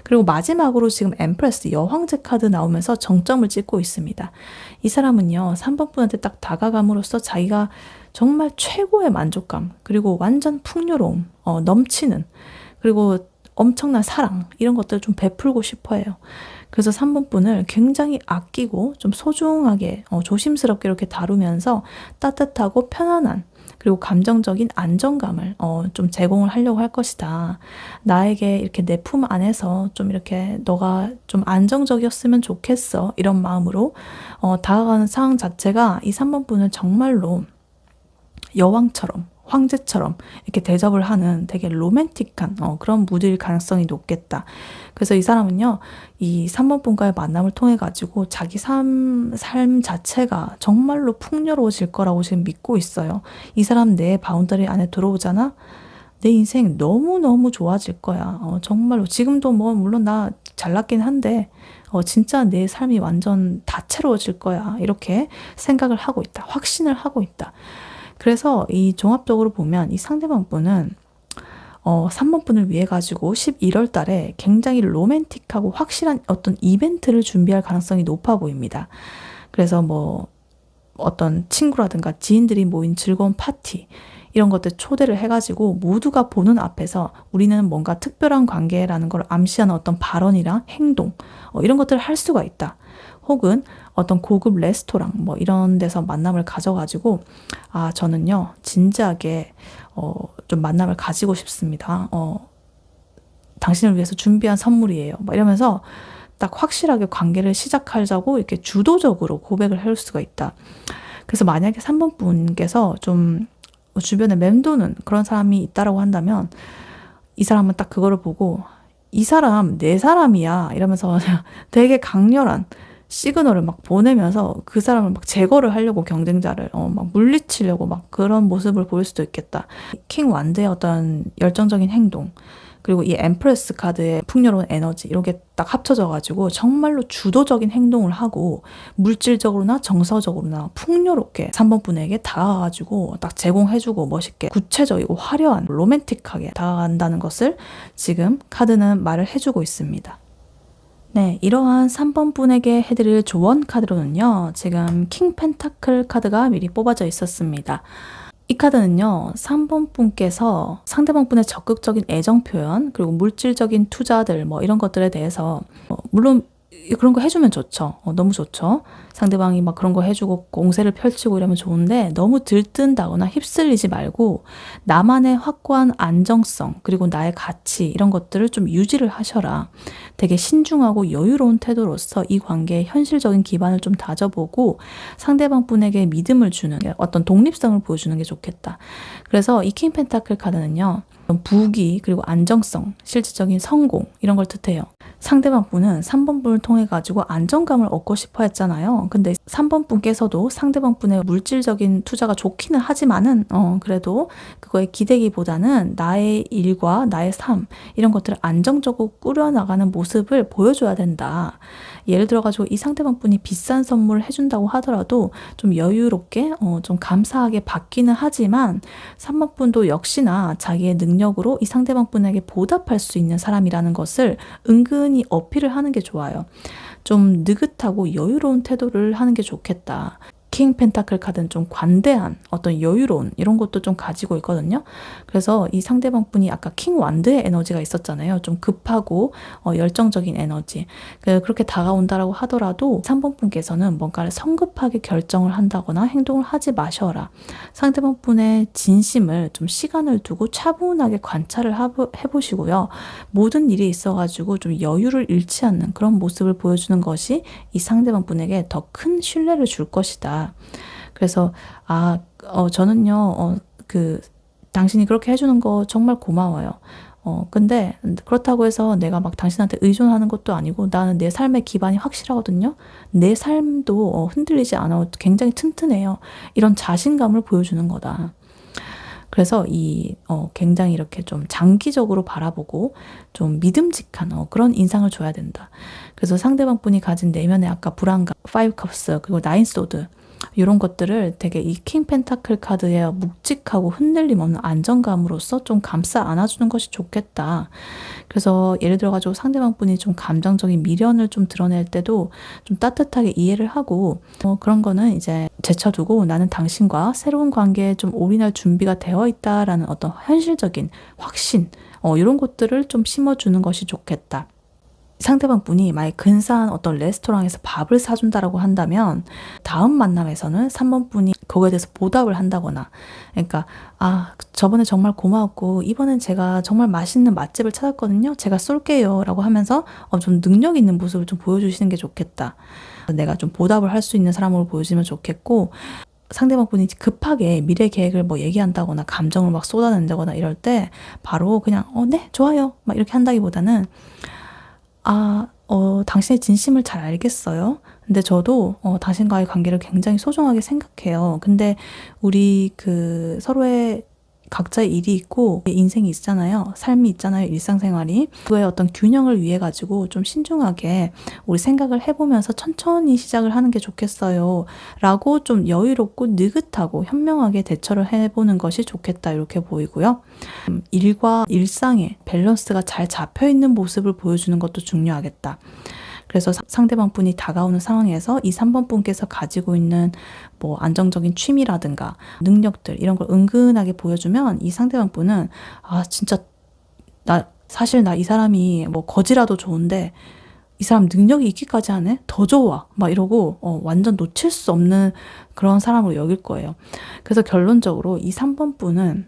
그리고 마지막으로 지금 엠프레스 여황제 카드 나오면서 정점을 찍고 있습니다. 이 사람은요, 3번 분한테 딱 다가감으로써 자기가 정말 최고의 만족감, 그리고 완전 풍요로움, 넘치는, 그리고 엄청난 사랑, 이런 것들을 좀 베풀고 싶어 해요. 그래서 3번 분을 굉장히 아끼고 좀 소중하게, 조심스럽게 이렇게 다루면서 따뜻하고 편안한, 그리고 감정적인 안정감을 좀 제공을 하려고 할 것이다. 나에게 이렇게 내 품 안에서 좀 이렇게 너가 좀 안정적이었으면 좋겠어. 이런 마음으로 다가가는 상황 자체가 이 3번 분을 정말로 여왕처럼 황제처럼 이렇게 대접을 하는 되게 로맨틱한 그런 무드일 가능성이 높겠다. 그래서 이 사람은요, 이 3번 분과의 만남을 통해 가지고 자기 삶 자체가 정말로 풍요로워질 거라고 지금 믿고 있어요. 이 사람 내 바운더리 안에 들어오잖아? 내 인생 너무너무 좋아질 거야. 정말로. 지금도 뭐 물론 나 잘났긴 한데 진짜 내 삶이 완전 다채로워질 거야. 이렇게 생각을 하고 있다. 확신을 하고 있다. 그래서 이 종합적으로 보면 이 상대방 분은 3번 분을 위해 가지고 11월 달에 굉장히 로맨틱하고 확실한 어떤 이벤트를 준비할 가능성이 높아 보입니다. 그래서 뭐 어떤 친구라든가 지인들이 모인 즐거운 파티 이런 것들 초대를 해가지고 모두가 보는 앞에서 우리는 뭔가 특별한 관계라는 걸 암시하는 어떤 발언이랑 행동 이런 것들을 할 수가 있다. 혹은 어떤 고급 레스토랑 뭐 이런 데서 만남을 가져가지고 저는요 진지하게 좀 만남을 가지고 싶습니다. 당신을 위해서 준비한 선물이에요. 막 이러면서 딱 확실하게 관계를 시작하자고 이렇게 주도적으로 고백을 할 수가 있다. 그래서 만약에 3번 분께서 좀 주변에 맴도는 그런 사람이 있다라고 한다면 이 사람은 딱 그거를 보고 이 사람 내 사람이야 이러면서 되게 강렬한 시그널을 막 보내면서 그 사람을 막 제거를 하려고 경쟁자를 막 물리치려고 막 그런 모습을 보일 수도 있겠다. 킹 완드의 어떤 열정적인 행동 그리고 이 엠프레스 카드의 풍요로운 에너지 이렇게 딱 합쳐져가지고 정말로 주도적인 행동을 하고 물질적으로나 정서적으로나 풍요롭게 3번 분에게 다가가가지고 딱 제공해주고 멋있게 구체적이고 화려한 로맨틱하게 다가간다는 것을 지금 카드는 말을 해주고 있습니다. 네, 이러한 3번 분에게 해드릴 조언 카드로는요, 지금 킹 펜타클 카드가 미리 뽑아져 있었습니다. 이 카드는요, 3번 분께서 상대방 분의 적극적인 애정 표현, 그리고 물질적인 투자들, 뭐 이런 것들에 대해서, 물론 그런 거 해주면 좋죠. 너무 좋죠. 상대방이 막 그런 거 해주고 공세를 펼치고 이러면 좋은데 너무 들뜬다거나 휩쓸리지 말고 나만의 확고한 안정성 그리고 나의 가치 이런 것들을 좀 유지를 하셔라. 되게 신중하고 여유로운 태도로서 이 관계의 현실적인 기반을 좀 다져보고 상대방 분에게 믿음을 주는 어떤 독립성을 보여주는 게 좋겠다. 그래서 이 킹 펜타클 카드는요. 부귀 그리고 안정성, 실질적인 성공 이런 걸 뜻해요. 상대방 분은 3번 분을 통해 가지고 안정감을 얻고 싶어 했잖아요. 근데 3번 분께서도 상대방 분의 물질적인 투자가 좋기는 하지만은 그래도 그거에 기대기보다는 나의 일과 나의 삶 이런 것들을 안정적으로 꾸려나가는 모습을 보여줘야 된다. 예를 들어 가지고 이 상대방 분이 비싼 선물을 해준다고 하더라도 좀 여유롭게 좀 감사하게 받기는 하지만 3번 분도 역시나 자기의 능력으로 이 상대방 분에게 보답할 수 있는 사람이라는 것을 은근히 어필을 하는 게 좋아요. 좀 느긋하고 여유로운 태도를 하는 게 좋겠다. 킹 펜타클 카드는 좀 관대한 어떤 여유로운 이런 것도 좀 가지고 있거든요. 그래서 이 상대방 분이 아까 킹 완드의 에너지가 있었잖아요. 좀 급하고 열정적인 에너지. 그렇게 다가온다라고 하더라도 3번 분께서는 뭔가를 성급하게 결정을 한다거나 행동을 하지 마셔라. 상대방 분의 진심을 좀 시간을 두고 차분하게 관찰을 해보시고요. 모든 일이 있어가지고 좀 여유를 잃지 않는 그런 모습을 보여주는 것이 이 상대방 분에게 더 큰 신뢰를 줄 것이다. 그래서 저는요 당신이 그렇게 해주는 거 정말 고마워요. 근데 그렇다고 해서 내가 막 당신한테 의존하는 것도 아니고 나는 내 삶의 기반이 확실하거든요. 내 삶도 흔들리지 않아 굉장히 튼튼해요. 이런 자신감을 보여주는 거다. 그래서 굉장히 이렇게 좀 장기적으로 바라보고 좀 믿음직한 그런 인상을 줘야 된다. 그래서 상대방 분이 가진 내면의 아까 불안감, 5컵스, 그리고 9소드 이런 것들을 되게 이 킹 펜타클 카드의 묵직하고 흔들림 없는 안정감으로써 좀 감싸 안아주는 것이 좋겠다. 그래서 예를 들어가지고 상대방 분이 좀 감정적인 미련을 좀 드러낼 때도 좀 따뜻하게 이해를 하고 그런 거는 이제 제쳐두고 나는 당신과 새로운 관계에 좀 올인할 준비가 되어 있다라는 어떤 현실적인 확신 이런 것들을 좀 심어주는 것이 좋겠다. 상대방 분이 만약 근사한 어떤 레스토랑에서 밥을 사준다라고 한다면 다음 만남에서는 3번 분이 그거에 대해서 보답을 한다거나 그러니까 저번에 정말 고마웠고 이번엔 제가 정말 맛있는 맛집을 찾았거든요. 제가 쏠게요 라고 하면서 좀 능력 있는 모습을 좀 보여주시는 게 좋겠다. 내가 좀 보답을 할 수 있는 사람으로 보여주면 좋겠고 상대방 분이 급하게 미래 계획을 뭐 얘기한다거나 감정을 막 쏟아낸다거나 이럴 때 바로 그냥 네 좋아요 막 이렇게 한다기보다는 당신의 진심을 잘 알겠어요. 근데 저도 당신과의 관계를 굉장히 소중하게 생각해요. 근데 우리 서로의 각자의 일이 있고 인생이 있잖아요. 삶이 있잖아요. 일상생활이. 그거의 어떤 균형을 위해 가지고 좀 신중하게 우리 생각을 해보면서 천천히 시작을 하는 게 좋겠어요. 라고 좀 여유롭고 느긋하고 현명하게 대처를 해보는 것이 좋겠다. 이렇게 보이고요. 일과 일상의 밸런스가 잘 잡혀있는 모습을 보여주는 것도 중요하겠다. 그래서 상대방 분이 다가오는 상황에서 이 3번 분께서 가지고 있는 뭐 안정적인 취미라든가 능력들 이런 걸 은근하게 보여주면 이 상대방 분은 진짜 사실 나 이 사람이 뭐 거지라도 좋은데 이 사람 능력이 있기까지 하네? 더 좋아. 막 이러고 완전 놓칠 수 없는 그런 사람으로 여길 거예요. 그래서 결론적으로 이 3번 분은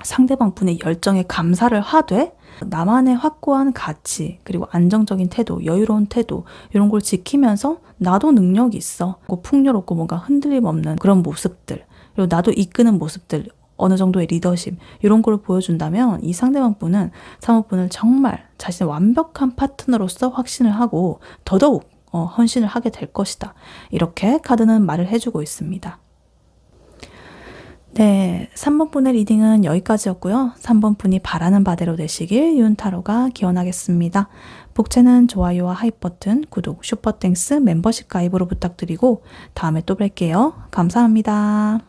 상대방 분의 열정에 감사를 하되 나만의 확고한 가치 그리고 안정적인 태도, 여유로운 태도 이런 걸 지키면서 나도 능력이 있어. 풍요롭고 뭔가 흔들림 없는 그런 모습들 그리고 나도 이끄는 모습들 어느 정도의 리더십 이런 걸 보여준다면 이 상대방 분은 사모분을 정말 자신의 완벽한 파트너로서 확신을 하고 더더욱 헌신을 하게 될 것이다. 이렇게 카드는 말을 해주고 있습니다. 네, 3번 분의 리딩은 여기까지였고요. 3번 분이 바라는 바대로 되시길 윤타로가 기원하겠습니다. 복채는 좋아요와 하이 버튼, 구독, 슈퍼땡스, 멤버십 가입으로 부탁드리고 다음에 또 뵐게요. 감사합니다.